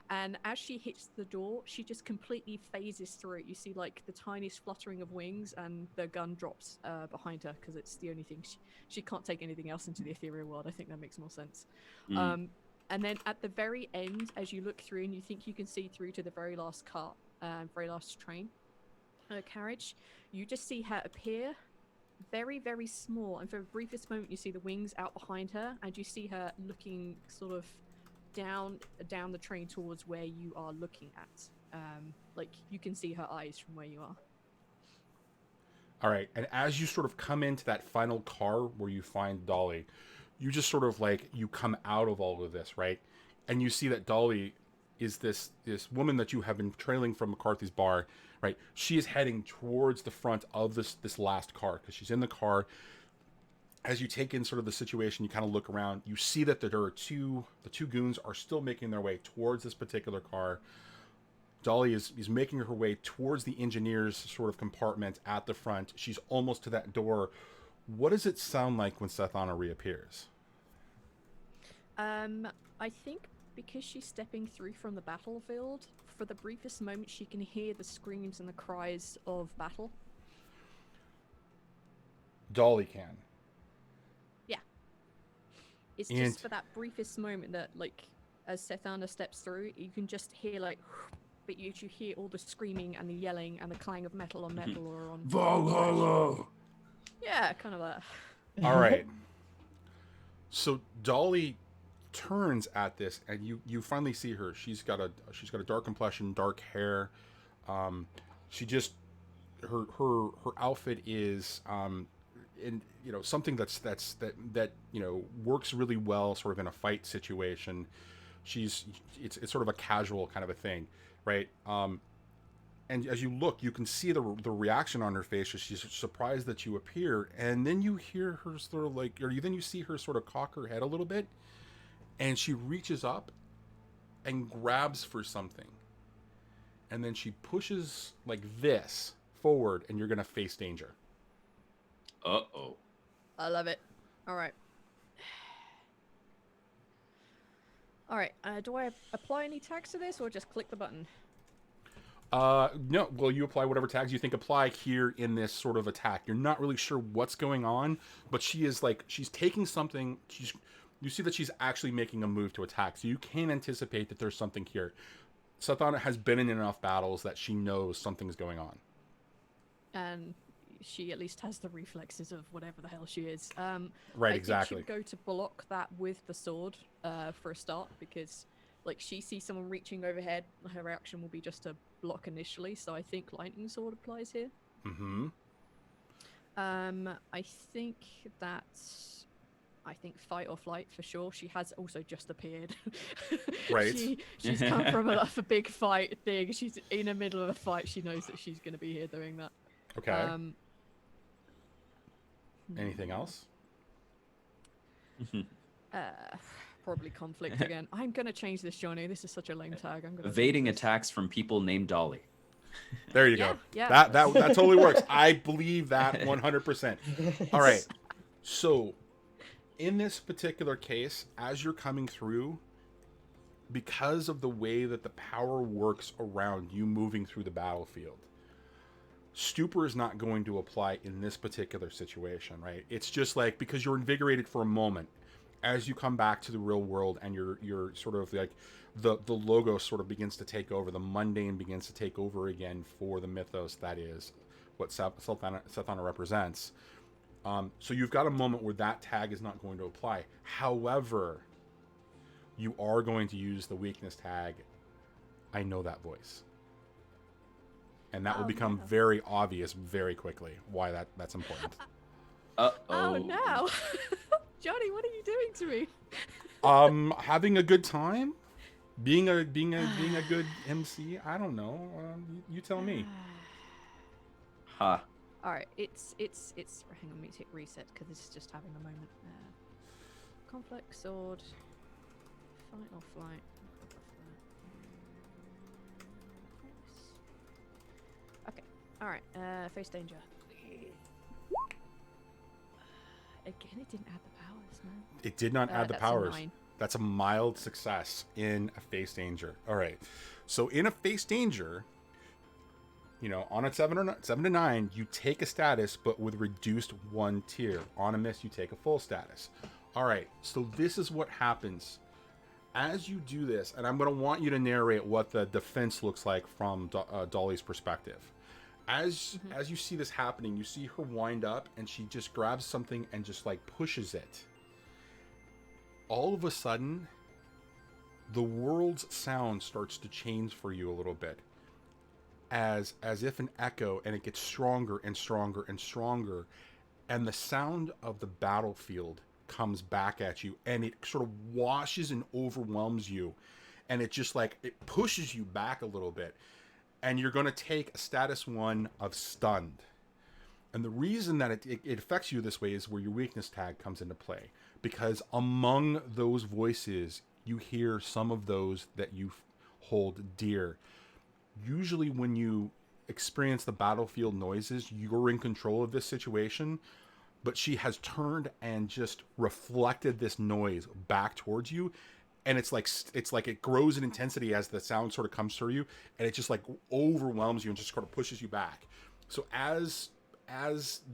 And as she hits the door, she just completely phases through it. You see, like, the tiniest fluttering of wings, and the gun drops behind her, because it's the only thing. She can't take anything else into the ethereal world. I think that makes more sense. And then at the very end, as you look through and you think you can see through to the very last cart, very last train, carriage, you just see her appear, very, very small. And for the briefest moment, you see the wings out behind her, and you see her looking sort of down the train towards where you are looking at. Like, you can see her eyes from where you are.
All right, and as you sort of come into that final car where you find Dolly, you just sort of, like, you come out of all of this, right? And you see that Dolly is this woman that you have been trailing from McCarthy's bar, right? She is heading towards the front of this last car, because she's in the car. As you take in sort of the situation, you kind of look around, you see that there are the two goons are still making their way towards this particular car. Dolly is making her way towards the engineer's sort of compartment at the front. She's almost to that door. What does it sound like when Sethana reappears?
I think because she's stepping through from the battlefield, for the briefest moment she can hear the screams and the cries of battle.
Dolly can.
It's just for that briefest moment that, like, as Sethana steps through, you can just hear, like, but you hear all the screaming and the yelling and the clang of metal on metal or on...
Valhalla!
Yeah, kind of that.
All right. So Dolly turns at this, and you finally see her. She's got a dark complexion, dark hair. She just her outfit is in, you know, something that you know, works really well sort of in a fight situation. It's sort of a casual kind of a thing, right? And as you look, you can see the reaction on her face. She's surprised that you appear, and then you hear her sort of like, then you see her sort of cock her head a little bit, and she reaches up and grabs for something, and then she pushes like this forward, and you're gonna face danger.
Uh-oh.
I love it. All right. All right. Do I apply any tags to this, or just click the button?
No. Well, you apply whatever tags you think apply here in this sort of attack. You're not really sure what's going on, but she's taking something. You see that she's actually making a move to attack, so you can anticipate that there's something here. Sethana has been in enough battles that she knows something's going on. And
she at least has the reflexes of whatever the hell she is.
Right,
I
exactly.
think she would go to block that with the sword for a start, because, like, she sees someone reaching overhead, her reaction will be just to block initially, so I think lightning sword applies here.
Mm-hmm.
I think fight or flight for sure. She has also just appeared.
Right.
She's come from a big fight thing. She's in the middle of a fight. She knows that she's going to be here doing that.
Okay. Anything else?
Probably conflict again. I'm gonna change this, Johnny. This is such a lame tag. I'm gonna
evading attacks from people named Dolly.
There you go.
Yeah.
That totally works. I believe that 100%. All right. So, in this particular case, as you're coming through, because of the way that the power works around you moving through the battlefield, Stupor is not going to apply in this particular situation, right? It's just like, because you're invigorated for a moment, as you come back to the real world and you're sort of like the logo sort of begins to take over, the mundane begins to take over again for the mythos that is what Sethana represents. So you've got a moment where that tag is not going to apply. However, you are going to use the weakness tag, I know that voice. And that will become very obvious very quickly why that's important.
Oh no. Johnny, what are you doing to me?
Having a good time? Being a good MC? I don't know. You tell me.
Ha.
All right, it's. Hang on, let me hit reset because this is just having a moment. Conflict, sword, fight or flight. Okay. All right. Face danger. Again, it didn't add the powers, man.
It did not add the
That's
powers.
a 9.
That's a mild success in a face danger. All right. So in a face danger, you know, on a 7 to 9, you take a status, but with reduced 1 tier. On a miss, you take a full status. All right. So this is what happens as you do this, and I'm going to want you to narrate what the defense looks like from Dolly's perspective. As you see this happening, you see her wind up, and she just grabs something and just like pushes it. All of a sudden, the world's sound starts to change for you a little bit, as if an echo, and it gets stronger and stronger and stronger, and the sound of the battlefield comes back at you, and it sort of washes and overwhelms you, and it just like it pushes you back a little bit. And you're going to take a status 1 of stunned. And the reason that it affects you this way is where your weakness tag comes into play. Because among those voices, you hear some of those that you hold dear. Usually when you experience the battlefield noises, you're in control of this situation. But she has turned and just reflected this noise back towards you. And it's like it grows in intensity as the sound sort of comes through you, and it just like overwhelms you and just sort of pushes you back. So as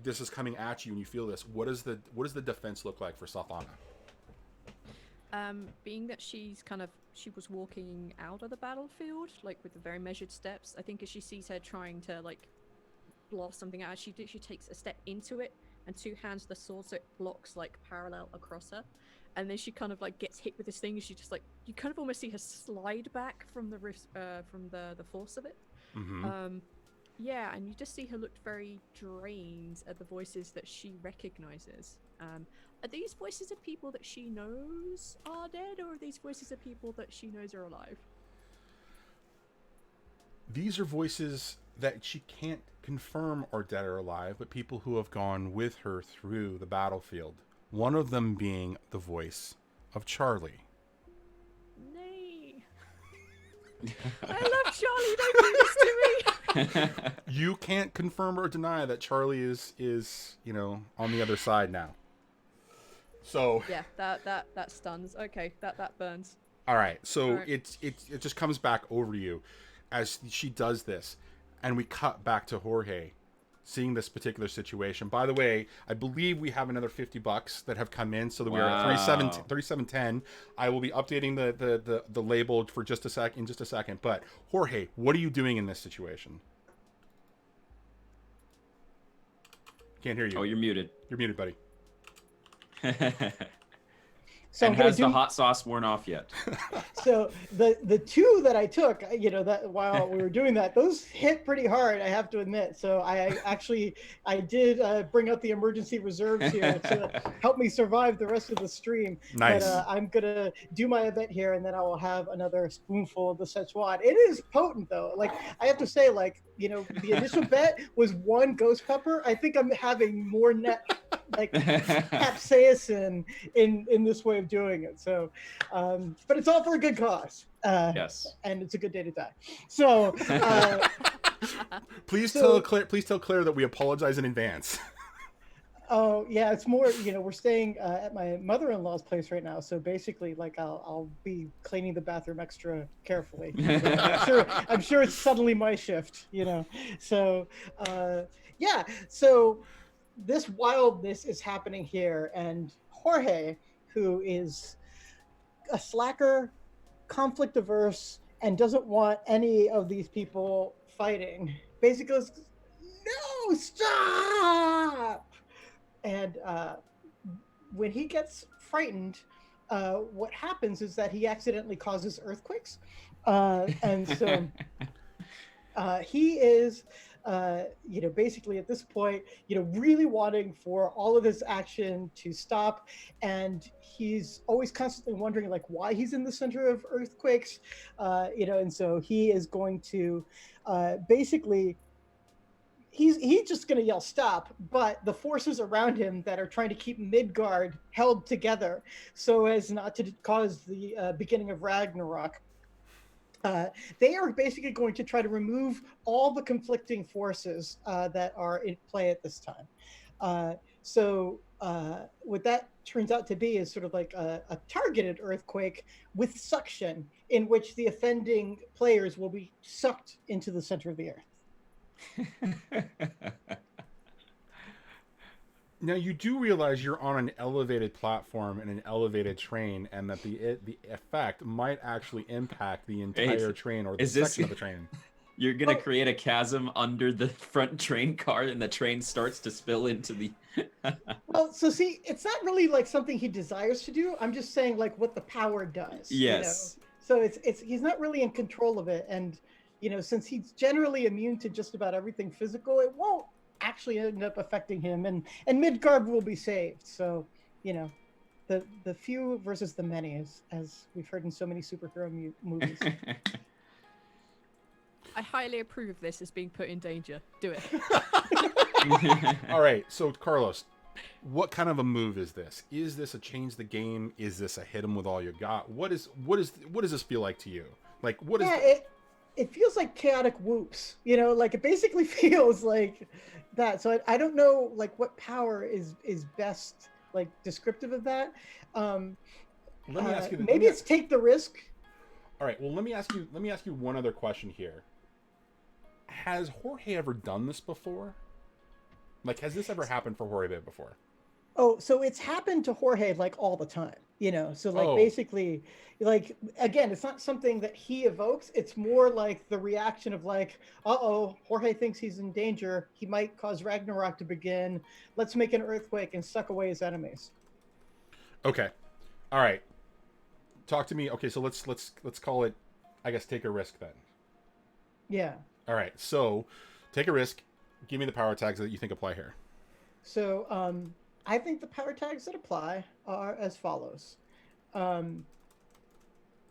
this is coming at you and you feel this, what does the defense look like for Sethana?
Being that she was walking out of the battlefield, like with the very measured steps, I think as she sees her trying to like blast something out, she takes a step into it and 2 hands the sword so it blocks like parallel across her. And then she kind of like gets hit with this thing, and she just like, you kind of almost see her slide back from the force of it. Yeah, and you just see her look very drained at the voices that she recognizes. Are these voices of people that she knows are dead, or are these voices of people that she knows are alive?
These are voices that she can't confirm are dead or alive, but people who have gone with her through the battlefield. One of them being the voice of Charlie.
Nay. I love Charlie, don't do this to me!
You can't confirm or deny that Charlie is on the other side now. So
yeah, that stuns. Okay, that burns.
All right, so
All right.
It just comes back over you as she does this, and we cut back to Jorge seeing this particular situation. By the way, I believe we have another $50 that have come in, so that we are at 3710. I will be updating the label for just a second. But Jorge, what are you doing in this situation? Can't hear you.
Oh, you're muted.
You're muted, buddy.
So
and has the hot sauce worn off yet?
So the 2 that I took, that while we were doing that, those hit pretty hard, I have to admit. So I did bring out the emergency reserves here to help me survive the rest of the stream.
Nice.
But I'm gonna do my event here, and then I will have another spoonful of the Szechuan. It is potent though. Like I have to say, the initial bet was 1 ghost pepper. I think I'm having more net capsaicin in this way of doing it. So, but it's all for a good cause.
Yes.
And it's a good day to die. So,
Please tell Claire that we apologize in advance.
Oh yeah, it's more. We're staying at my mother-in-law's place right now, so basically, I'll be cleaning the bathroom extra carefully. I'm sure it's suddenly my shift. So yeah. So this wildness is happening here, and Jorge, who is a slacker, conflict averse, and doesn't want any of these people fighting, basically goes, "No, stop!" And when he gets frightened, what happens is that he accidentally causes earthquakes. And so he is, basically at this point, really wanting for all of this action to stop. And he's always constantly wondering, like, why he's in the center of earthquakes, and so he is going to basically he's just going to yell stop, but the forces around him that are trying to keep Midgard held together so as not to cause the beginning of Ragnarok, they are basically going to try to remove all the conflicting forces that are in play at this time. So what that turns out to be is sort of like a targeted earthquake with suction, in which the offending players will be sucked into the center of the earth.
Now you do realize you're on an elevated platform in an elevated train, and that the effect might actually impact the entire train or the section of the train.
You're gonna create a chasm under the front train car, and the train starts to spill into the.
Well, so see, it's not really like something he desires to do. I'm just saying like what the power does.
Yes.
So it's he's not really in control of it, and since he's generally immune to just about everything physical, it won't actually end up affecting him, and Midgard will be saved. So the few versus the many, as we've heard in so many superhero movies.
I highly approve of this as being put in danger. Do it.
All right, so Carlos, what kind of a move is this? Is this a change the game? Is this a hit him with all you got? What does this feel like to you? Like what is?
Yeah, it feels like chaotic whoops. Like it basically feels like that. So I don't know like what power is best like descriptive of that.
Let me ask you.
Maybe it's take the risk.
All right. Well, let me ask you one other question here. Has Jorge ever done this before? Like, has this ever happened for Jorge before?
Oh, so it's happened to Jorge like all the time, so like basically like, again, it's not something that he evokes. It's more like the reaction of like, uh-oh, Jorge thinks he's in danger. He might cause Ragnarok to begin. Let's make an earthquake and suck away his enemies.
Okay. All right. Talk to me. Okay. So let's call it, I guess, take a risk then.
Yeah.
All right. So take a risk. Give me the power tags that you think apply here.
So, I think the power tags that apply are as follows.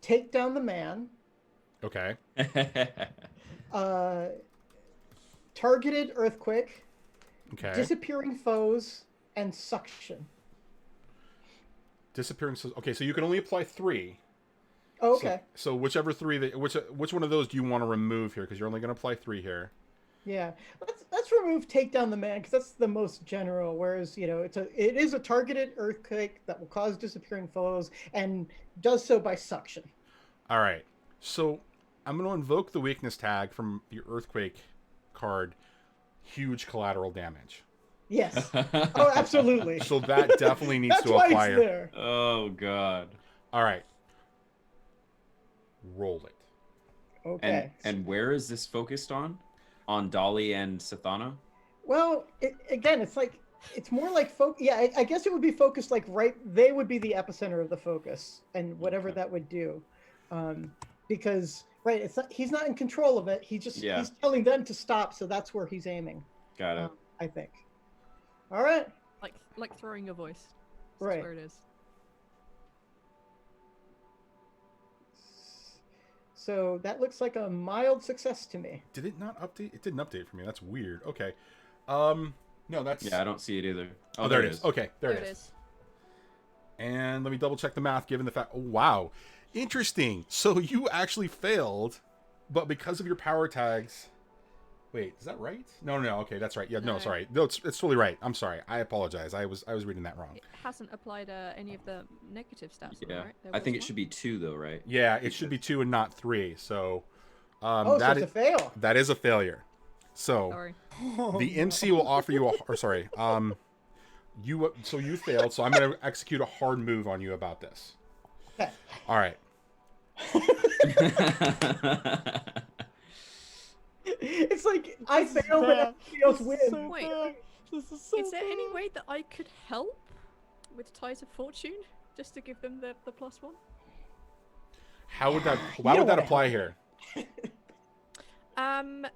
Take down the man.
Okay.
Targeted earthquake.
Okay.
Disappearing foes and suction.
Disappearing. Okay, so you can only apply 3.
Oh, okay.
So whichever 3 which one of those do you want to remove here? Because you're only going to apply 3 here.
Yeah, let's remove take down the man, because that's the most general. Whereas it is a targeted earthquake that will cause disappearing foes and does so by suction.
All right, so I'm going to invoke the weakness tag from the earthquake card. Huge collateral damage.
Yes. Oh, absolutely.
So that definitely needs
That's
to
why
apply
it's
here.
there.
Oh God.
All right, roll it.
Okay.
And where is this focused on? On Dolly and Sathana?
Well, it's more like yeah, I guess it would be focused like they would be the epicenter of the focus, and whatever that would do, because he's not in control of it. He's telling them to stop, so that's where he's aiming.
Got it.
I think. All right.
Like throwing a voice. That's
Right.
where it is.
So that looks like a mild success to me.
Did it not update? It didn't update for me. That's weird. Okay. No, that's...
Yeah, I don't see it either.
Oh, there it is. Okay, there it
it
is. And let me double check the math, given the fact... Oh, wow. Interesting. So you actually failed, but because of your power tags... Wait, is that right? No. Okay, that's right. Yeah, no,
No.
sorry. No, it's totally right. I'm sorry. I apologize. I was reading that wrong.
It hasn't applied any of the negative stats.
Yeah.
Right? There
I think it
was
should be 2 though, right?
Yeah, it should be 2 and not 3. So...
So it's a fail.
That is a failure. So...
one. Sorry.
The MC will offer you So you failed. So I'm going to execute a hard move on you about this.
Okay.
All right.
It's like I
This is
fail, but
bad.
everybody else
This
wins.
is so
Wait,
bad. This is so
Is there any
bad.
way that I could help with Ties of Fortune, just to give them the +1?
How would that?
You
Why
don't
would that
wanna
apply
help.
here?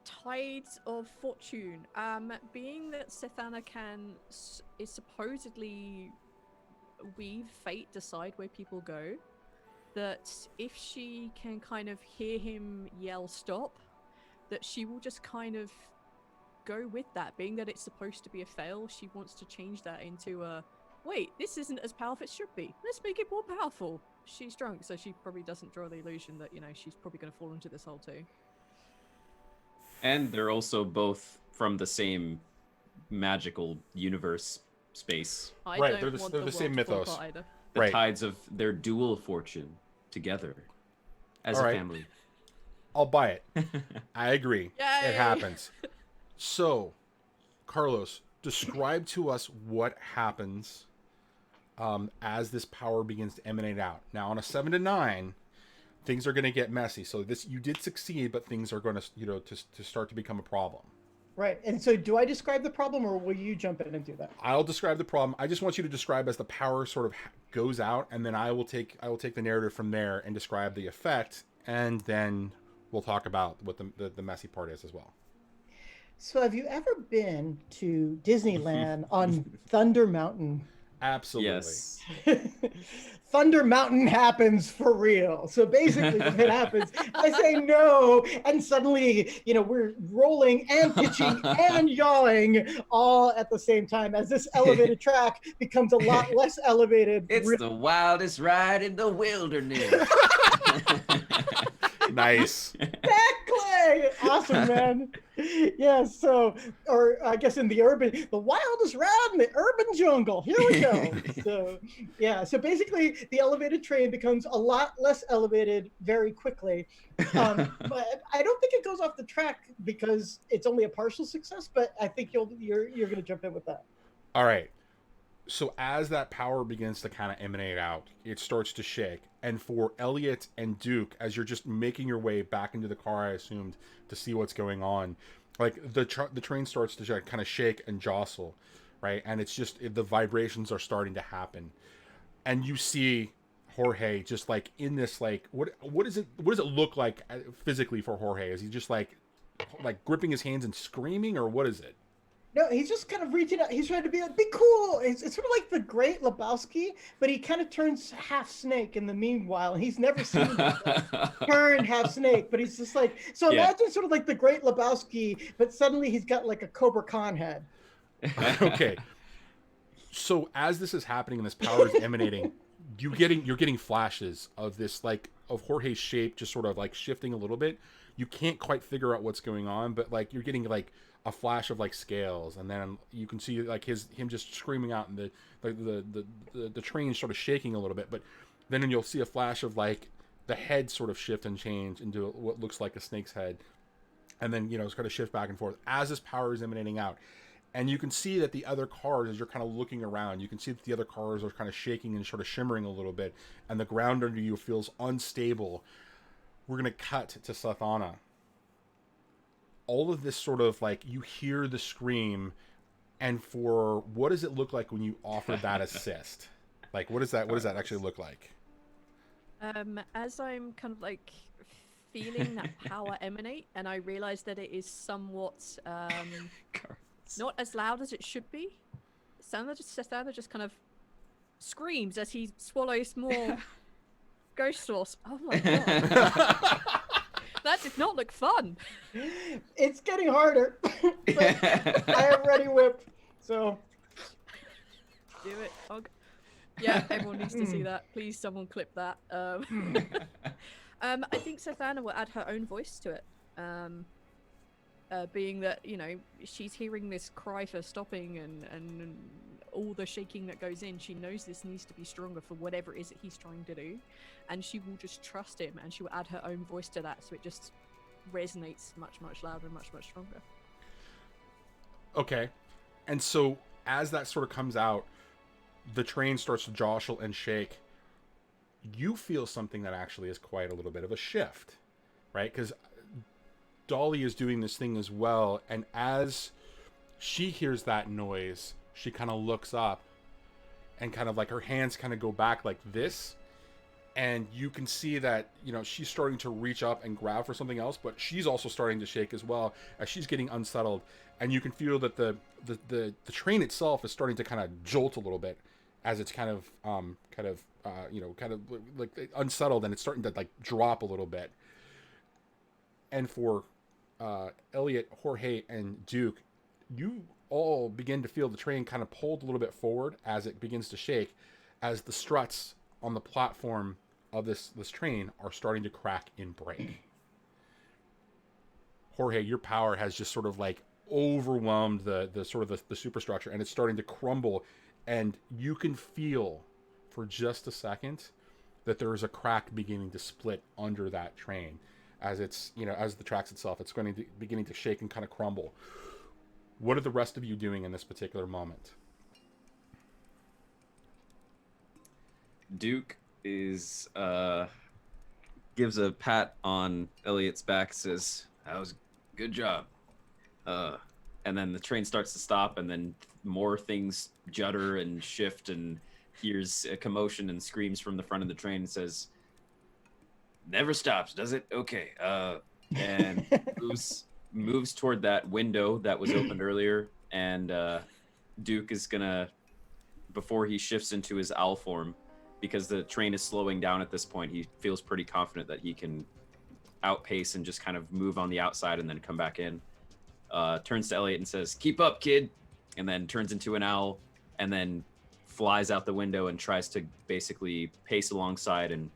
Tides of Fortune. Being that Sethana is supposedly weave fate, decide where people go, that if she can kind of hear him yell stop, that she will just kind of go with that. Being that it's supposed to be a fail, she wants to change that into a, wait, this isn't as powerful as it should be. Let's make it more powerful. She's drunk, so she probably doesn't draw the illusion that, she's probably going to fall into this hole too.
And they're also both from the same magical universe space.
I
Right,
don't
they're the-
want
they're the
world
same
to fall
mythos.
apart either.
The
Right.
tides of their dual fortune together as
All
a
right.
family.
I'll buy it. I agree.
Yay!
It happens. So, Carlos, describe to us what happens as this power begins to emanate out. Now, on a 7 to 9, things are going to get messy. So this, you did succeed, but things are going to, to start to become a problem.
Right. And so do I describe the problem or will you jump in and do that?
I'll describe the problem. I just want you to describe as the power sort of goes out, and then I will take the narrative from there and describe the effect, and then we'll talk about what the messy part is as well.
So have you ever been to Disneyland on Thunder Mountain?
Absolutely.
Yes.
Thunder Mountain happens for real. So basically when it happens, I say no, and suddenly, we're rolling and pitching and yawing all at the same time as this elevated track becomes a lot less elevated.
It's the wildest ride in the wilderness.
Nice.
Exactly. Awesome, man. Yeah, so, or I guess in the wildest ride in the urban jungle. Here we go. So, yeah, so basically the elevated train becomes a lot less elevated very quickly. But I don't think it goes off the track because it's only a partial success, but I think you're going to jump in with that.
All right. So as that power begins to kind of emanate out, it starts to shake. And for Elliot and Duke, as you're just making your way back into the car, I assumed, to see what's going on, like the train starts to kind of shake and jostle, right? And it's just the vibrations are starting to happen, and you see Jorge just like in this like what does it look like physically for Jorge? Is he just like gripping his hands and screaming, or what is it?
No, he's just kind of reaching out. He's trying to be cool. It's sort of like the Great Lebowski, but he kind of turns half snake in the meanwhile. He's never seen turn half snake, but he's just like, so imagine sort of like the Great Lebowski, but suddenly he's got like a Cobra Khan head.
Okay. So as this is happening and this power is emanating, you're getting flashes of this, like, of Jorge's shape just sort of like shifting a little bit. You can't quite figure out what's going on, but like you're getting like a flash of like scales, and then you can see like him just screaming out, and the train sort of shaking a little bit, but then you'll see a flash of like the head sort of shift and change into what looks like a snake's head, and then it's kind of shift back and forth as this power is emanating out. And you can see that the other cars, as you're kind of looking around, you can see that the other cars are kind of shaking and sort of shimmering a little bit, and the ground under you feels unstable. We're going to cut to Sethana. All of this sort of like, you hear the scream, and for what does it look like when you offer that assist? Like, what does that actually look like?
As I'm kind of like feeling that power emanate, and I realize that it is somewhat not as loud as it should be, Sethana just kind of screams as he swallows more ghost sauce. Oh my god. That did not look fun.
It's getting harder, but I have ready whip, so.
Do it. Yeah, everyone needs to see that. Please, someone clip that. I think Sethana will add her own voice to it. Being that, she's hearing this cry for stopping and all the shaking that goes in, she knows this needs to be stronger for whatever it is that he's trying to do, and she will just trust him, and she will add her own voice to that, so it just resonates much, much louder and much, much stronger.
Okay. And so as that sort of comes out, the train starts to jostle and shake. You feel something that actually is quite a little bit of a shift, right? Because Dolly is doing this thing as well, and as she hears that noise, she kind of looks up, and kind of like her hands kind of go back like this, and you can see that, you know, she's starting to reach up and grab for something else, but she's also starting to shake as well as she's getting unsettled, and you can feel that the train itself is starting to kind of jolt a little bit as it's kind of like unsettled, and it's starting to like drop a little bit. And for Elliot, Jorge, and Duke, you all begin to feel the train kind of pulled a little bit forward as it begins to shake, as the struts on the platform of this train are starting to crack and break. Jorge, your power has just sort of like overwhelmed the superstructure, and it's starting to crumble, and you can feel for just a second that there is a crack beginning to split under that train as it's, you know, as the tracks itself, it's going to beginning to shake and kind of crumble. What are the rest of you doing in this particular moment?
Duke is gives a pat on Elliot's back, says, "That was good job." And then the train starts to stop, and then more things judder and shift, and hears a commotion and screams from the front of the train, and says, "Never stops, does it? Okay." And moves toward that window that was opened earlier, and Duke is gonna, before he shifts into his owl form, because the train is slowing down at this point, he feels pretty confident that he can outpace and just kind of move on the outside and then come back in. Turns to Elliot and says, "Keep up, kid," and then turns into an owl, and then flies out the window and tries to basically pace alongside and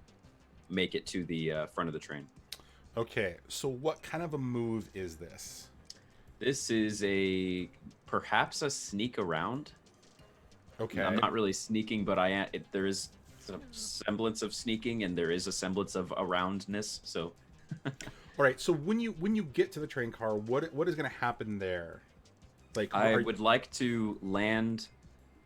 make it to the front of the train.
Okay, so what kind of a move is this?
This is perhaps a sneak around.
Okay.
I'm not really sneaking, but there is a semblance of sneaking, and there is a semblance of aroundness. So,
all right. So when you get to the train car, what is going to happen there? Like,
I would like to land.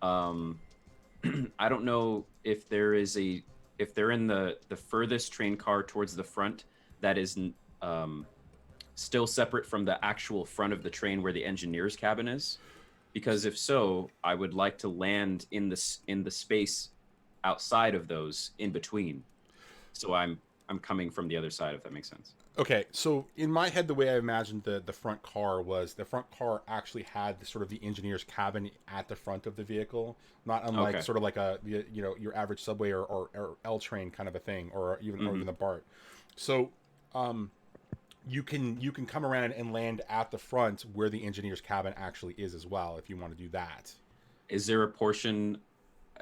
I don't know if they're in the furthest train car towards the front that is still separate from the actual front of the train where the engineer's cabin is, because if so, I would like to land in the space outside of those in between. So I'm coming from the other side, if that makes sense.
Okay, so in my head, the way I imagined the front car was the front car actually had the engineer's cabin at the front of the vehicle, not unlike sort of like your average subway or L train kind of a thing, or even the BART. So you can come around and land at the front where the engineer's cabin actually is as well, if you want to do that.
Is there a portion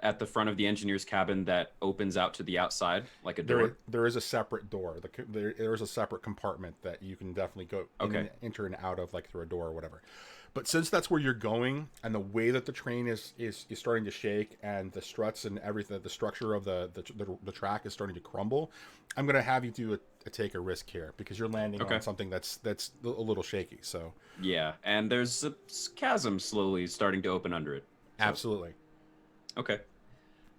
at the front of the engineer's cabin that opens out to the outside, like a door?
There is a separate door. There is a separate compartment that you can definitely go enter and out of, like through a door or whatever. But since that's where you're going, and the way that the train is starting to shake, and the struts and everything, the structure of the track is starting to crumble, I'm going to have you do take a risk here, because you're landing on something that's a little shaky. So
yeah, and there's a chasm slowly starting to open under it. So.
Absolutely.
Okay.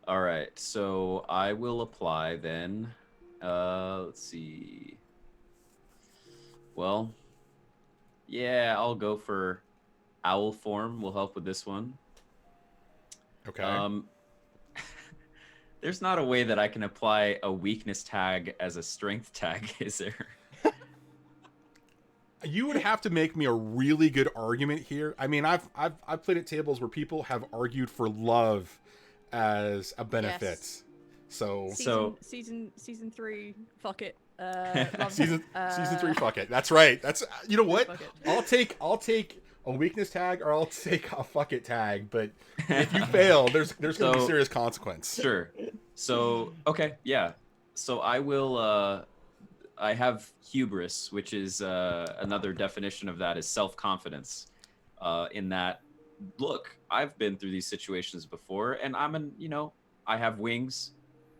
All right. So I will apply then. Let's see. Well, yeah, I'll go for owl form. Will help with this one.
Okay.
There's not a way that I can apply a weakness tag as a strength tag, is there?
You would have to make me a really good argument here. I mean, I've played at tables where people have argued for love as a benefit.
Yes.
So
season 3, fuck it.
season 3, fuck it. That's right. That's, you know what? I'll take a weakness tag, or I'll take a fuck it tag. But if you fail, there's going to be serious consequence.
Sure. So okay, yeah. So I will. I have hubris, which is another definition of that is self-confidence. In that, look, I've been through these situations before, and I have wings.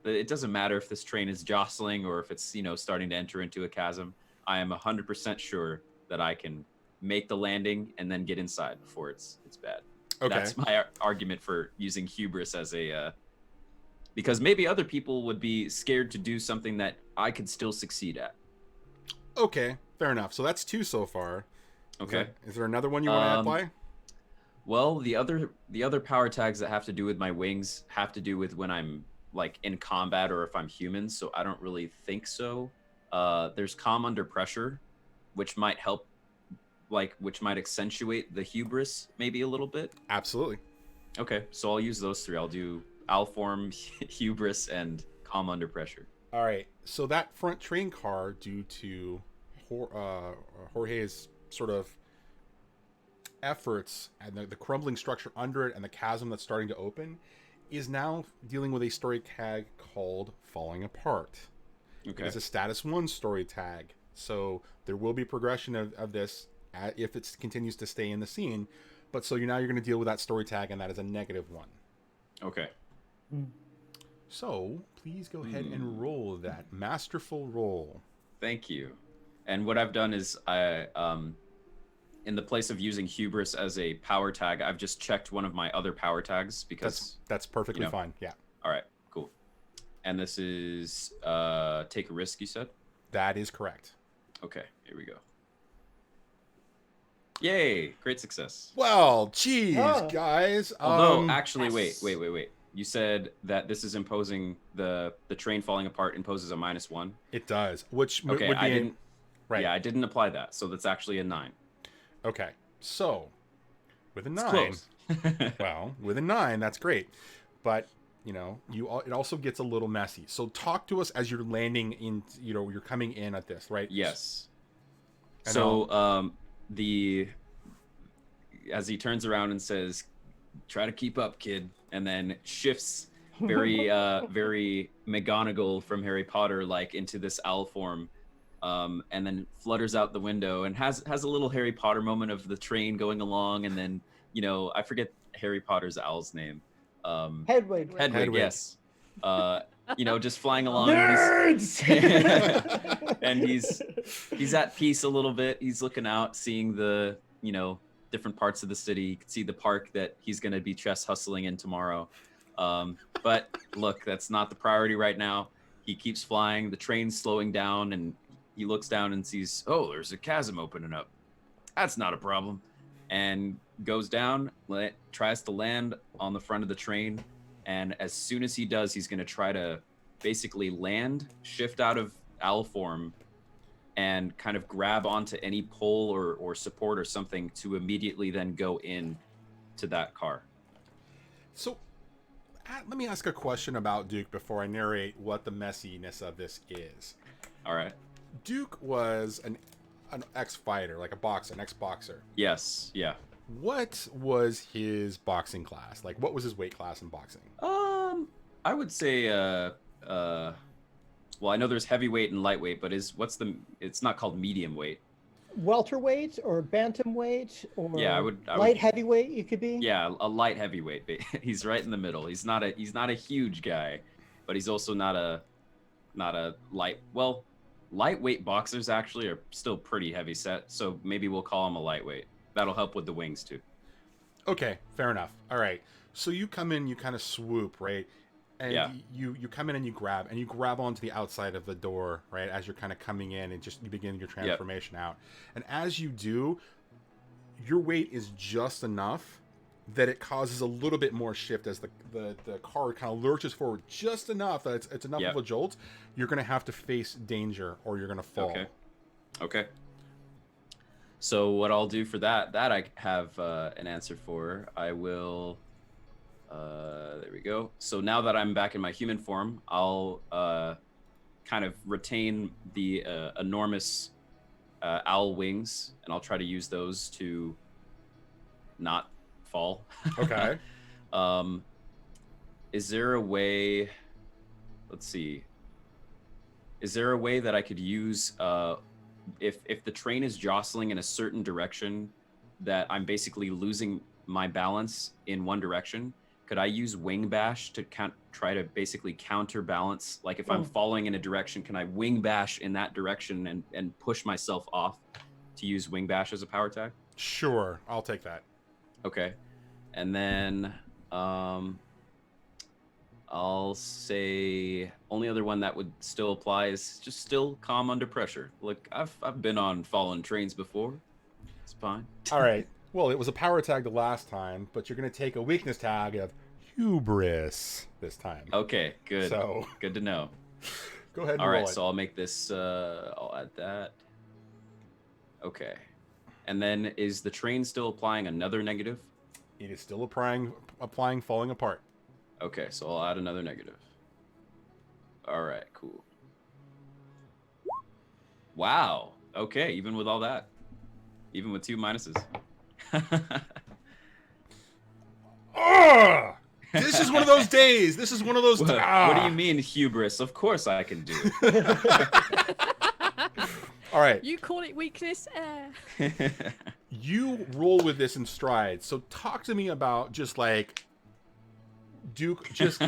It doesn't matter if this train is jostling or if it's, starting to enter into a chasm. I am 100% sure that I can make the landing and then get inside before it's bad.
Okay.
That's my argument for using hubris as a because maybe other people would be scared to do something that I could still succeed at.
Okay, fair enough. So that's 2 so far.
Okay.
Is there another one you want to apply?
Well, the other power tags that have to do with my wings have to do with when I'm like in combat or if I'm human, so I don't really think so. There's calm under pressure, which might help, which might accentuate the hubris maybe a little bit.
Absolutely.
Okay, so I'll use those 3. I'll do Alform, hubris, and calm under pressure.
All right. So that front train car, due to Jorge's sort of efforts and the crumbling structure under it and the chasm that's starting to open, is now dealing with a story tag called Falling Apart.
Okay.
It's a status 1 story tag. So there will be progression of this if it continues to stay in the scene. But so you're going to deal with that story tag, and that is a -1.
Okay.
So please go ahead and roll that masterful roll.
Thank you. And what I've done is I in the place of using hubris as a power tag, I've just checked one of my other power tags because
that's perfectly fine. Yeah.
All right, cool. And this is take a risk, you said?
That is correct.
Okay, here we go. Yay, great success.
Well, geez, guys.
Although actually wait. You said that this is imposing the train falling apart imposes a -1.
It does, which
okay,
would be
I didn't.
Right.
Yeah, I didn't apply that, so that's actually a 9.
Okay, so with a 9,
close.
well, with a 9, that's great, but it also gets a little messy. So talk to us as you're landing in. You're coming in at this, right?
Yes. So as he turns around and says, "Try to keep up, kid," and then shifts very very McGonagall from Harry Potter like into this owl form. And then flutters out the window and has a little Harry Potter moment of the train going along, and then I forget Harry Potter's owl's name.
Hedwig.
Hedwig, yes. Just flying along.
Nerds!
And he's at peace a little bit. He's looking out, seeing the different parts of the city. You can see the park that he's going to be chess hustling in tomorrow. But look, that's not the priority right now. He keeps flying. The train's slowing down, and he looks down and sees, oh, there's a chasm opening up. That's not a problem. And goes down, tries to land on the front of the train. And as soon as he does, he's going to try to basically land, shift out of owl form, and kind of grab onto any pole or support or something to immediately then go in to that car.
So let me ask a question about Duke before I narrate what the messiness of this is.
All right.
Duke was an ex-fighter, like an ex-boxer.
Yes, yeah.
What was his boxing class? Like, what was his weight class in boxing?
I would say, well, I know there's heavyweight and lightweight, but it's not called medium weight.
Welterweight or bantamweight or
I would
light heavyweight you could be?
Yeah, a light heavyweight. He's right in the middle. He's not a huge guy, but he's also not a light. Well, lightweight boxers actually are still pretty heavy set, so maybe we'll call him a lightweight. That'll help with the wings too. Okay,
fair enough. All right. So you come in, you kind of swoop, right? And you come in and you grab onto the outside of the door, right? As you're kind of coming in and you begin your transformation out. And as you do, your weight is just enough that it causes a little bit more shift as the car kind of lurches forward just enough that it's enough of a jolt. You're going to have to face danger or you're going to fall.
Okay. So what I'll do for that I have an answer for. I will... there we go. So now that I'm back in my human form, I'll kind of retain the enormous owl wings, and I'll try to use those to not fall.
Okay.
Is there a way... Let's see. Is there a way that I could use... If the train is jostling in a certain direction, that I'm basically losing my balance in one direction, could I use wing bash to try to basically counterbalance? Like if I'm falling in a direction, can I wing bash in that direction and push myself off to use wing bash as a power tag?
Sure, I'll take that.
Okay. And then I'll say only other one that would still apply is just still calm under pressure. Look, I've been on fallen trains before. It's fine.
All right. Well, it was a power tag the last time, but you're going to take a weakness tag of hubris this time.
Okay, good.
So
Good to know.
go ahead and
All
roll
right,
it.
so I'll make this. I'll add that. Okay, and then is the train still applying another negative?
It is still applying falling apart.
Okay, so I'll add another negative. All right, cool. Wow. Okay, even with all that, even with 2 minuses.
Ah! This is one of those days. This is one of those.
What do you mean hubris? Of course I can do it.
All right.
You call it weakness?
You roll with this in stride. So talk to me about just like Duke, just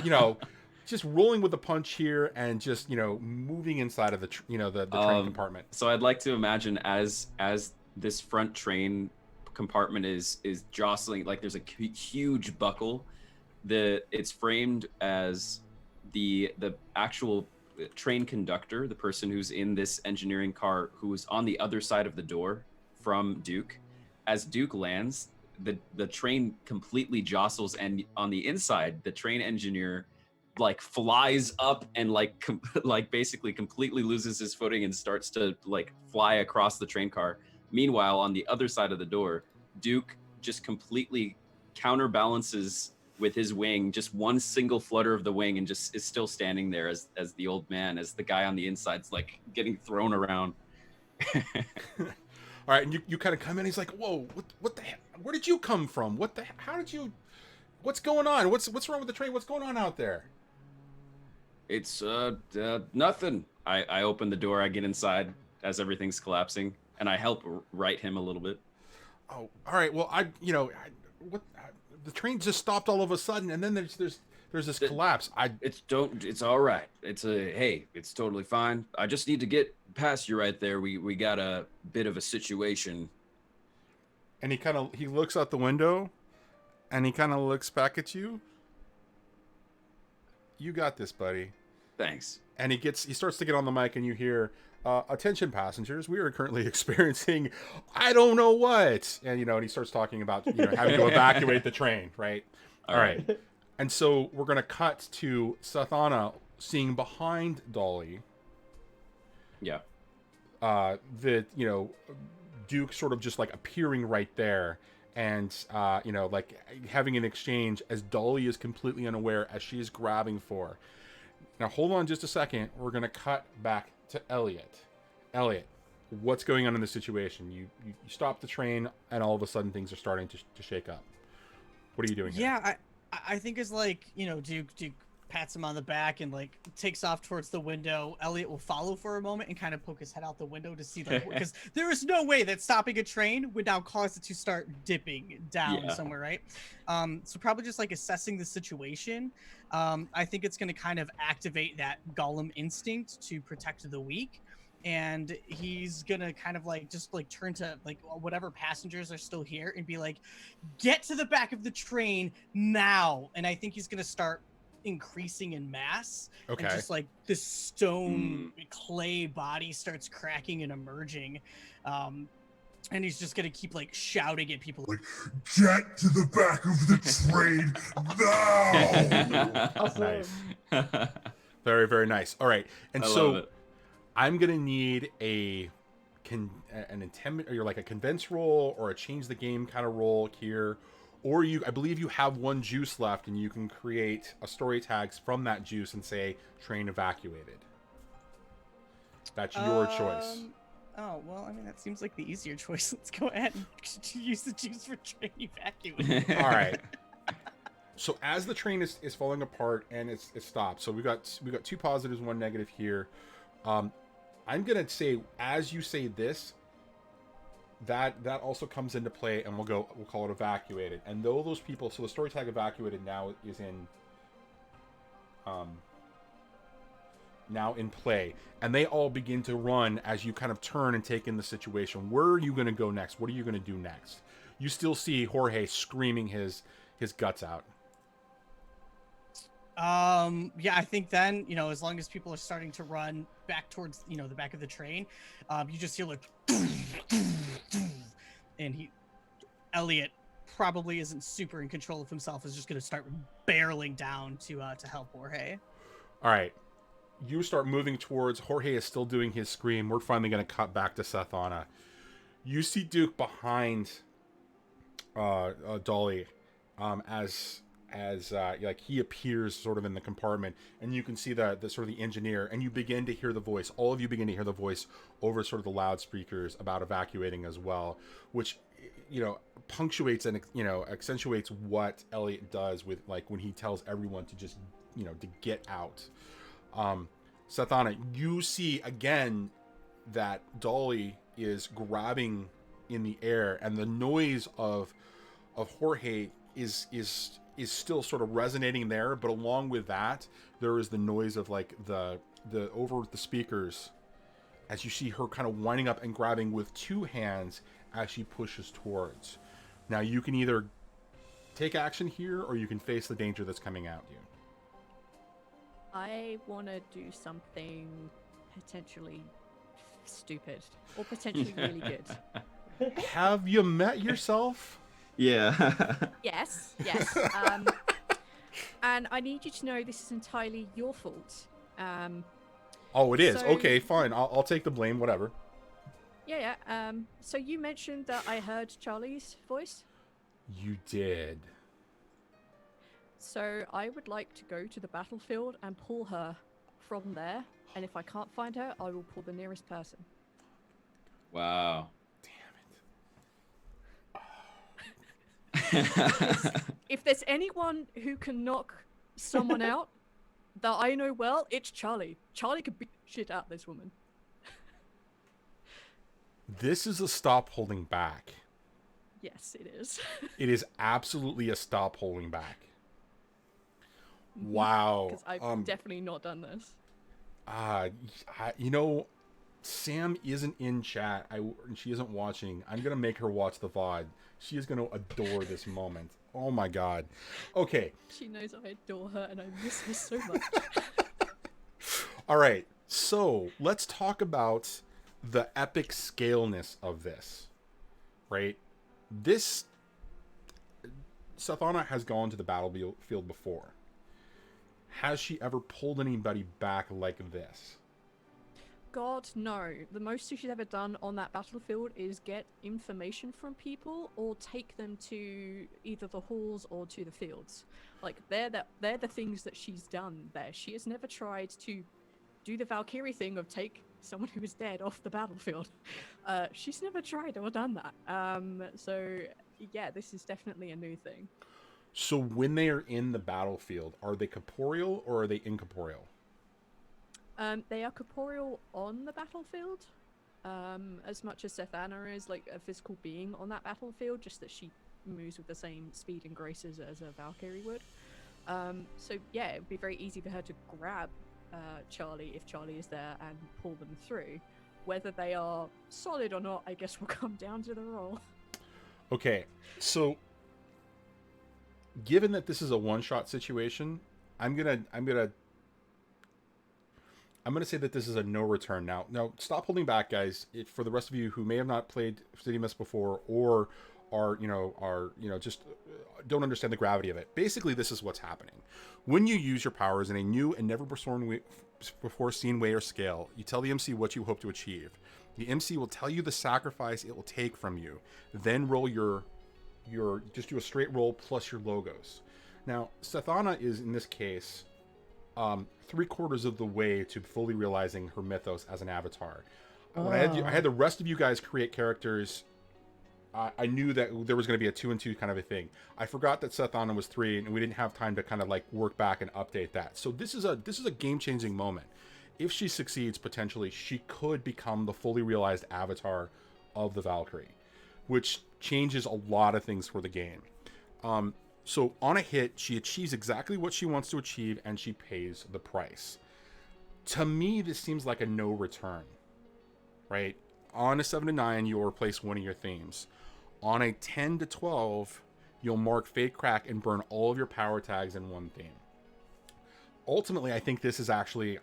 just rolling with the punch here and just moving inside of the the train compartment.
So I'd like to imagine as this front train compartment is jostling, like there's a huge buckle. It's framed as the actual train conductor, the person who's in this engineering car, who is on the other side of the door from Duke. As Duke lands, the train completely jostles, and on the inside, the train engineer like flies up and like basically completely loses his footing and starts to like fly across the train car. Meanwhile, on the other side of the door, Duke just completely counterbalances with his wing, just one single flutter of the wing, and just is still standing there as the old man, as the guy on the inside's like getting thrown around.
All right, and you kind of come in. He's like, "Whoa, what the heck? Where did you come from? What the? How did you? What's going on? What's wrong with the train? What's going on out there?"
It's nothing. I open the door, I get inside as everything's collapsing, and I help right him a little bit.
Oh, all right. Well, the train just stopped all of a sudden, and then there's this collapse.
It's all right. It's totally fine. I just need to get past you right there. We got a bit of a situation.
And he looks out the window, and he kind of looks back at you. You got this, buddy.
Thanks.
And he starts to get on the mic, and you hear, "Attention passengers, we are currently experiencing, I don't know what," and and he starts talking about having to evacuate the train, right? All right. And so we're gonna cut to Sathana seeing behind Dolly.
Yeah.
Duke sort of just like appearing right there, and like having an exchange as Dolly is completely unaware as she is grabbing for. Now hold on just a second. We're gonna cut back to Elliot. Elliot, what's going on in this situation? You stop the train, and all of a sudden things are starting to shake up. What are you doing here?
Yeah, I think it's like Duke pats him on the back and like takes off towards the window. Elliot will follow for a moment and kind of poke his head out the window to see, like, because there is no way that stopping a train would now cause it to start dipping down somewhere, right? So probably just like assessing the situation. I think it's going to kind of activate that Gollum instinct to protect the weak. And he's gonna kind of like just like turn to like whatever passengers are still here and be like, "Get to the back of the train now!" And I think he's gonna start increasing in mass.
Okay.
And just like this stone clay body starts cracking and emerging. And he's just gonna keep like shouting at people like,
"Get to the back of the train now!"
Awesome.
Nice. Very, very nice. All right. And
I
so
love it.
I'm gonna need an intimidate, or like a convince roll or a change the game kind of roll here, or I believe you have one juice left, and you can create a story tags from that juice and say train evacuated. That's your choice.
Oh well, I mean that seems like the easier choice. Let's go ahead and use the juice for train evacuated.
All right. So as the train is falling apart and it stopped, so we got 2 positives, 1 negative here. I'm gonna say, as you say this, that also comes into play, and we'll call it evacuated. And though those people, so the story tag evacuated now is in play, and they all begin to run as you kind of turn and take in the situation. Where are you gonna go next? What are you gonna do next? You still see Jorge screaming his his guts out.
Yeah, I think then, as long as people are starting to run back towards, the back of the train, you just hear like, and Elliot probably isn't super in control of himself, is just going to start barreling down to help Jorge.
All right. You start moving towards, Jorge is still doing his scream. We're finally going to cut back to Sethana. You see Duke behind Dolly as like he appears sort of in the compartment, and you can see the sort of the engineer, and you begin to hear the voice. All of you begin to hear the voice over sort of the loudspeakers about evacuating as well, which punctuates and accentuates what Elliot does with, like, when he tells everyone to just to get out. Sethana, you see again that Dolly is grabbing in the air, and the noise of Jorge is still sort of resonating there, but along with that, there is the noise of like the over the speakers as you see her kind of winding up and grabbing with two hands as she pushes towards. Now you can either take action here, or you can face the danger that's coming at you.
I want to do something potentially stupid or potentially really good.
Have you met yourself?
Yeah.
Yes. And I need you to know this is entirely your fault.
Oh, it is.
So-
Okay, fine. I'll take the blame. Whatever.
Yeah. So you mentioned that I heard Charlie's voice.
You did.
So I would like to go to the battlefield and pull her from there. And if I can't find her, I will pull the nearest person.
Wow.
If there's anyone who can knock someone out that I know well, it's Charlie. Charlie could beat the shit out of this woman.
This is a stop holding back.
Yes, it is.
It is absolutely a stop holding back. Wow.
Because I've definitely not done this.
Sam isn't in chat. She isn't watching. I'm gonna make her watch the VOD. She is gonna adore this moment. Oh my god. Okay.
She knows I adore her and I miss her so much.
All right. So let's talk about the epic scaleness of this. Right? This Sethana has gone to the battlefield before. Has she ever pulled anybody back like this?
God, no. The most she's ever done on that battlefield is get information from people or take them to either the halls or to the fields. Like, they're the things that she's done there. She has never tried to do the Valkyrie thing of take someone who is dead off the battlefield. She's never tried or done that. So, yeah, this is definitely a new thing.
So when they are in the battlefield, are they corporeal or are they incorporeal?
They are corporeal on the battlefield, as much as Sethana is like a physical being on that battlefield, just that she moves with the same speed and grace as a Valkyrie would. So yeah, it would be very easy for her to grab Charlie if Charlie is there and pull them through. Whether they are solid or not, I guess will come down to the roll.
Okay, so given that this is a one-shot situation, I'm gonna say that this is a no return now. Now, stop holding back, guys. For the rest of you who may have not played City Mist before, or are just don't understand the gravity of it. Basically, this is what's happening. When you use your powers in a new and never before seen way or scale, you tell the MC what you hope to achieve. The MC will tell you the sacrifice it will take from you. Then roll just do a straight roll plus your logos. Now, Sethana is in this case 3/4 of the way to fully realizing her mythos as an avatar. When I had the rest of you guys create characters, I knew that there was going to be a 2 and 2 kind of a thing. I forgot that Sethana was 3, and we didn't have time to kind of like work back and update that. So this is a game-changing moment. If she succeeds, potentially, she could become the fully realized avatar of the Valkyrie, which changes a lot of things for the game. So on a hit, she achieves exactly what she wants to achieve, and she pays the price. To me, this seems like a no return, right? On a 7 to 9, you'll replace one of your themes. On a 10 to 12, you'll mark Fade Crack and burn all of your power tags in one theme. Ultimately, I think this is actually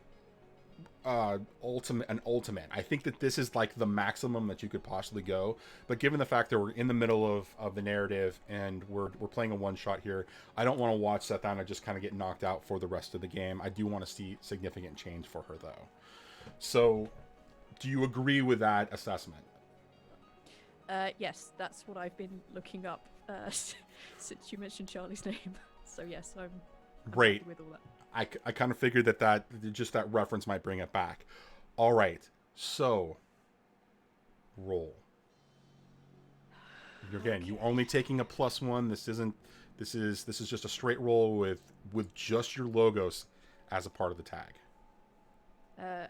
ultimate. I think that this is like the maximum that you could possibly go. But given the fact that we're in the middle of the narrative and we're playing a one shot here, I don't want to watch Sethana just kind of get knocked out for the rest of the game. I do want to see significant change for her though. So, do you agree with that assessment?
Yes, that's what I've been looking up since you mentioned Charlie's name. So yes, I'm
Great.
happy with all that.
I kind of figured that just that reference might bring it back. All right, so roll. Again, you only taking a +1. This is just a straight roll with just your logos as a part of the tag.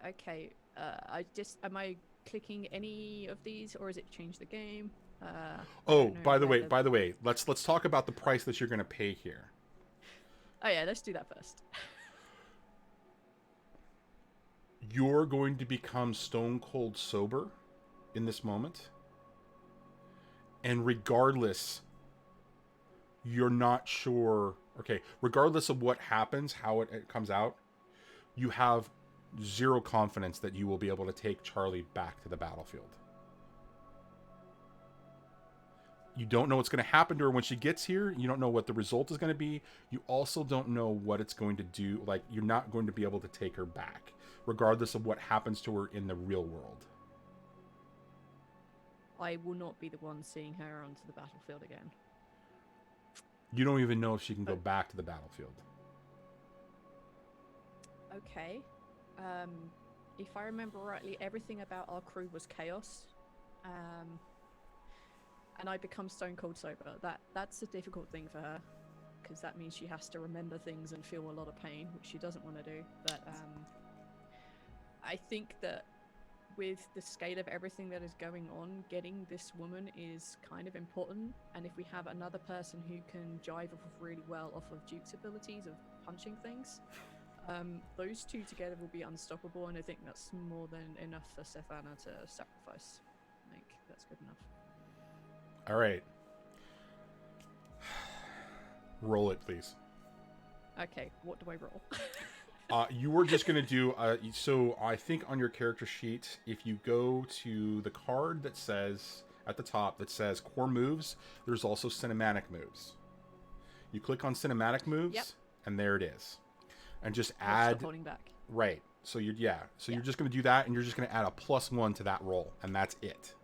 Okay. Am I clicking any of these, or is it change the game?
Oh, by the way, let's talk about the price that you're going to pay here.
Oh yeah, let's do that first.
You're going to become stone cold sober in this moment. And regardless, you're not sure. Okay, regardless of what happens, how it comes out, you have zero confidence that you will be able to take Charlie back to the battlefield. You don't know what's going to happen to her when she gets here. You don't know what the result is going to be. You also don't know what it's going to do. Like, you're not going to be able to take her back, regardless of what happens to her in the real world.
I will not be the one seeing her onto the battlefield again.
You don't even know if she can go back to the battlefield.
Okay. If I remember rightly, everything about our crew was chaos. And I become stone cold sober. That's a difficult thing for her, because that means she has to remember things and feel a lot of pain, which she doesn't want to do. But I think that with the scale of everything that is going on, getting this woman is kind of important. And if we have another person who can jive off of really well off of Duke's abilities of punching things, those two together will be unstoppable. And I think that's more than enough for Sethana to sacrifice. I think that's good enough.
All right. Roll it, please.
Okay, what do I roll?
You were just going to do... so I think on your character sheet, if you go to the card that says... At the top, that says Core Moves, there's also Cinematic Moves. You click on Cinematic Moves,
Yep.
and there it is. And just
Stop
add...
holding back.
Right. So you're just going to do that, and you're just going to add a +1 to that roll, and that's it.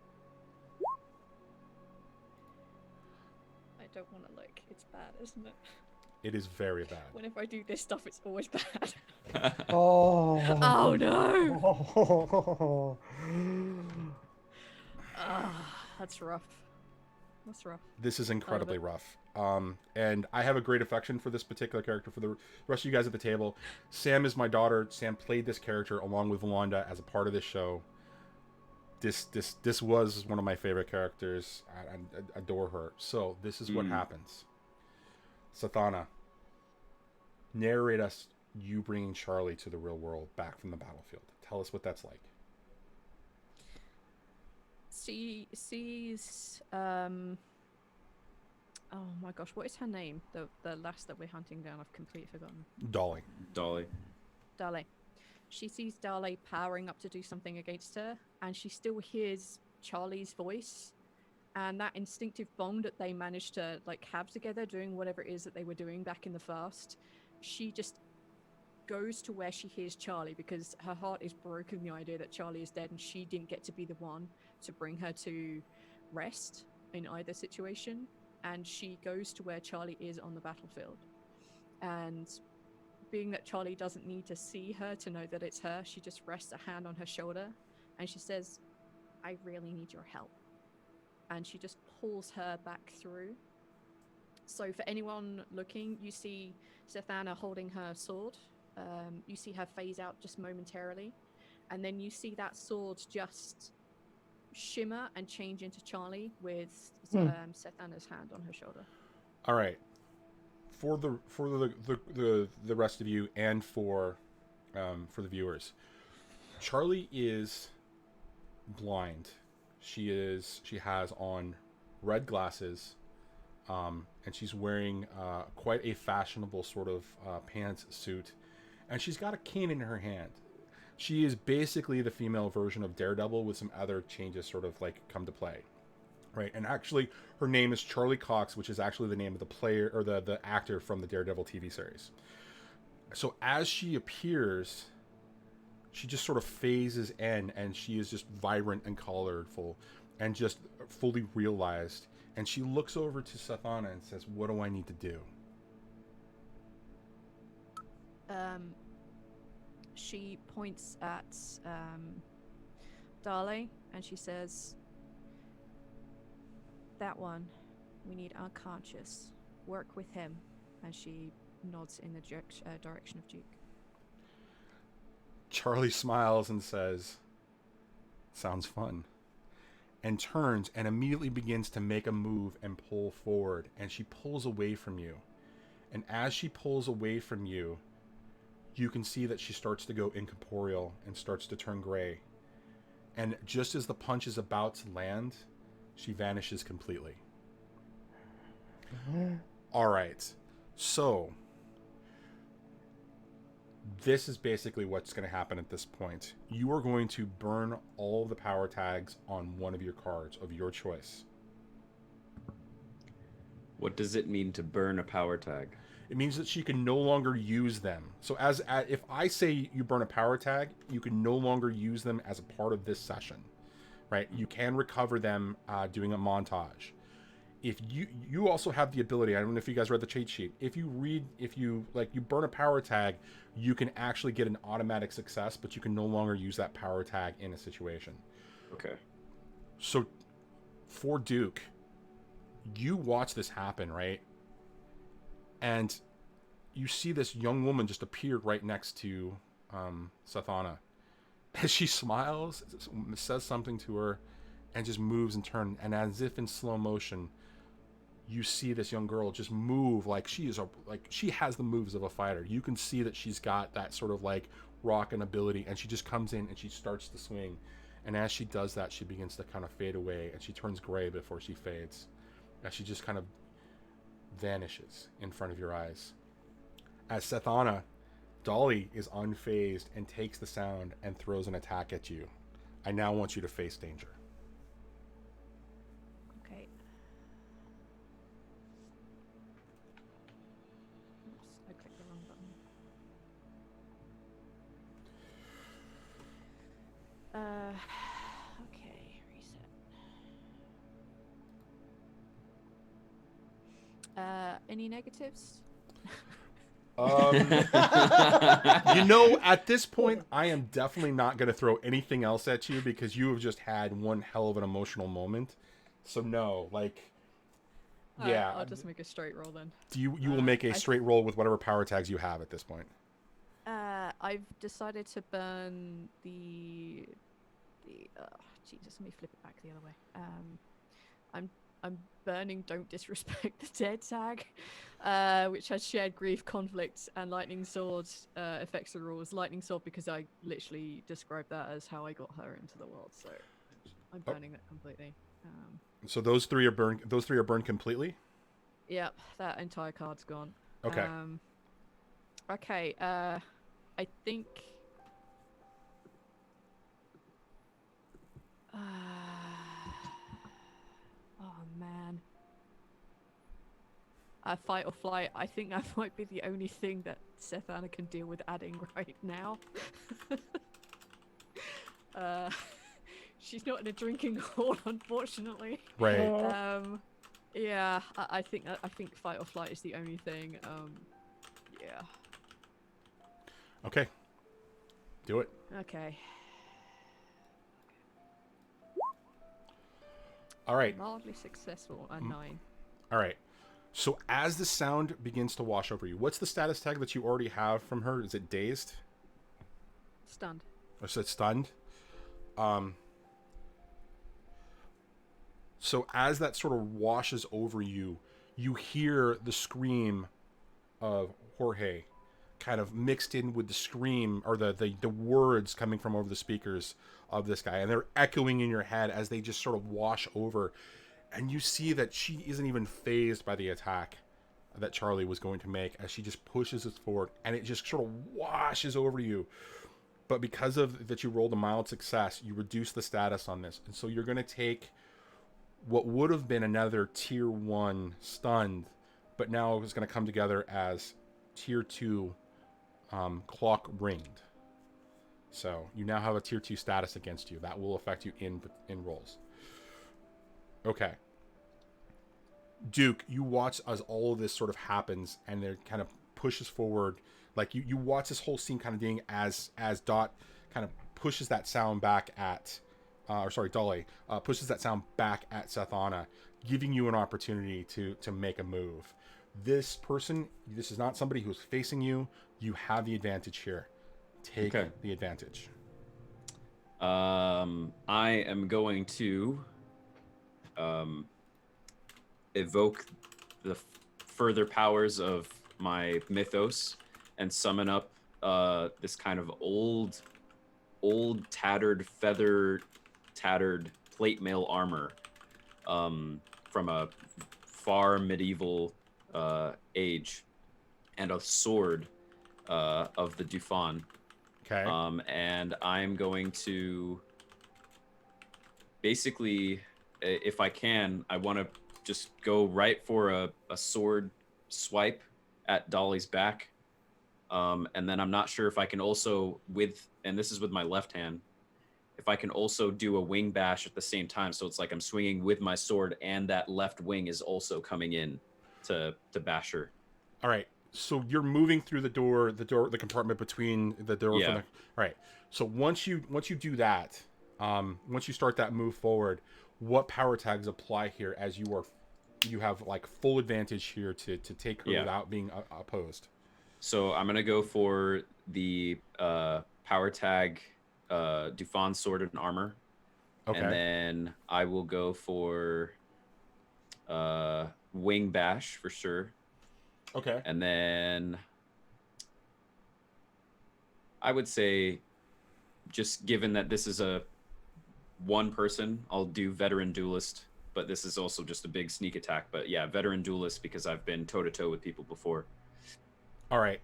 I don't want to look. It's bad, isn't it?
It is very bad.
Whenever I do this stuff, it's always bad.
Oh.
Oh no!
Oh.
That's rough. That's rough.
This is incredibly rough. And I have a great affection for this particular character. For the rest of you guys at the table, Sam is my daughter. Sam played this character along with Wanda as a part of this show. This was one of my favorite characters. I adore her. So this is what happens. Sethana, narrate us you bringing Charlie to the real world back from the battlefield. Tell us what that's like.
She sees oh my gosh, what is her name? The lass that we're hunting down. I've completely forgotten.
Dolly.
Dale. She sees Dale powering up to do something against her, and she still hears Charlie's voice, and that instinctive bond that they managed to like have together doing whatever it is that they were doing back in the fast. She just goes to where she hears Charlie, because her heart is broken the idea that Charlie is dead and she didn't get to be the one to bring her to rest in either situation. And she goes to where Charlie is on the battlefield, and being that Charlie doesn't need to see her to know that it's her, she just rests a hand on her shoulder and she says, I really need your help. And she just pulls her back through. So for anyone looking, you see Sethana holding her sword. You see her phase out just momentarily. And then you see that sword just shimmer and change into Charlie with Sethana's hand on her shoulder.
All right. For the rest of you and for the viewers, Charlie is blind. She has on red glasses, and she's wearing quite a fashionable sort of pantsuit, and she's got a cane in her hand. She is basically the female version of Daredevil with some other changes sort of like come to play, right? And actually, her name is Charlie Cox, which is actually the name of the player or the actor from the Daredevil TV series. So as she appears, she just sort of phases in, and she is just vibrant and colorful and just fully realized. And she looks over to Sethana and says, "What do I need to do?"
She points at Dale and she says, "That one, we need unconscious. Work with him." And she nods in the direction of Duke.
Charlie smiles and says, "Sounds fun," and turns and immediately begins to make a move and pull forward, and she pulls away from you. And as she pulls away from you, you can see that she starts to go incorporeal and starts to turn gray. And just as the punch is about to land, she vanishes completely. All right. So this is basically what's going to happen at this point. You are going to burn all the power tags on one of your cards of your choice.
What does it mean to burn a power tag?
It means that she can no longer use them. So if I say you burn a power tag, you can no longer use them as a part of this session, right? You can recover them doing a montage. If you also have the ability, I don't know if you guys read the cheat sheet. If you burn a power tag, you can actually get an automatic success, but you can no longer use that power tag in a situation.
Okay.
So for Duke, you watch this happen, right? And you see this young woman just appeared right next to Sethana. As she smiles, says something to her, and just moves and turns. And as if in slow motion, you see this young girl just move like she has the moves of a fighter. You can see that she's got that sort of like rockin' ability, and she just comes in and she starts to swing. And as she does that, she begins to kind of fade away, and she turns gray before she fades. As she just kind of vanishes in front of your eyes. As Sethana, Dolly is unfazed and takes the sound and throws an attack at you. I now want you to face danger.
Okay. Oops, I clicked the wrong button. Okay, reset. Any negatives?
At this point, I am definitely not going to throw anything else at you because you have just had one hell of an emotional moment. So no, yeah.
I'll just make a straight roll then.
You will make a straight roll with whatever power tags you have at this point.
I've decided to burn the Jesus, let me flip it back the other way. I'm burning Don't Disrespect the Dead tag, which has shared grief, conflict, and lightning sword effects and rules. Lightning sword because I literally described that as how I got her into the world, so I'm burning that completely.
So those three are burned. Those three are burned completely.
Yep, that entire card's gone.
Okay.
Okay. I think. Oh man. Fight or flight. I think that might be the only thing that Sethana can deal with adding right now. She's not in a drinking hall, unfortunately.
Right.
Yeah, I think fight or flight is the only thing. Yeah.
Okay. Do it.
Okay.
All right.
Mildly successful, a 9.
All right. So as the sound begins to wash over you, what's the status tag that you already have from her? Is it dazed?
Stunned.
Or is it stunned? So as that sort of washes over you, you hear the scream of Jorge kind of mixed in with the scream or the words coming from over the speakers of this guy. And they're echoing in your head as they just sort of wash over. and you see that she isn't even phased by the attack that Charlie was going to make, as she just pushes it forward, and it just sort of washes over you. But because of that, you rolled a mild success, you reduce the status on this, and so you're going to take what would have been another tier 1 stunned, but now it's going to come together as tier 2 clock ringed. So you now have a tier 2 status against you. That will affect you in rolls. Okay. Duke, you watch as all of this sort of happens, and it kind of pushes forward. Like you watch this whole scene kind of being as Dot kind of pushes that sound back at, Dolly pushes that sound back at Sethana, giving you an opportunity to make a move. This person, this is not somebody who's facing you. You have the advantage here. Take the advantage.
I am going to evoke the further powers of my mythos and summon up this kind of old tattered plate mail armor from a far medieval age, and a sword of the Dufan.
Okay.
And I'm going to basically, if I can, I want to just go right for a sword swipe at Dolly's back. And then I'm not sure if I can also, and this is with my left hand, if I can also do a wing bash at the same time. So it's like I'm swinging with my sword, and that left wing is also coming in to bash her.
All right. So you're moving through the compartment between the door.
Yeah.
All right. So once you do that, once you start that move forward, what power tags apply here, as you have like full advantage here to take her without being opposed?
So I'm gonna go for the power tag, Dufan sword and armor.
Okay.
And then I will go for wing bash for sure.
Okay.
And then I would say, just given that this is a one person, I'll do veteran duelist, but this is also just a big sneak attack. But yeah, veteran duelist, because I've been toe to toe with people before. All
right.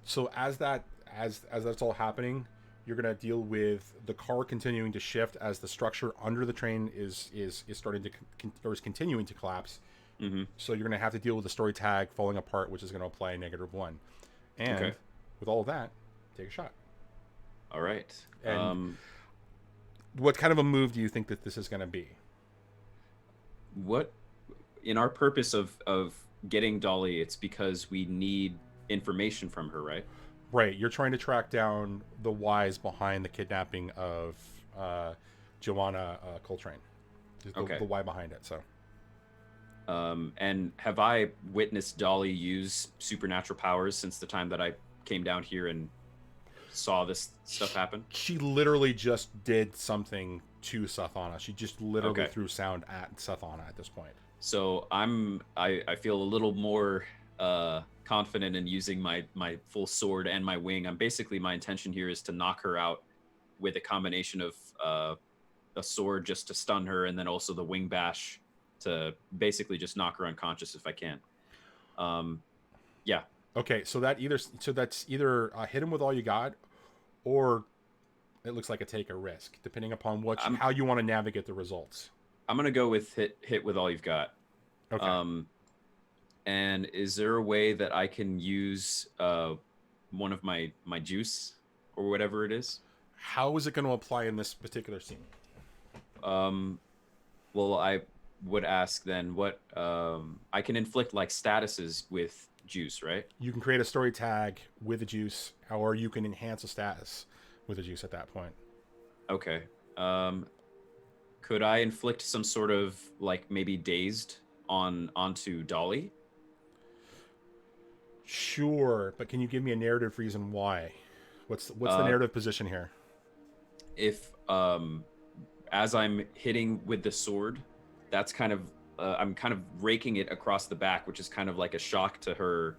So as that's all happening, you're gonna deal with the car continuing to shift as the structure under the train is starting to or is continuing to collapse.
Mm-hmm.
So you're gonna have to deal with the story tag falling apart, which is gonna apply a -1. And with all of that, take a shot.
All right.
And what kind of a move do you think that this is gonna be?
What, in our purpose of getting Dolly, it's because we need information from her, right?
Right. You're trying to track down the whys behind the kidnapping of Joanna Coltrane. The why behind it. So.
And have I witnessed Dolly use supernatural powers since the time that I came down here and saw this stuff happen?
She literally just did something to Sethana. She just literally threw sound at Sethana at this point.
So I feel a little more confident in using my full sword and my wing. My intention here is to knock her out with a combination of a sword just to stun her, and then also the wing bash to basically just knock her unconscious if I can. Yeah.
Okay, so that's either hit him with all you got, or it looks like a take a risk, depending upon how you want to navigate the results.
I'm gonna go with hit with all you've got.
Okay.
And is there a way that I can use one of my juice or whatever it is?
How is it going to apply in this particular scene?
Well, I would ask then what I can inflict like statuses with juice, right?
You can create a story tag with a juice, or you can enhance a status with a juice at that point.
Okay. Could I inflict some sort of like maybe dazed onto Dolly?
Sure, but can you give me a narrative reason why? What's the narrative position here?
If as I'm hitting with the sword, that's kind of I'm kind of raking it across the back, which is kind of like a shock to her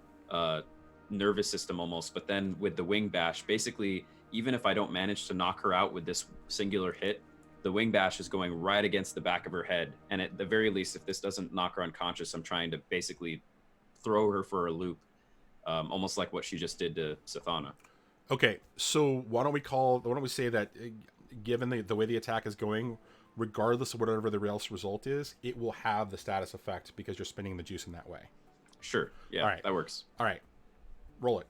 nervous system almost. But then with the wing bash, basically, even if I don't manage to knock her out with this singular hit, the wing bash is going right against the back of her head. And at the very least, if this doesn't knock her unconscious, I'm trying to basically throw her for a loop, almost like what she just did to Sathana.
Okay, so why don't we say that given the way the attack is going, regardless of whatever the rails result is, it will have the status effect because you're spinning the juice in that way.
Sure. Yeah,
All right.
that works.
All right. Roll it.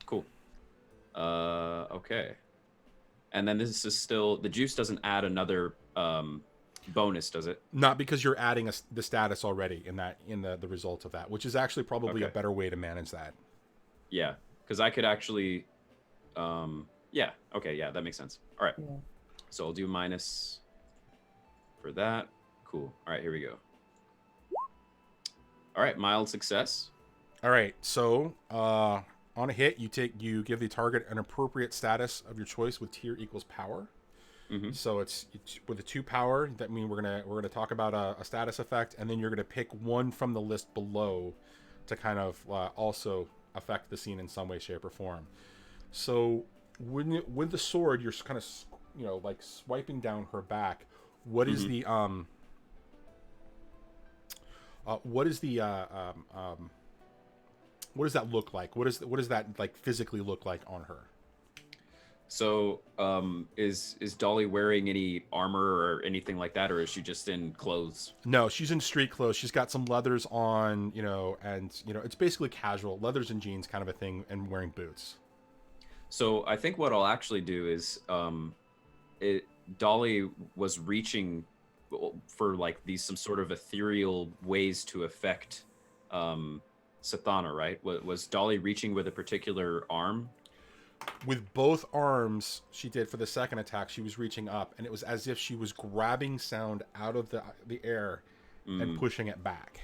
Cool. Okay. And then this is still, the juice doesn't add another bonus, does it?
Not because you're adding the status already in the result of that, which is actually probably a better way to manage that.
Yeah, because I could actually, yeah, okay, yeah, that makes sense. All right.
Yeah.
So I'll do minus for that. Cool. All right, here we go. All right, mild success.
All right, so on a hit, you give the target an appropriate status of your choice with tier equals power.
Mm-hmm.
So it's with a 2 power. That means we're gonna talk about a status effect, and then you're gonna pick one from the list below to kind of also affect the scene in some way, shape, or form. So with the sword, you're kind of like swiping down her back. What is the what does that look like? What does that like physically look like on her?
So, is Dolly wearing any armor or anything like that, or is she just in clothes?
No, she's in street clothes. She's got some leathers on, and it's basically casual, leathers and jeans kind of a thing, and wearing boots.
So I think what I'll actually do is, Dolly was reaching for like some sort of ethereal ways to affect Sathana, right? Was Dolly reaching with a particular arm?
With both arms, she did for the second attack. She was reaching up, and it was as if she was grabbing sound out of the air and pushing it back.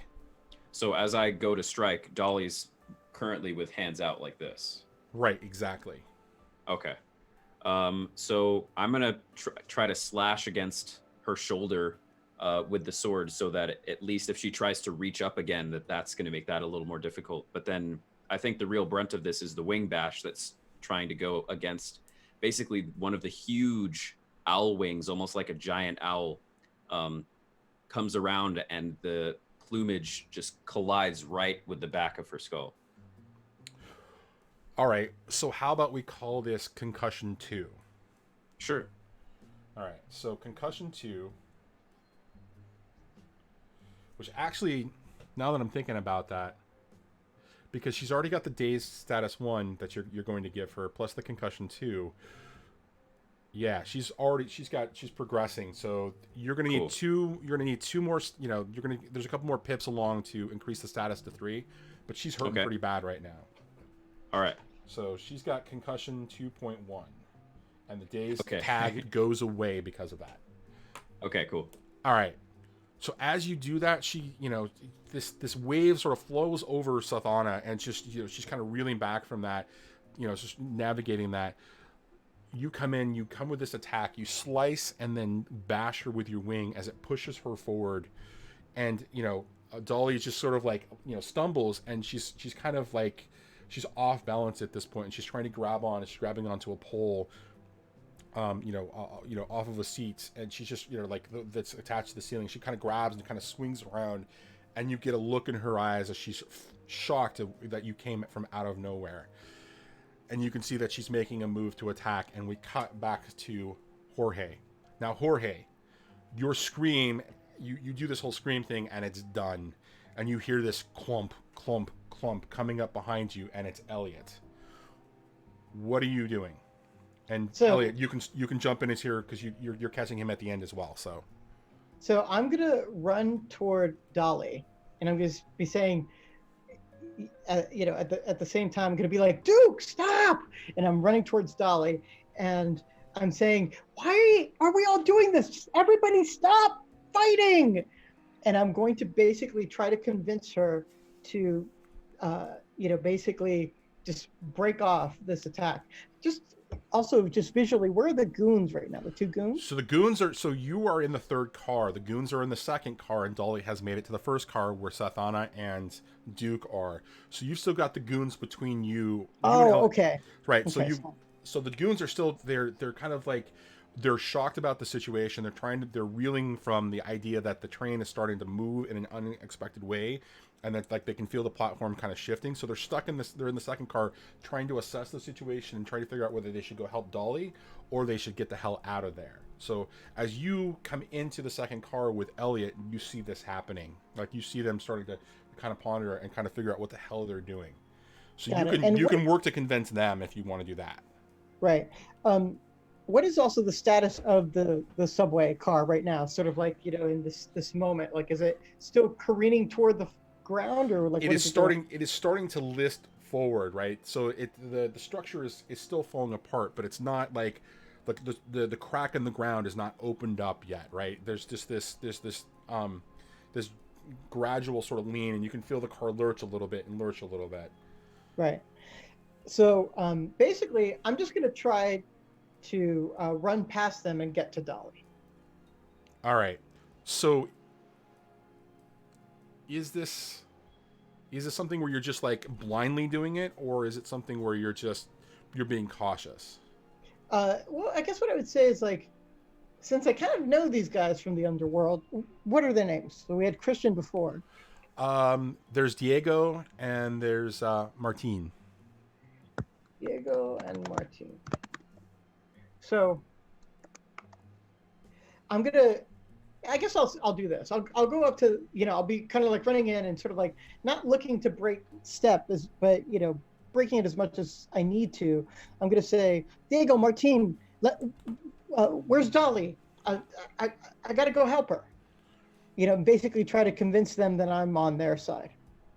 So as I go to strike, Dolly's currently with hands out like this.
Right, exactly.
Okay. So I'm gonna try to slash against her shoulder with the sword, so that at least if she tries to reach up again, that's going to make that a little more difficult. But then I think the real brunt of this is the wing bash that's trying to go against basically one of the huge owl wings, almost like a giant owl, comes around, and the plumage just collides right with the back of her skull.
All right, so how about we call this Concussion 2?
Sure.
All right, so Concussion 2, which actually, now that I'm thinking about that, because she's already got the dazed status 1 that you're going to give her, plus the Concussion 2. Yeah, she's progressing. So you're gonna need two. You're gonna need 2 more. There's a couple more pips along to increase the status to 3, but she's hurting pretty bad right now.
All right.
So she's got Concussion 2.1, and the dazed tag goes away because of that.
Okay, cool.
All right. So as you do that, she, this wave sort of flows over Sathana, and just, she's kind of reeling back from that, just navigating that. You come with this attack, you slice and then bash her with your wing as it pushes her forward, and Dolly just sort of like stumbles, and she's kind of like she's off balance at this point, and she's trying to she's grabbing onto a pole, off of a seat, and she's just, that's attached to the ceiling. She kind of grabs and kind of swings around, and you get a look in her eyes as she's shocked that you came from out of nowhere. And you can see that she's making a move to attack, and we cut back to Jorge. Now, Jorge, your scream, you do this whole scream thing, and it's done. And you hear this clump, clump, clump coming up behind you, and it's Elliot. What are you doing? And so, Elliot, you can jump in here because you're catching him at the end as well.
So I'm gonna run toward Dolly, and I'm gonna be saying, at the same time, I'm gonna be like, Duke, stop! And I'm running towards Dolly, and I'm saying, why are we all doing this? Just everybody stop fighting! And I'm going to basically try to convince her to, basically just break off this attack. Just visually, where are the goons right now? The 2 goons?
So the goons you are in the 3rd car. The goons are in the 2nd car, and Dolly has made it to the 1st car where Sathana and Duke are. So you've still got the goons between you.
Oh, okay.
Right.
Okay,
So the goons are still they're kind of like they're shocked about the situation. They're reeling from the idea that the train is starting to move in an unexpected way, and that like they can feel the platform kind of shifting. So they're stuck in this. They're in the second car trying to assess the situation and try to figure out whether they should go help Dolly or they should get the hell out of there. So as you come into the second car with Elliot, you see this happening. Like you see them starting to kind of ponder and kind of figure out what the hell they're doing. So you can work to convince them if you want to do that.
Right. What is also the status of the subway car right now? Sort of like, in this moment, like, is it still careening toward the ground, or like
it is starting to list forward, right? So the structure is still falling apart, but it's not like the crack in the ground is not opened up yet, right? There's just this gradual sort of lean, and you can feel the car lurch a little bit.
Right. So basically, I'm just going to try to run past them and get to Dolly.
All right. So is this something where you're just like blindly doing it, or is it something where you're being cautious?
Well, I guess what I would say is, like, since I kind of know these guys from the underworld, what are their names? So we had Christian before.
There's Diego and there's Martine.
Diego and Martine. So I guess I'll do this. I'll go up to, I'll be kind of like running in and sort of like not looking to break step, but breaking it as much as I need to. I'm going to say, Diego, Martine, where's Dolly? I got to go help her. Basically try to convince them that I'm on their side.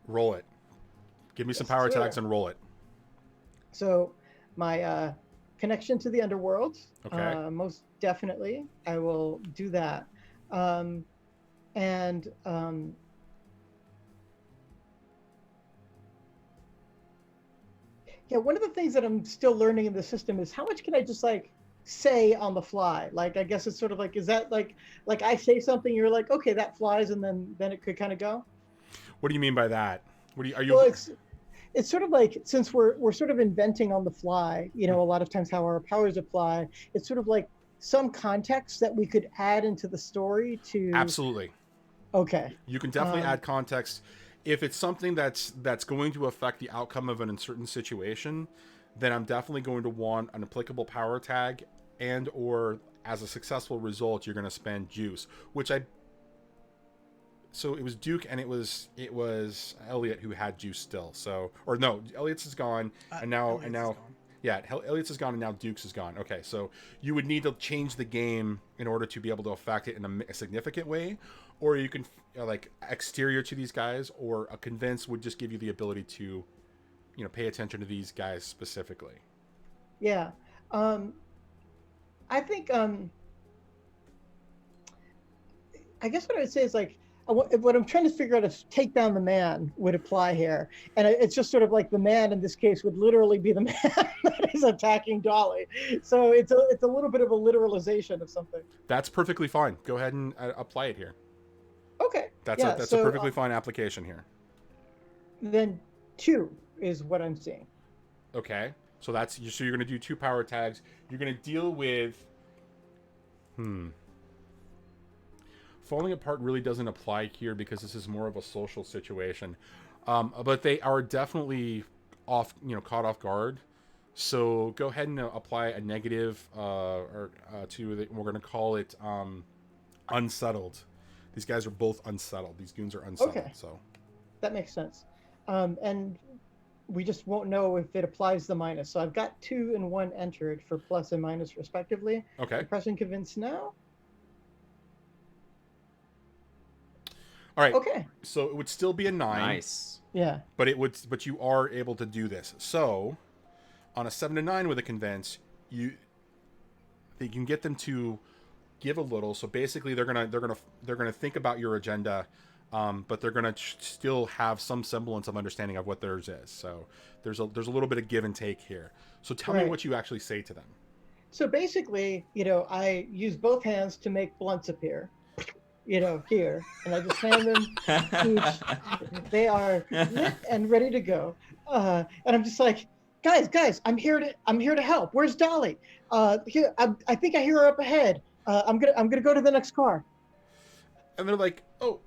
Roll it. Give me some power tags and roll it.
So my connection to the underworld,
okay.
Most definitely, I will do that. Yeah, one of the things that I'm still learning in the system is how much can I just like say on the fly? Like, I guess it's sort of like, is that like I say something, you're like, okay, that flies, and then it could kind of go?
What do you mean by that?
Well, it's sort of like, since we're sort of inventing on the fly, a lot of times how our powers apply, it's sort of like some context that we could add into the story to...
Absolutely.
Okay.
You can definitely add context. If it's something that's going to affect the outcome of an uncertain situation, then I'm definitely going to want an applicable power tag, and or as a successful result, you're going to spend juice, so it was Duke and it was Elliot who had juice still. So, or no, Elliot's is gone, and now yeah, Elliot's is gone and now Duke's is gone. Okay, so you would need to change the game in order to be able to affect it in a significant way, or you can like exterior to these guys, or a convince would just give you the ability to, pay attention to these guys specifically.
Yeah, I think I guess what I would say is like, what I'm trying to figure out if take down the man would apply here. And it's just sort of like the man in this case would literally be the man that is attacking Dolly. So it's a little bit of a literalization of something.
That's perfectly fine. Go ahead and apply it here.
Okay.
That's a perfectly fine application here.
Then 2 is what I'm seeing.
Okay. So you're going to do 2 power tags. You're going to deal with... Falling apart really doesn't apply here because this is more of a social situation. But they are definitely caught off guard. So go ahead and apply a negative, we're going to call it unsettled. These guys are both unsettled. These goons are unsettled.
Okay.
So
that makes sense. And we just won't know if it applies the minus. So I've got 2 and 1 entered for plus and minus respectively.
Okay.
Pressing convince now.
All right.
Okay.
So it would still be a 9.
Nice.
Yeah.
But you are able to do this. So on a 7 to 9 with a convince, you can get them to give a little. So basically, they're gonna think about your agenda, but they're gonna still have some semblance of understanding of what theirs is. So there's a little bit of give and take here. So tell me what you actually say to them.
So basically, I use both hands to make blunts appear. Here, and I just hand them each. They are lit and ready to go. And I'm just like, guys, I'm here to help. Where's Dolly? Here, I think I hear her up ahead. I'm gonna go to the next car.
And they're like, oh,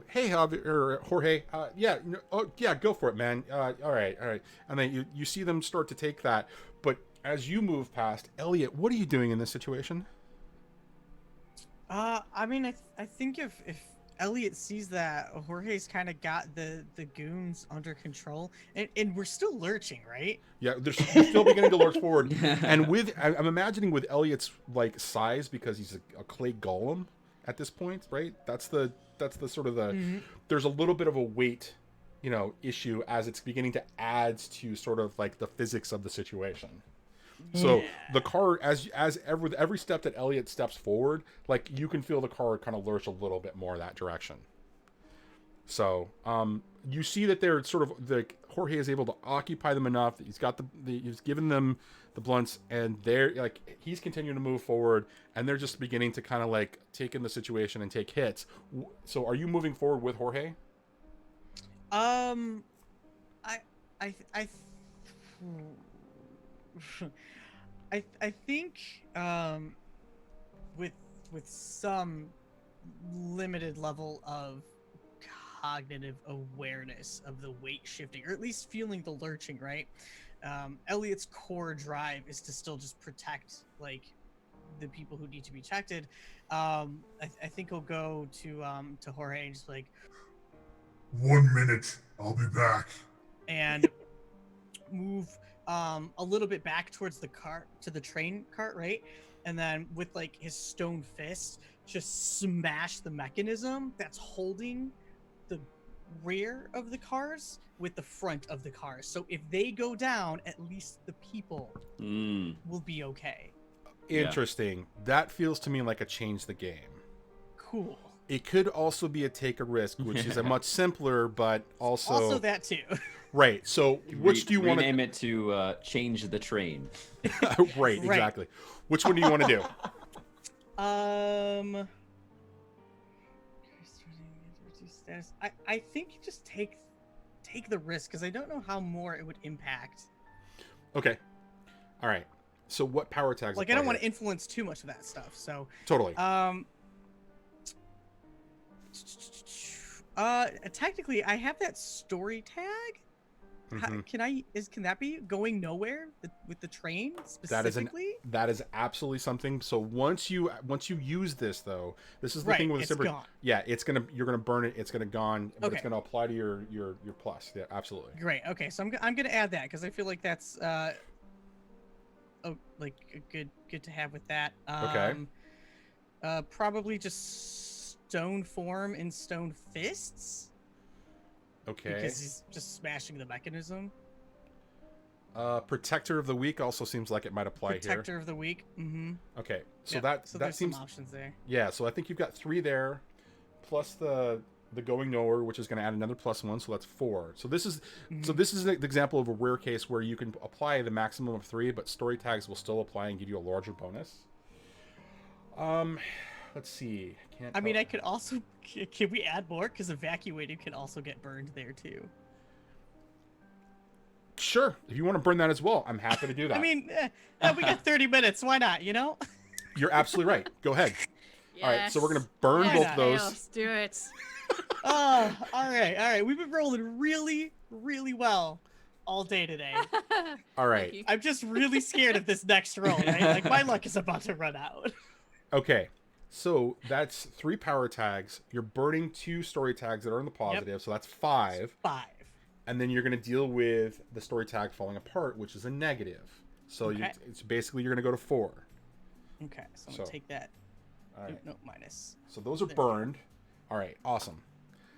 hey, Jorge, yeah, oh, yeah, go for it, man. All right. And then you see them start to take that, but as you move past, Elliot, what are you doing in this situation?
I mean, I think if Elliot sees that Jorge's kind of got the goons under control, and we're still lurching, right?
Yeah, they're still beginning to lurch forward, and I'm imagining with Elliot's like size, because he's a clay golem at this point, right? That's the sort of the there's a little bit of a weight, issue as it's beginning to add to sort of like the physics of the situation. So the car, as every step that Elliot steps forward, like you can feel the car kind of lurch a little bit more that direction. So you see that they're sort of Jorge is able to occupy them enough that he's given them the blunts, and they're like he's continuing to move forward, and they're just beginning to kind of like take in the situation and take hits. So are you moving forward with Jorge?
I think with some limited level of cognitive awareness of the weight shifting, or at least feeling the lurching, right? Elliot's core drive is to still just protect like the people who need to be protected. I think he'll go to Jorge and just like
1 minute, I'll be back.
and move a little bit back towards the cart, to the train cart, right? And then with like his stone fist, just smash the mechanism that's holding the rear of the cars with the front of the cars. So if they go down, at least the people will be okay.
Interesting. Yeah. That feels to me like a change the game.
Cool.
It could also be a take a risk, which is a much simpler, but also
that too.
Right. So which do you want to
rename it to change the train?
Right. Exactly. Which one do you want to do?
I think you just take the risk, because I don't know how more it would impact.
Okay. All right. So what power tags?
Like I don't want to influence too much of that stuff. So
totally.
Technically, I have that story tag.
Mm-hmm.
Can that be going nowhere with the train specifically?
That is absolutely something. So once you use this, though, this is the thing with
it's
the simple.
Gone.
Yeah, you're gonna burn it. It's gonna gone, but
okay.
It's gonna apply to your plus. Yeah, absolutely.
Great. Okay, so I'm gonna add that because I feel like that's good to have with that.
Okay.
Probably just stone form and stone fists.
Okay.
Because he's just smashing the mechanism.
Protector of the Weak also seems like it might apply here.
Protector of the Weak. Mm-hmm.
Okay, so
that
that seems
some options there.
Yeah, so I think you've got 3 there, plus the going nowhere, which is going to add another +1, so that's 4. So this is an example of a rare case where you can apply the maximum of 3, but story tags will still apply and give you a larger bonus. Let's see.
I mean, I could also... Can we add more? Because evacuated can also get burned there, too.
Sure. If you want to burn that as well, I'm happy to do that.
I mean, we got 30 minutes. Why not,
You're absolutely right. Go ahead.
Yes.
All right, so we're going to burn both of those.
Let's do it.
All right. We've been rolling really, really well all day today.
All right.
I'm just really scared of this next roll, right? Like, my luck is about to run out.
Okay. So that's 3 power tags. You're burning 2 story tags that are in the positive, so that's 5.
5.
And then you're going to deal with the story tag falling apart, which is a negative. So it's basically you're going to go to 4.
Okay, so I'm going to take that.
All right.
No, minus.
So those are burned. All right, awesome.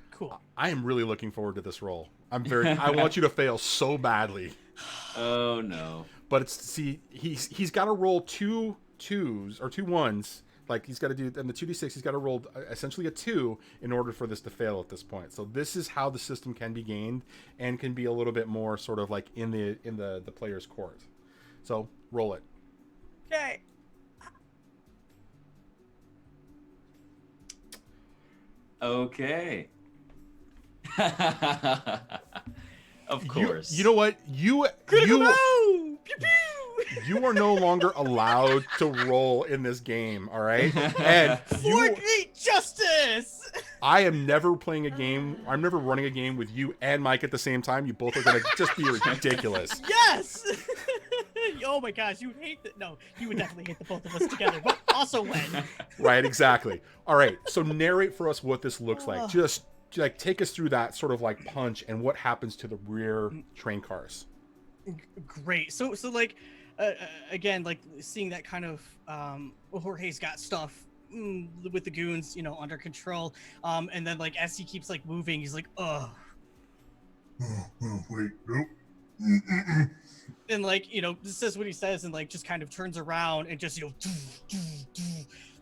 Cool.
I am really looking forward to this roll. I want you to fail so badly.
Oh no.
But he's got to roll 2 2s or 2 1s. Like he's got to do, and the 2d6, he's got to roll essentially a 2 in order for this to fail at this point. So this is how the system can be gained and can be a little bit more sort of like in the player's court. So roll it.
Okay.
Okay. Of course.
You know what?
Critical move!
you are no longer allowed to roll in this game, all right? And
Fort Meat Justice!
I am never playing a game. I'm never running a game with you and Mike at the same time. You both are going to just be ridiculous.
Yes! Oh my gosh, you would hate that. No, you would definitely hate the both of us together, but also win.
Right, exactly. All right, so narrate for us what this looks like. Just like take us through that sort of like punch and what happens to the rear train cars.
Great. So like, again, like seeing that kind of Jorge's got stuff with the goons, you know, under control. And then like as he keeps like moving, he's like, oh.
Oh, wait, nope.
And like, you know, says what he says and like just kind of turns around and just, you know,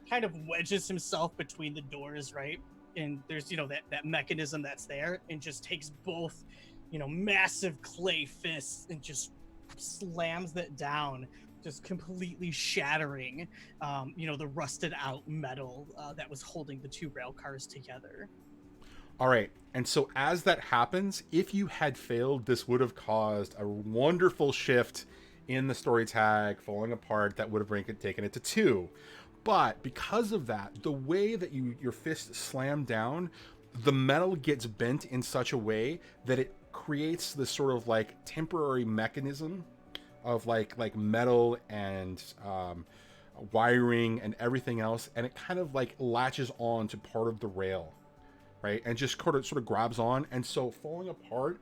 kind of wedges himself between the doors, right? And there's, you know, that mechanism that's there and just takes both, you know, massive clay fists and just slams that down, just completely shattering, you know, the rusted out metal that was holding the two rail cars together.
All right, and so as that happens, if you had failed, this would have caused a wonderful shift in the story tag falling apart that would have taken it to 2. But because of that, the way that your fist slammed down, the metal gets bent in such a way that it creates this sort of like temporary mechanism of like metal and wiring and everything else, and it kind of like latches on to part of the rail. Right, and just sort of grabs on, and so falling apart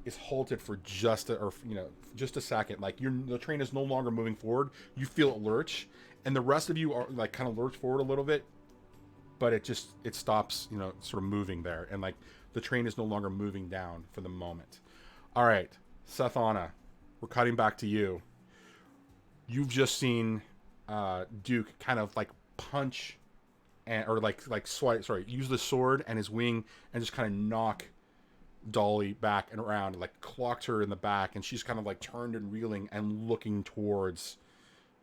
is halted for just a second. Like the train is no longer moving forward. You feel it lurch, and the rest of you are like kind of lurch forward a little bit, but it stops, you know, sort of moving there, and like the train is no longer moving down for the moment. All right, Seth Anna, we're cutting back to you. You've just seen Duke kind of like punch. Or use the sword and his wing and just kind of knock Dolly back and around, and like clocked her in the back, and she's kind of like turned and reeling and looking towards,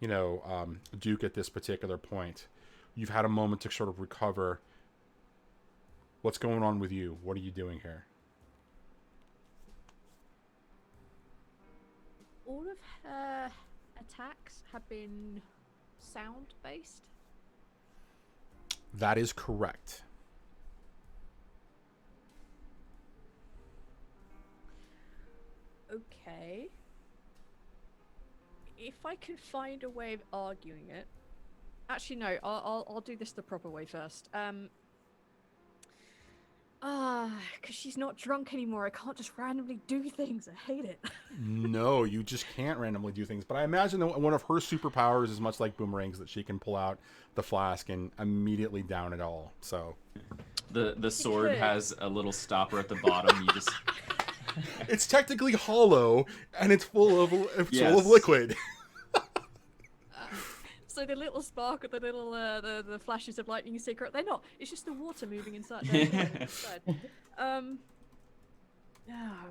you know, Duke at this particular point. You've had a moment to sort of recover. What's going on with you? What are you doing here?
All of her attacks have been sound-based.
That is correct.
Okay. If I can find a way of arguing it. Actually, no. I'll do this the proper way first. Because she's not drunk anymore. I can't just randomly do things. I hate it.
No, you just can't randomly do things. But I imagine that one of her superpowers is much like Boomerang's, that she can pull out the flask and immediately down it all. So
the sword has a little stopper at the bottom. You just
it's technically hollow and it's full of
Yes.
liquid.
So the little spark, the little the flashes of lightning secret, they're not. It's just the water moving inside. inside. Oh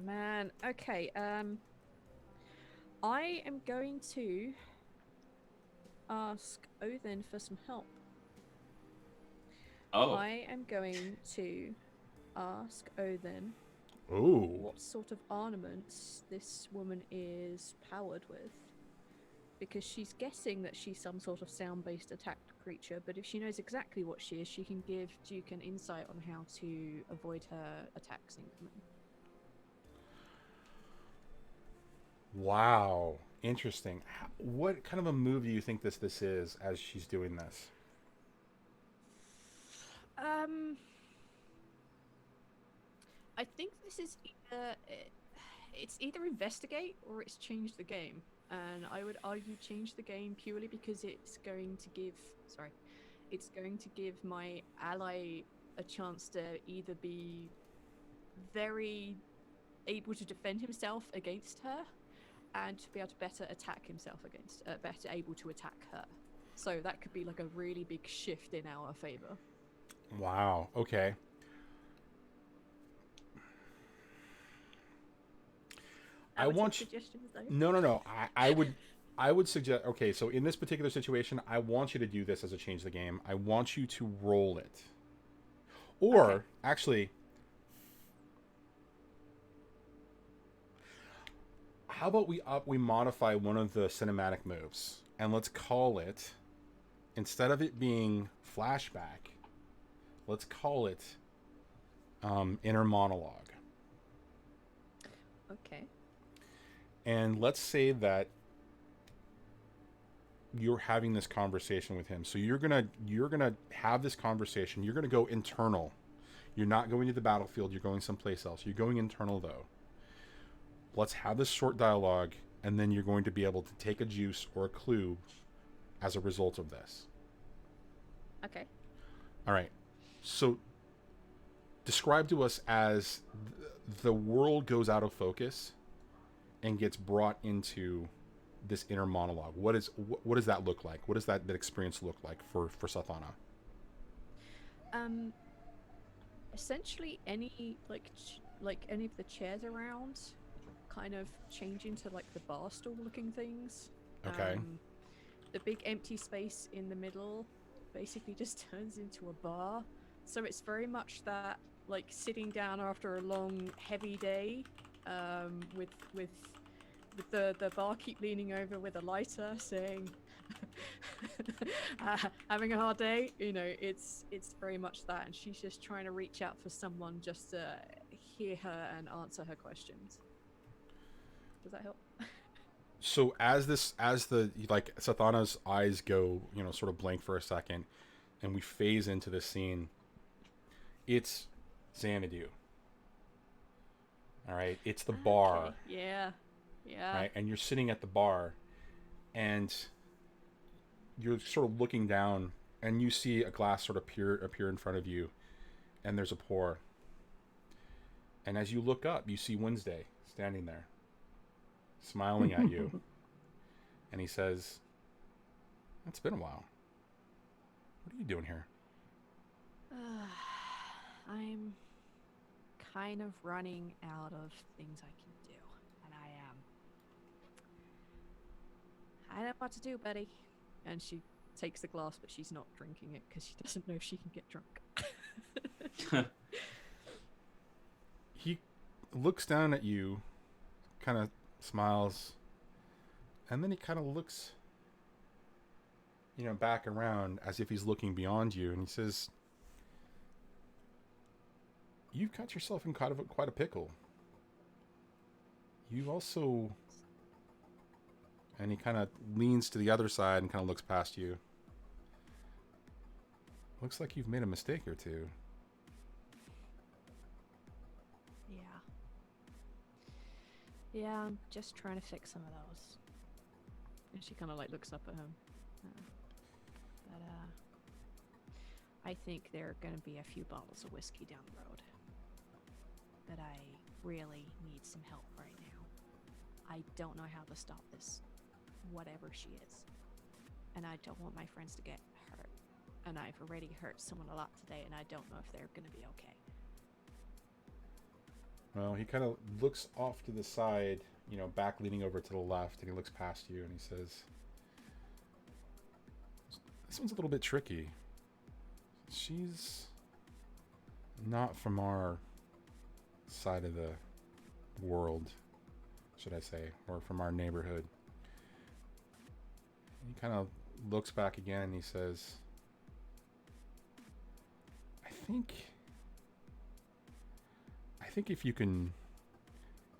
man. Okay. I am going to ask Odin for some help.
Oh.
I am going to ask Odin
Ooh.
what sort of armaments this woman is powered with. Because she's guessing that she's some sort of sound-based attack creature, but if she knows exactly what she is, she can give Duke an insight on how to avoid her attacks incoming.
Wow. Interesting. What kind of a move do you think this is as she's doing this?
I think this is it's either investigate or it's change the game. And I would argue change the game purely because it's going to give my ally a chance to either be very able to defend himself against her and to be able to better attack himself against, better able to attack her. So that could be like a really big shift in our favor.
Wow. Okay. I want you. No. I would suggest. Okay, so in this particular situation, I want you to do this as a change the game. I want you to roll it, or actually, how about we modify one of the cinematic moves, and let's call it, instead of it being flashback, let's call it inner monologue.
Okay.
And let's say that you're having this conversation with him. So you're gonna have this conversation. You're gonna go internal. You're not going to the battlefield. You're going someplace else. You're going internal though. Let's have this short dialogue, and then you're going to be able to take a juice or a clue as a result of this.
Okay.
All right. So describe to us as the world goes out of focus and gets brought into this inner monologue. What does that look like? What does that experience look like for Sathana?
Essentially any like any of the chairs around kind of change into like the bar stool looking things.
Okay.
The big empty space in the middle basically just turns into a bar. So it's very much that like sitting down after a long heavy day, with the barkeep leaning over with a lighter saying having a hard day, you know, it's very much that, and she's just trying to reach out for someone just to hear her and answer her questions. Does that help?
So as the like Sathana's eyes go, you know, sort of blank for a second, and we phase into this scene, it's Xanadu. All right, it's the bar.
Okay. Yeah.
Right, and you're sitting at the bar, and you're sort of looking down, and you see a glass sort of appear in front of you, and there's a pour. And as you look up, you see Wednesday standing there, smiling at you, and he says, "It's been a while. What are you doing here?"
I'm kind of running out of things I can do, and I don't know what to do, buddy. And she takes the glass, but she's not drinking it because she doesn't know she can get drunk.
He looks down at you, kind of smiles, and then he kind of looks, you know, back around as if he's looking beyond you, and he says, "You've got yourself in quite a pickle. You also..." And he kind of leans to the other side and kind of looks past you. "Looks like you've made a mistake or two."
Yeah, I'm just trying to fix some of those. And she kind of like looks up at him. But I think there are going to be a few bottles of whiskey down the road. But I really need some help right now. I don't know how to stop this, whatever she is. And I don't want my friends to get hurt. And I've already hurt someone a lot today, and I don't know if they're going to be okay.
Well, he kind of looks off to the side, you know, back leaning over to the left, and he looks past you and he says, "This one's a little bit tricky. She's not from our side of the world, should I say, or from our neighborhood." He kind of looks back again and he says, I think if you can,"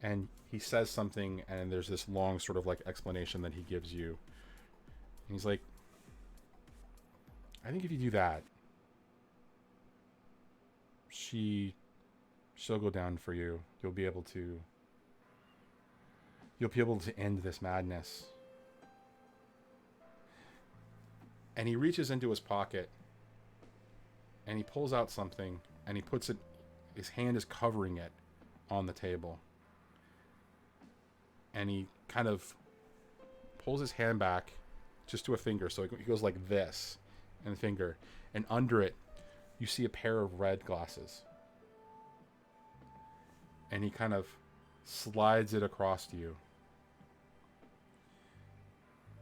and he says something, and there's this long sort of like explanation that he gives you. And he's like, "I think if you do that, she'll go down for you. You'll be able to end this madness." And he reaches into his pocket and he pulls out something, and he puts it, his hand is covering it on the table. And he kind of pulls his hand back just to a finger. So he goes like this, and finger. And under it, you see a pair of red glasses. And he kind of slides it across to you.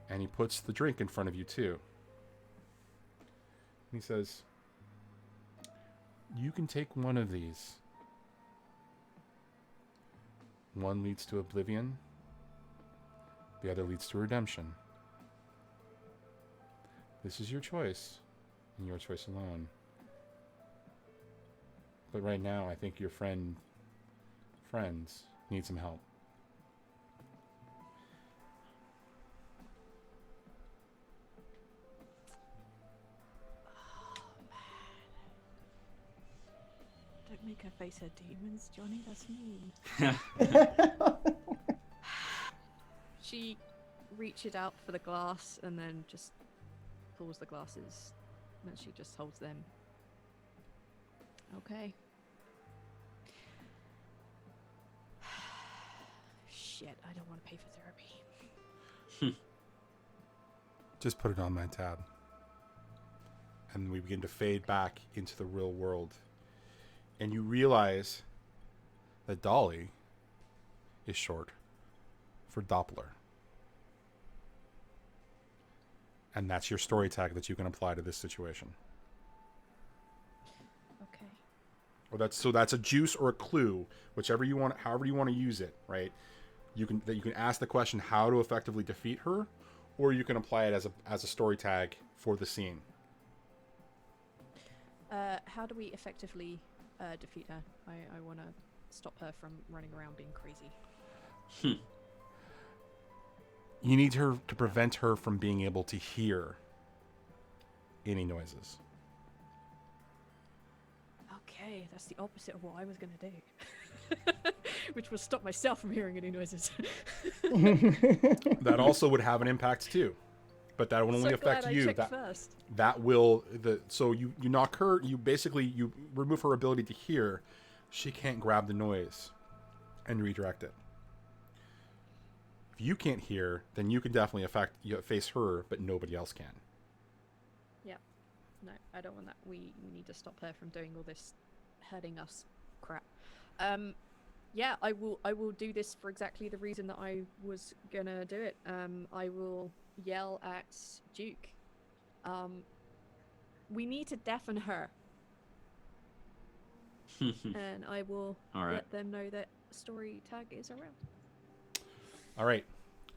And he puts the drink in front of you too. And he says, "You can take one of these. One leads to oblivion, The other leads to redemption. This is your choice, and your choice alone. But right now, I think your friends need some help.
Don't make her face her demons, Johnny. That's mean. She reaches out for the glass and then just pulls the glasses. And she just holds them. Okay. Shit, I don't want to pay for therapy.
Just put it on my tab. And we begin to fade back into the real world. And you realize that Dolly is short for Doppler. And that's your story tag that you can apply to this situation.
Okay.
Or that's a juice or a clue, whichever you want, however you want to use it, right? You can ask the question how to effectively defeat her, or you can apply it as a story tag for the scene.
How do we effectively defeat her? I want to stop her from running around being crazy.
You need her to prevent her from being able to hear any noises.
Okay, that's the opposite of what I was going to do. Which was stop myself from hearing any noises.
That also would have an impact too. But that will only affect you. That will so you knock her, you remove her ability to hear. She can't grab the noise and redirect it. If you can't hear, then you can definitely face her, but nobody else can.
Yeah. No, I don't want that. We need to stop her from doing all this hurting us crap. Yeah, I will do this for exactly the reason that I was gonna do it. I will yell at Duke. We need to deafen her. And I will let them know that story tag is around.
All right.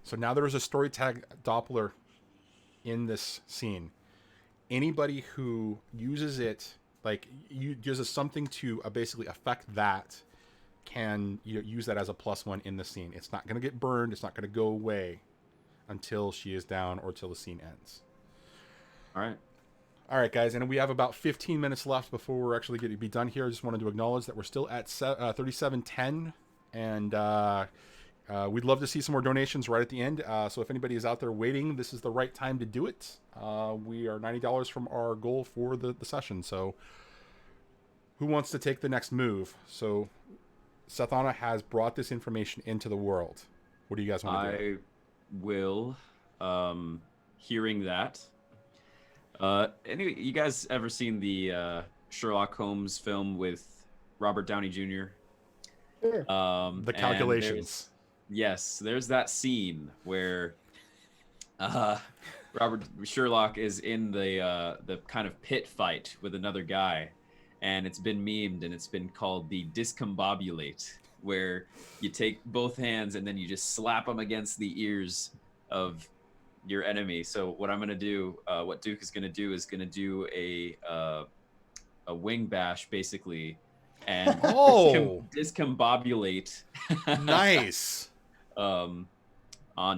So now there is a story tag Doppler in this scene. Anybody who uses it, uses something to basically affect that, can use that as a +1 in the scene. It's not going to get burned. It's not going to go away until she is down or till the scene ends.
All right.
All right, guys, and we have about 15 minutes left before we're actually going to be done here. I just wanted to acknowledge that we're still at 37:10, and we'd love to see some more donations right at the end. So if anybody is out there waiting, this is the right time to do it. We are $90 from our goal for the session. So who wants to take the next move? So Sethana has brought this information into the world. What do you guys want to do?
I will. Hearing that. Anyway, you guys ever seen the Sherlock Holmes film with Robert Downey Jr.?
Sure.
The calculations.
There's that scene where Sherlock is in the kind of pit fight with another guy, and it's been memed and it's been called the discombobulate, where you take both hands and then you just slap them against the ears of your enemy. So what I'm gonna do, what Duke is gonna do, is gonna do a wing bash basically, and discombobulate.
Nice.
On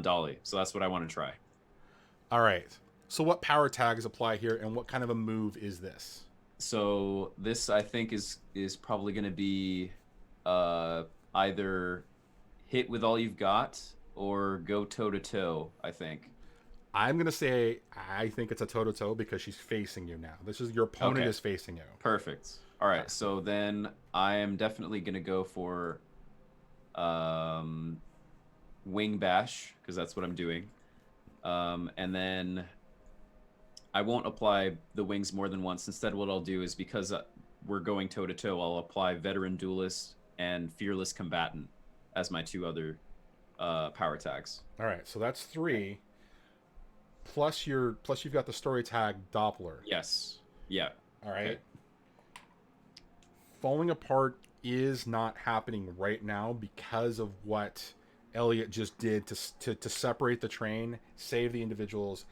Dolly. So that's what I want to try.
All right. So what power tags apply here, and what kind of a move is this?
So this, I think, is probably going to be either hit with all you've got or go toe to toe, I think.
I'm going to say I think it's a toe to toe because she's facing you now. This is your opponent is facing you.
Perfect. All right. So then I am definitely going to go for wing bash, because that's what I'm doing. And then I won't apply the wings more than once. Instead, what I'll do is, because we're going toe to toe, I'll apply veteran duelist and fearless combatant as my two other power tags.
All right, so that's 3. Plus you've got the story tag Doppler.
Yes. Yeah.
All right.
Okay.
Falling apart is not happening right now because of what Elliot just did to separate the train, save the individuals,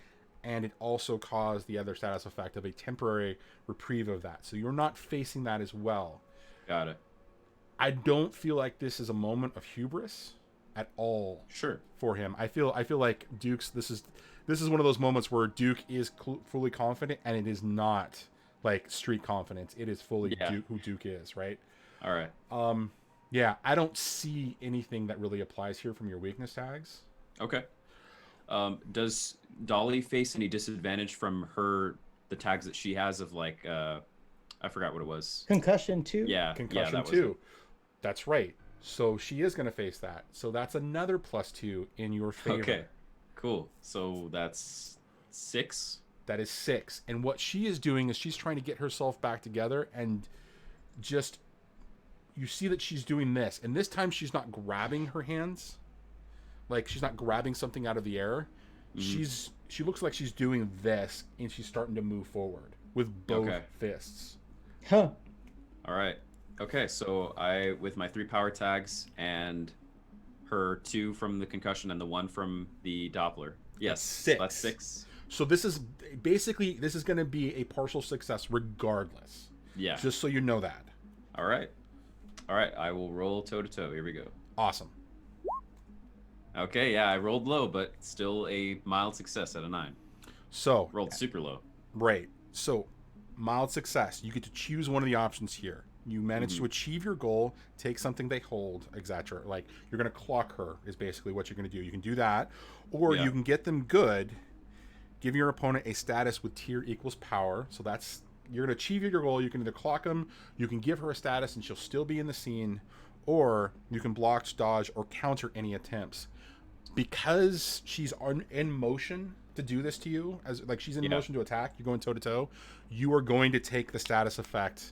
and it also caused the other status effect of a temporary reprieve of that. So you're not facing that as well.
Got it.
I don't feel like this is a moment of hubris at all.
Sure.
For him, I feel like Duke's. This is one of those moments where Duke is fully confident, and it is not like street confidence. It is fully Duke, who Duke is, right?
All right.
Yeah, I don't see anything that really applies here from your weakness tags.
Okay. Does Dolly face any disadvantage from the tags that she has of like I forgot what it was.
Concussion 2.
Yeah,
Concussion
that was
2.
it.
That's right. So she is going to face that. So that's another +2 in your favor.
Okay. Cool. So that's 6.
That is 6. And what she is doing is she's trying to get herself back together, and just you see that she's doing this. And this time she's not grabbing her hands. Like she's not grabbing something out of the air.
Mm-hmm.
She looks like she's doing this, and she's starting to move forward with both fists.
Huh.
All right. Okay, so I, with my 3 power tags and her 2 from the concussion and the 1 from the Doppler. Yes,
6.
That's 6.
So this is basically, this is going to be a partial success regardless.
Yeah.
Just so you know that.
All right. All right, I will roll toe-to-toe. Here we go.
Awesome.
Okay, yeah, I rolled low, but still a mild success at a 9.
So
Rolled super low.
right. So mild success. You get to choose one of the options here. You manage to achieve your goal, take something they hold, etc. Like you're going to clock her is basically what you're going to do. You can do that, or you can get them good, give your opponent a status with tier equals power. So that's, you're going to achieve your goal. You can either clock them, you can give her a status and she'll still be in the scene, or you can block, dodge, or counter any attempts. Because she's in motion to do this to you, as like she's in motion to attack, you're going toe to toe, you are going to take the status effect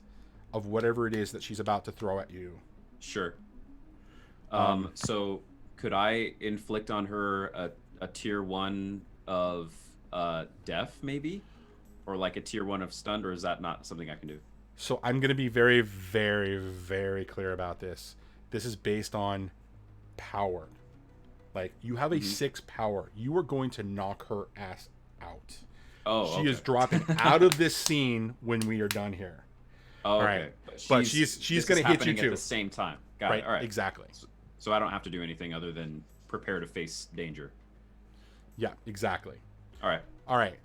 of whatever it is that she's about to throw at you.
Sure. So could I inflict on her a tier 1 of deaf maybe, or like a tier 1 of stunned, or is that not something I can do?
So I'm going to be very, very, very clear about this. This is based on power. Like you have a 6 power. You are going to knock her ass out.
Oh,
she is dropping out of this scene when we are done here.
Oh, okay.
Right. But she's going to hit you too.
At the same time. Got it. All right.
Exactly.
So I don't have to do anything other than prepare to face danger.
Yeah, exactly.
All right.
All right.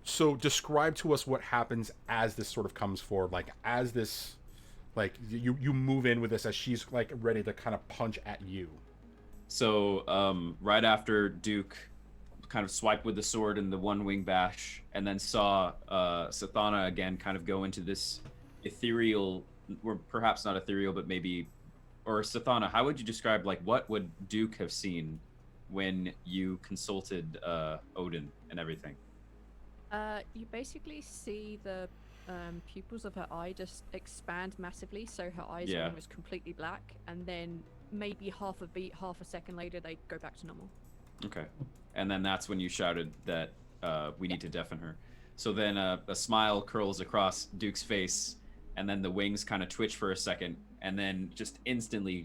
So describe to us what happens as this sort of comes forward. Like as this, like you move in with this as she's like ready to kind of punch at you.
So right after Duke kind of swiped with the sword and the one wing bash, and then saw Sathana again kind of go into this ethereal, or perhaps not ethereal, but maybe, or Sathana, how would you describe, like, what would Duke have seen when you consulted Odin and everything?
You basically see the pupils of her eye just expand massively, so her eyes are almost completely black, and then maybe half a second later, they go back to normal.
Okay. And then that's when you shouted that we need to deafen her. So then a smile curls across Duke's face, and then the wings kind of twitch for a second, and then just instantly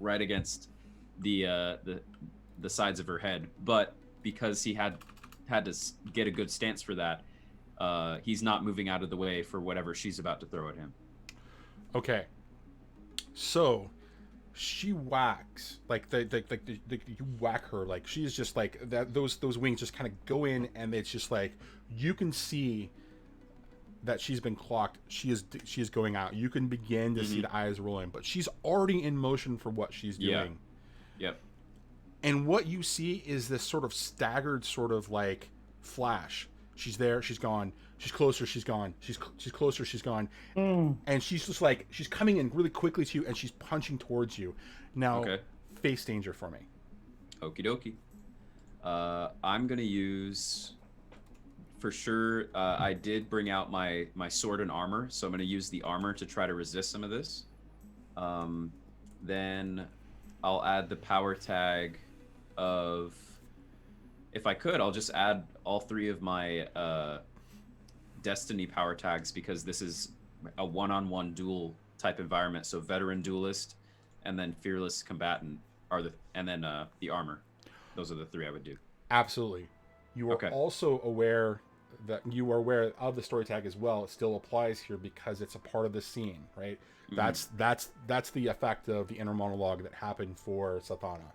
right against the sides of her head. But because he had to get a good stance for that, he's not moving out of the way for whatever she's about to throw at him.
Okay. So she whacks like you whack her, like she's just like that. Those wings just kind of go in, and it's just like you can see that she's been clocked. She is going out. You can begin to see the eyes rolling, but she's already in motion for what she's doing.
Yep.
And what you see is this sort of staggered sort of like flash. She's there, she's gone. She's closer, she's gone. She's closer, she's gone. And she's just like, she's coming in really quickly to you, and she's punching towards you. Now, face danger for me.
Okie dokie. I'm going to use, for sure, I did bring out my sword and armor, so I'm going to use the armor to try to resist some of this. Then I'll add the power tag of, if I could, I'll just add all 3 of my Destiny power tags, because this is a one-on-one duel type environment. So veteran duelist, and then fearless combatant. and then the armor. Those are the 3 I would do.
Absolutely. You are
Okay.
also aware that you are aware of the story tag as well. It still applies here because it's a part of the scene, right?
Mhm.
That's the effect of the inner monologue that happened for Sathana.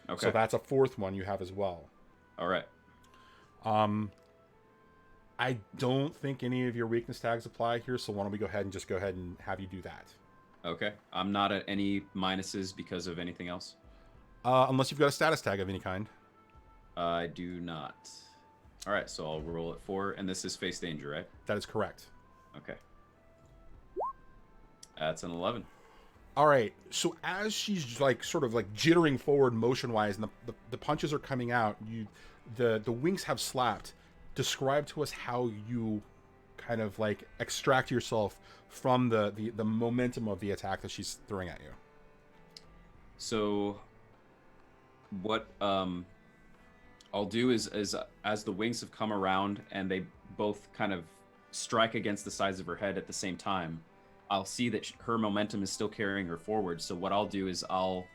Okay.
So that's a 4th one you have as well.
All right.
I don't think any of your weakness tags apply here, so why don't we go ahead and have you do that?
Okay. I'm not at any minuses because of anything else.
Unless you've got a status tag of any kind.
I do not. All right, so I'll roll at 4, and this is face danger, right?
That is correct.
Okay. That's an 11.
All right. So as she's like sort of like jittering forward motion wise, and the punches are coming out, the wings have slapped. Describe to us how you kind of like extract yourself from the momentum of the attack that she's throwing at you.
So what I'll do is as the wings have come around and they both kind of strike against the sides of her head at the same time, I'll see that her momentum is still carrying her forward. So what I'll do is I'll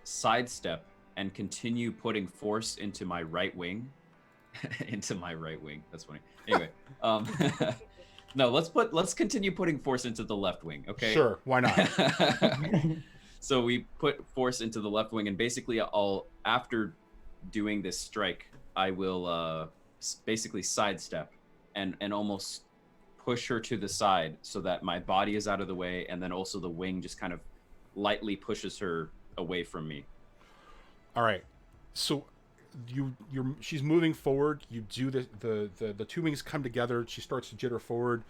sidestep and continue putting force into my right wing. Into my right wing. That's funny. Anyway, no, let's continue putting force into the left wing. Okay.
Sure. Why not?
So we put force into the left wing, and basically, after doing this strike, I will basically sidestep and almost push her to the side so that my body is out of the way, and then also the wing just kind of lightly pushes her away from me.
All right. So she's moving forward. You do the 2 wings come together. She starts to jitter forward.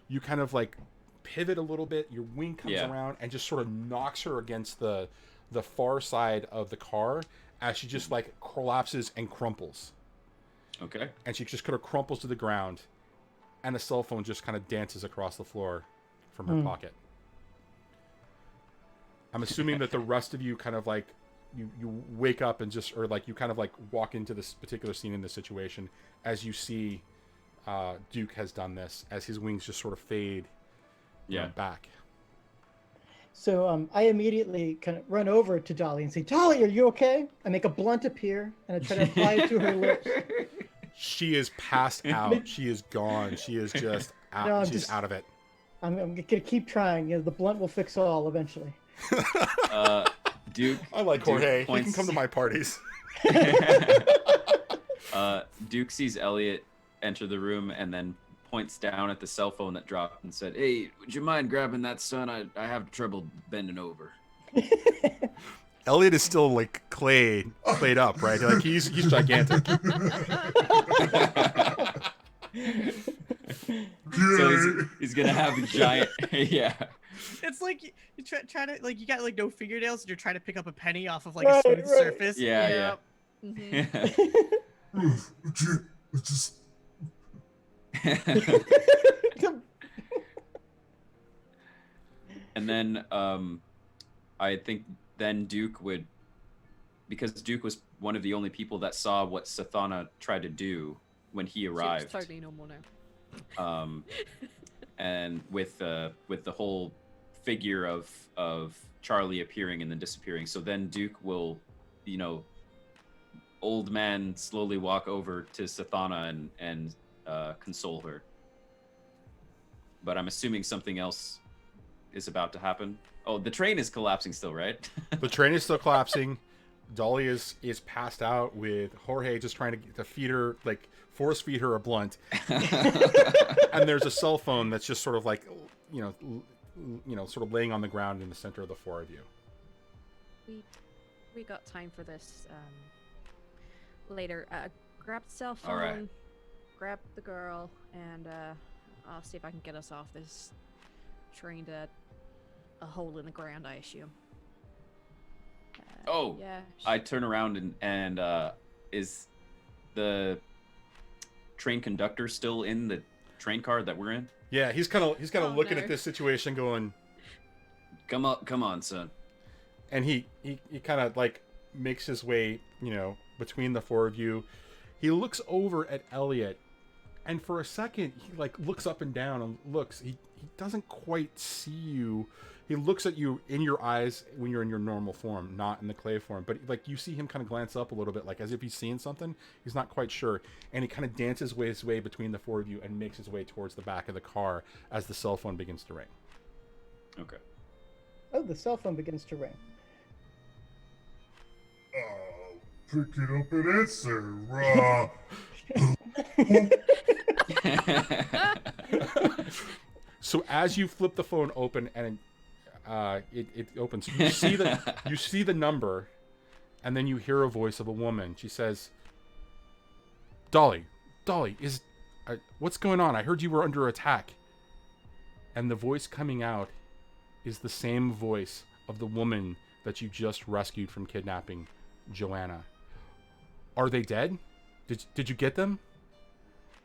You kind of like pivot a little bit. Your wing comes around and just sort of knocks her against the far side of the car as she just like collapses and crumples.
Okay.
And she just kind of crumples to the ground, and a cell phone just kind of dances across the floor from her pocket. I'm assuming that the rest of you kind of like you wake up and just, or like you kind of like walk into this particular scene in this situation as you see Duke has done this, as his wings just sort of fade back.
So I immediately kind of run over to Dolly and say, Dolly, are you okay? I make a blunt appear and I try to apply it to her lips.
She is passed out. She is gone. She is just out.
No,
She's out of it.
I'm going to keep trying. The blunt will fix all eventually.
Duke.
I like Jorge.
Duke
He can come to my parties.
Duke sees Elliot enter the room and then points down at the cell phone that dropped and said, "Hey, would you mind grabbing that, son? I have trouble bending over."
Elliot is still like clayed up, right? Like he's gigantic.
So he's gonna have a giant. Yeah.
It's like you try to like, you got like no fingernails and you're trying to pick up a penny off of like a smooth surface.
Yeah.
Mm-hmm.
Just
And then I think then Duke would, because Duke was one of the only people that saw what Sathana tried to do when he arrived.
It's totally normal now.
And with the whole figure of Charlie appearing and then disappearing. So then Duke will, old man slowly walk over to Sathana and console her. But I'm assuming something else is about to happen. Oh, the train is collapsing still, right?
The train is still collapsing. Dolly is passed out with Jorge just trying to feed her, like force feed her a blunt. And there's a cell phone that's just sort of like, sort of laying on the ground in the center of the 4 of you.
We got time for this later. Grab the cell phone,
All right.
grab the girl, and I'll see if I can get us off this train to a hole in the ground, I assume. Yeah.
I turn around and is the train conductor still in the train car that we're in?
Yeah, he's kind of looking
no.
at this situation, going,
Come on, son.
and he kind of like makes his way, between the 4 of you. He looks over at Elliot, and for a second he like looks up and down and looks. He doesn't quite see you. he looks at you in your eyes when you're in your normal form, not in the clay form. But like you see him kind of glance up a little bit, like as if he's seeing something. He's not quite sure, and he kind of dances his way between the four of you and makes his way towards the back of the car as the cell phone begins to ring.
Okay.
Oh, the cell phone begins to ring.
Pick it up and answer.
So as you flip the phone open and it opens, you see the number, and then you hear a voice of a woman. She says, Dolly, is what's going on? I heard you were under attack. And the voice coming out is the same voice of the woman that you just rescued from kidnapping, Joanna. Are they dead? Did you get them?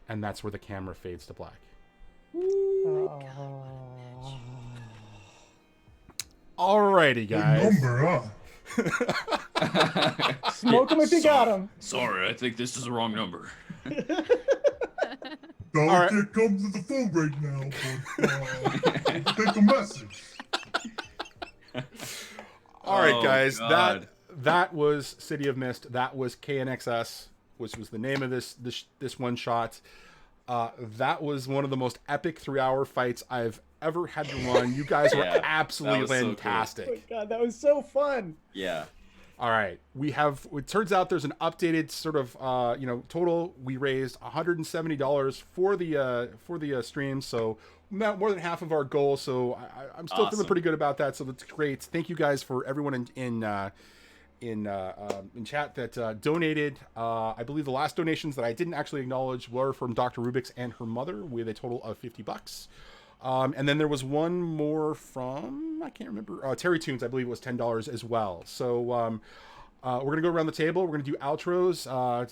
And that's where the camera fades to black. Alrighty, guys.
Good number, huh?
Smoke him if you got him.
Sorry, I think this is the wrong number.
Don't
All right.
come to the phone right now, but take a message.
All right,
Oh,
guys.
God.
That was City of Mist. That was KNXS, which was the name of this one shot. That was one of the most epic 3-hour fights I've ever had to run. You guys were
Yeah,
absolutely
that was so cool.
fantastic.
Oh my God, that was so fun.
Yeah.
All right, it turns out there's an updated sort of total. We raised $170 for the stream, so more than half of our goal. So I'm still feeling
Awesome.
pretty good about that. So that's great. Thank you guys for everyone in chat that donated. I believe the last donations that I didn't actually acknowledge were from Dr. Rubix and her mother with a total of $50. And then there was one more from, I can't remember, Terry Tunes, I believe it was $10 as well. So we're going to go around the table. We're going to do outros.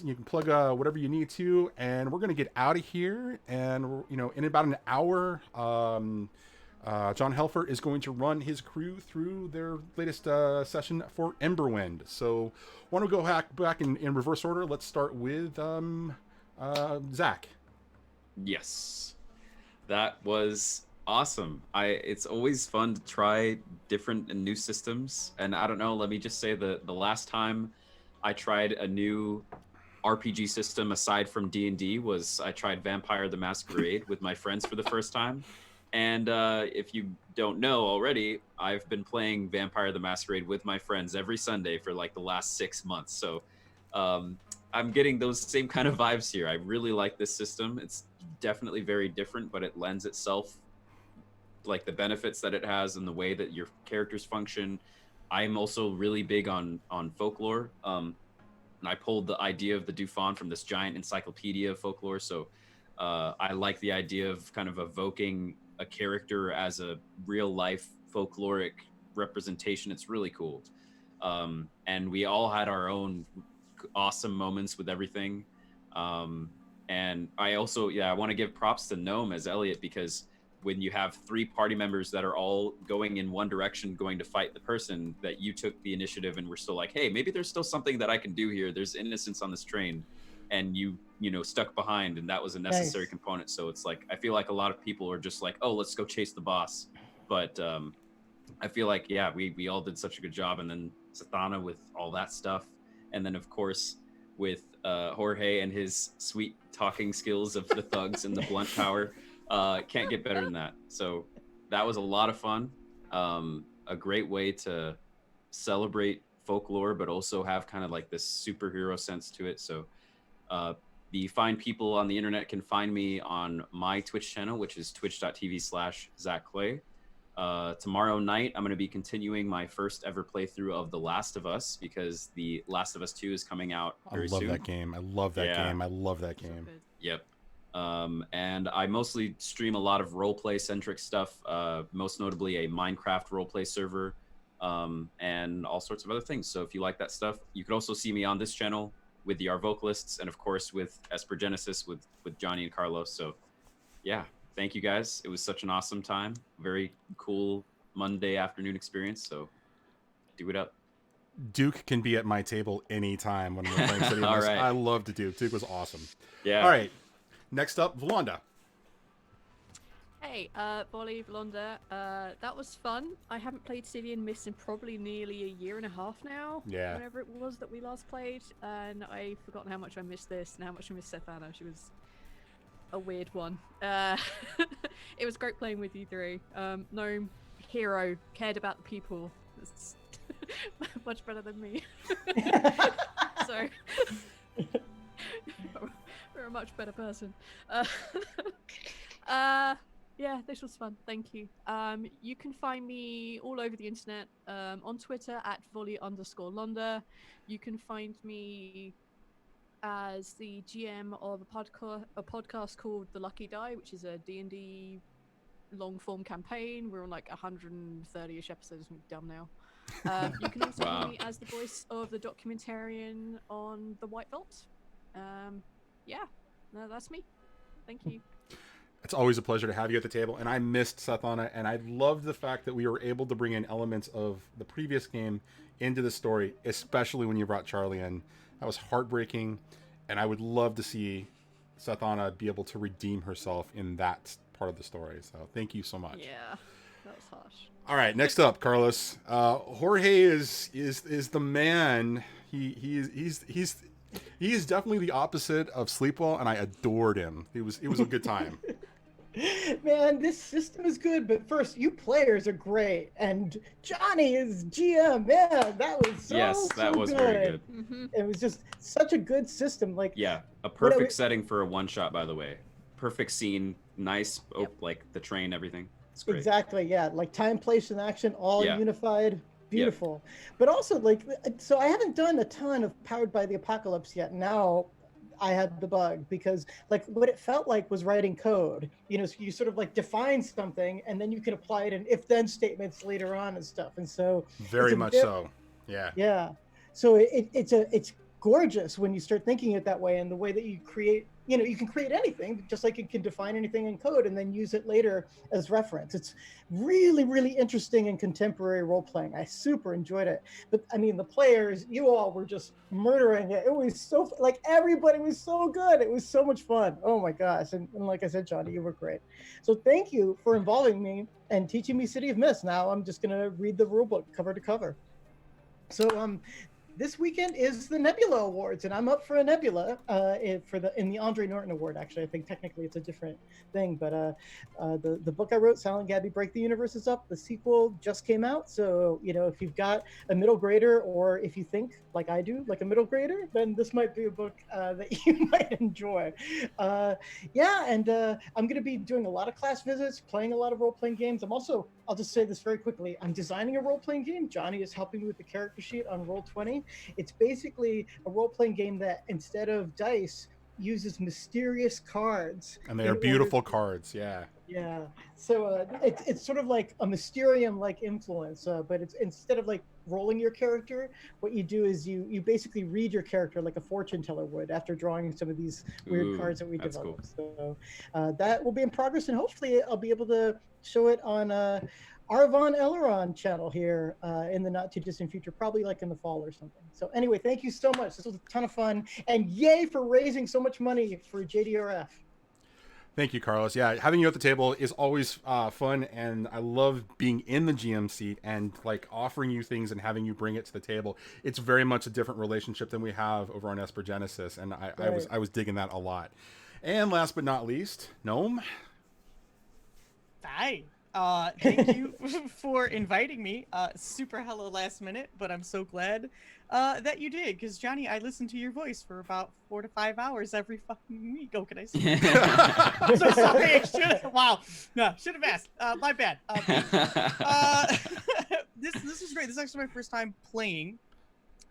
You can plug whatever you need to, and we're going to get out of here. And, in about an hour, John Helfer is going to run his crew through their latest session for Emberwind. So why don't we go back in reverse order? Let's start with Zach.
Yes. That was awesome. It's always fun to try different and new systems. And I don't know, let me just say the last time I tried a new RPG system aside from D&D was I tried Vampire the Masquerade with my friends for the first time. And if you don't know already, I've been playing Vampire the Masquerade with my friends every Sunday for like the last 6 months. So I'm getting those same kind of vibes here. I really like this system. It's definitely very different, but it lends itself, like the benefits that it has and the way that your characters function. I'm also really big on folklore. And I pulled the idea of the Dufon from this giant encyclopedia of folklore. So I like the idea of kind of evoking a character as a real life folkloric representation. It's really cool. And we all had our own awesome moments with everything. And I also, I want to give props to Gnome as Elliot, because when you have 3 party members that are all going in one direction, going to fight the person, that you took the initiative and we're still like, hey, maybe there's still something that I can do here. There's innocence on this train, and you stuck behind, and that was a necessary component. So it's like, I feel like a lot of people are just like, oh, let's go chase the boss. But I feel like, we all did such a good job. And then Zathana with all that stuff. And then, of course, with Jorge and his sweet talking skills of the thugs and the blunt power. Can't get better than that. So that was a lot of fun. A great way to celebrate folklore, but also have kind of like this superhero sense to it. So the fine people on the internet can find me on my Twitch channel, which is twitch.tv/ZachClay. Tomorrow night, I'm going to be continuing my first ever playthrough of The Last of Us, because The Last of Us 2 is coming out very soon.
I love that game. I love that game. I love that game.
So good.
Yep. And I mostly stream a lot of roleplay centric stuff, most notably a Minecraft roleplay server, and all sorts of other things. So if you like that stuff, you could also see me on this channel with the ArvConists, and of course with Esper Genesis with Johnny and Carlos. So yeah, thank you guys. It was such an awesome time. Very cool Monday afternoon experience. So do it up.
Duke can be at my table anytime when we're playing City of
All
Mist.
right.
I loved Duke. Duke was awesome.
Yeah.
All right. Next up, Volanda.
Hey, Volley, Blonda, that was fun. I haven't played City and Mist in probably nearly a year and a half now.
Yeah.
Whenever it was that we last played, and I've forgotten how much I missed this and how much I missed Sethana. She was a weird one. It was great playing with you three. Gnome, hero, cared about the people. That's much better than me. So, you're a much better person. Yeah, this was fun. Thank you. You can find me all over the internet, on Twitter at volley_Londa. You can find me as the GM of a podcast called The Lucky Die, which is a D&D long form campaign. We're on like 130-ish episodes. I'm dumb now. You can also
Wow.
find me as the voice of the documentarian on The White Vault. Yeah, no, that's me. Thank you.
It's always a pleasure to have you at the table, and I missed Sethana, and I loved the fact that we were able to bring in elements of the previous game into the story, especially when you brought Charlie in. That was heartbreaking, and I would love to see Sethana be able to redeem herself in that part of the story. So thank you so much.
Yeah, that was harsh.
All right, next up, Carlos. Jorge is the man. He's definitely the opposite of Sleepwell, and I adored him. It was a good time.
Man, this system is good, but first, you players are great, and Johnny is GM. Man, that was so
Yes, that was very good.
Mm-hmm.
It was just such a good system. Like,
Yeah, a
What I
perfect
would-
setting for a one shot, by the way. Perfect scene, nice, like the train, everything. It's great.
exactly, yeah, like time, place, and action all
Yeah.
unified. Beautiful. But also, like, so I haven't done a ton of Powered by the Apocalypse yet. Now I had the bug because, like, what it felt like was writing code. You know, so you sort of like define something and then you can apply it in if-then statements later on and stuff. And so
Very
It's a
much
bit-
so. Yeah.
yeah. So it's gorgeous when you start thinking it that way, and the way that you create, you know, you can create anything just like you can define anything in code and then use it later as reference. It's really, really interesting and contemporary role playing. I super enjoyed it. But I mean, the players, you all were just murdering it. It was so, like, everybody was so good. It was so much fun. Oh my gosh. And like I said, Johnny, you were great. So thank you for involving me and teaching me City of Mist. Now I'm just going to read the rulebook cover to cover. So this weekend is the Nebula Awards, and I'm up for a Nebula in the Andre Norton Award. Actually, I think technically it's a different thing, but the book I wrote, Silent Gabby Break the Universe, is up. The sequel just came out, so you know, if you've got a middle grader, or if you think like I do, like a middle grader, then this might be a book that you might enjoy. Yeah, and I'm going to be doing a lot of class visits, playing a lot of role-playing games. I'll just say this very quickly. I'm designing a role-playing game. Johnny is helping me with the character sheet on Roll20. It's basically a role-playing game that, instead of dice, uses mysterious cards.
And they
in
are
order
beautiful
to-
cards. Yeah.
Yeah. So it's sort of like a Mysterium-like influence, but it's, instead of like rolling your character, what you do is you basically read your character like a fortune teller would after drawing some of these weird
Ooh,
cards that we
that's
developed. So that will be in progress, and hopefully I'll be able to show it on ArvCon Elrond channel here in the not too distant future, probably like in the fall or something. So anyway, thank you so much. This was a ton of fun, and yay for raising so much money for JDRF.
Thank you, Carlos. Yeah, having you at the table is always fun, and I love being in the GM seat and like offering you things and having you bring it to the table. It's very much a different relationship than we have over on Esper Genesis, and I was digging that a lot. And last but not least, Gnome.
Hi. Thank you for inviting me. Super hello last minute, but I'm so glad that you did, because Johnny, I listen to your voice for about 4 to 5 hours every fucking week. Oh, can I say? I'm so sorry. Wow. No, should have asked. My bad. This was great. This is actually my first time playing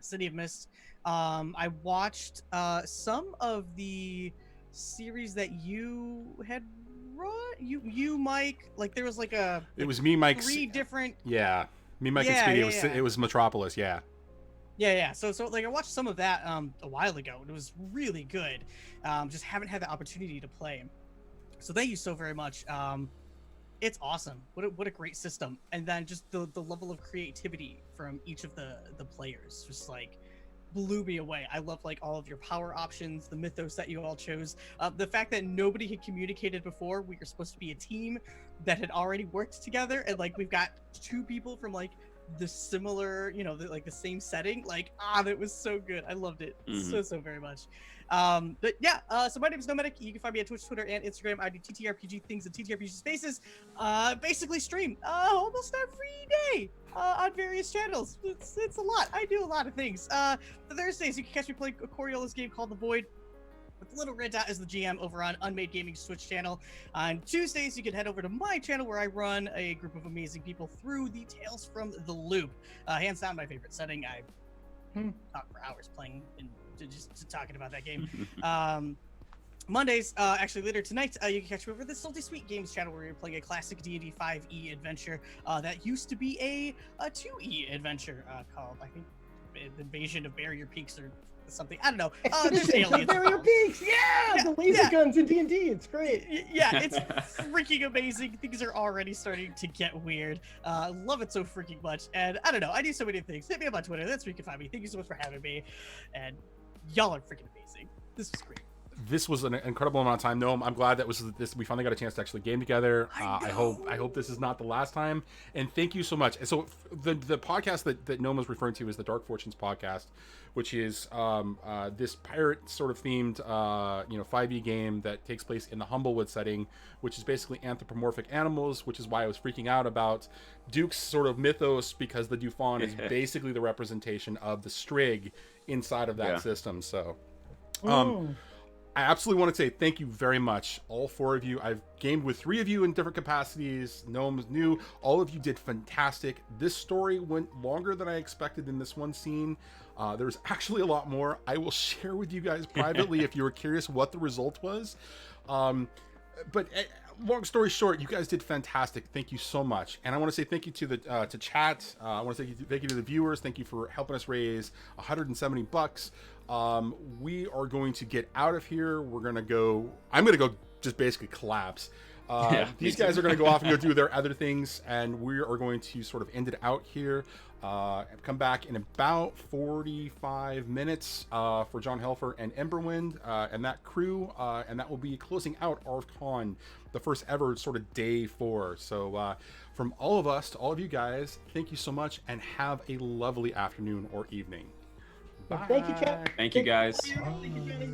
City of Mist. I watched some of the series that you had run. You Mike, like there was like a
It was me, Mike.
3 different.
Yeah, me, Mike, and
Yeah,
Speedy.
yeah,
It was
yeah.
it was Metropolis. Yeah.
Yeah. So like I watched some of that a while ago, and it was really good. Just haven't had the opportunity to play. So thank you so very much. It's awesome. What a great system. And then just the level of creativity from each of the players. Just like blew me away. I love like all of your power options, the mythos that you all chose, the fact that nobody had communicated before. We were supposed to be a team that had already worked together, and like we've got two people from like the similar, like the same setting. Like that was so good. I loved it so very much. But yeah, so my name is Nomadic. You can find me on Twitch, Twitter, and Instagram. I do TTRPG things and TTRPG spaces. Basically stream almost every day on various channels. It's a lot. I do a lot of things. The Thursdays you can catch me playing a Coriolis game called The Void with Little Red Dot as the GM over on Unmade Gaming's Twitch channel. On Tuesdays, you can head over to my channel where I run a group of amazing people through the Tales from the Loop. Hands down, my favorite setting. I talk for hours playing and just talking about that game. Mondays, actually later tonight, you can catch me over the Salty Sweet Games channel where you're playing a classic D&D 5e adventure that used to be a 2e adventure called, I think, The Invasion of Barrier Peaks or something. I don't know. There's aliens.
Barrier Peaks! Yeah! The laser guns in D&D. It's great.
Yeah, it's freaking amazing. Things are already starting to get weird. Love it so freaking much. And I don't know. I do so many things. Hit me up on Twitter. That's where you can find me. Thank you so much for having me. And y'all are freaking amazing. This was great.
This was an incredible amount of time. Noam, I'm glad that we finally got a chance to actually game together. I hope this is not the last time. And thank you so much. And so the podcast that Noam was referring to is the Dark Fortunes podcast, which is this pirate sort of themed 5e game that takes place in the Humblewood setting, which is basically anthropomorphic animals, which is why I was freaking out about Duke's sort of mythos, because the Dufon is basically the representation of the Strigg inside of that system. So I absolutely want to say thank you very much, all four of you. I've gamed with three of you in different capacities. Noam's new. All of you did fantastic. This story went longer than I expected in this one scene. There's actually a lot more. I will share with you guys privately if you were curious what the result was. But long story short, you guys did fantastic. Thank you so much. And I want to say thank you to the to chat. I want to say thank you to the viewers. Thank you for helping us raise $170. We are going to get out of here. I'm going to go just basically collapse. These guys are going to go off and go do their other things, and we are going to sort of end it out here. Come back in about 45 minutes for John Helfer and Emberwind and that crew, and that will be closing out ArvCon, the first ever sort of day 4. So from all of us to all of you guys, thank you so much, and have a lovely afternoon or evening. Bye.
Thank you, chat.
Thank you, guys.
Thank you, Jenny.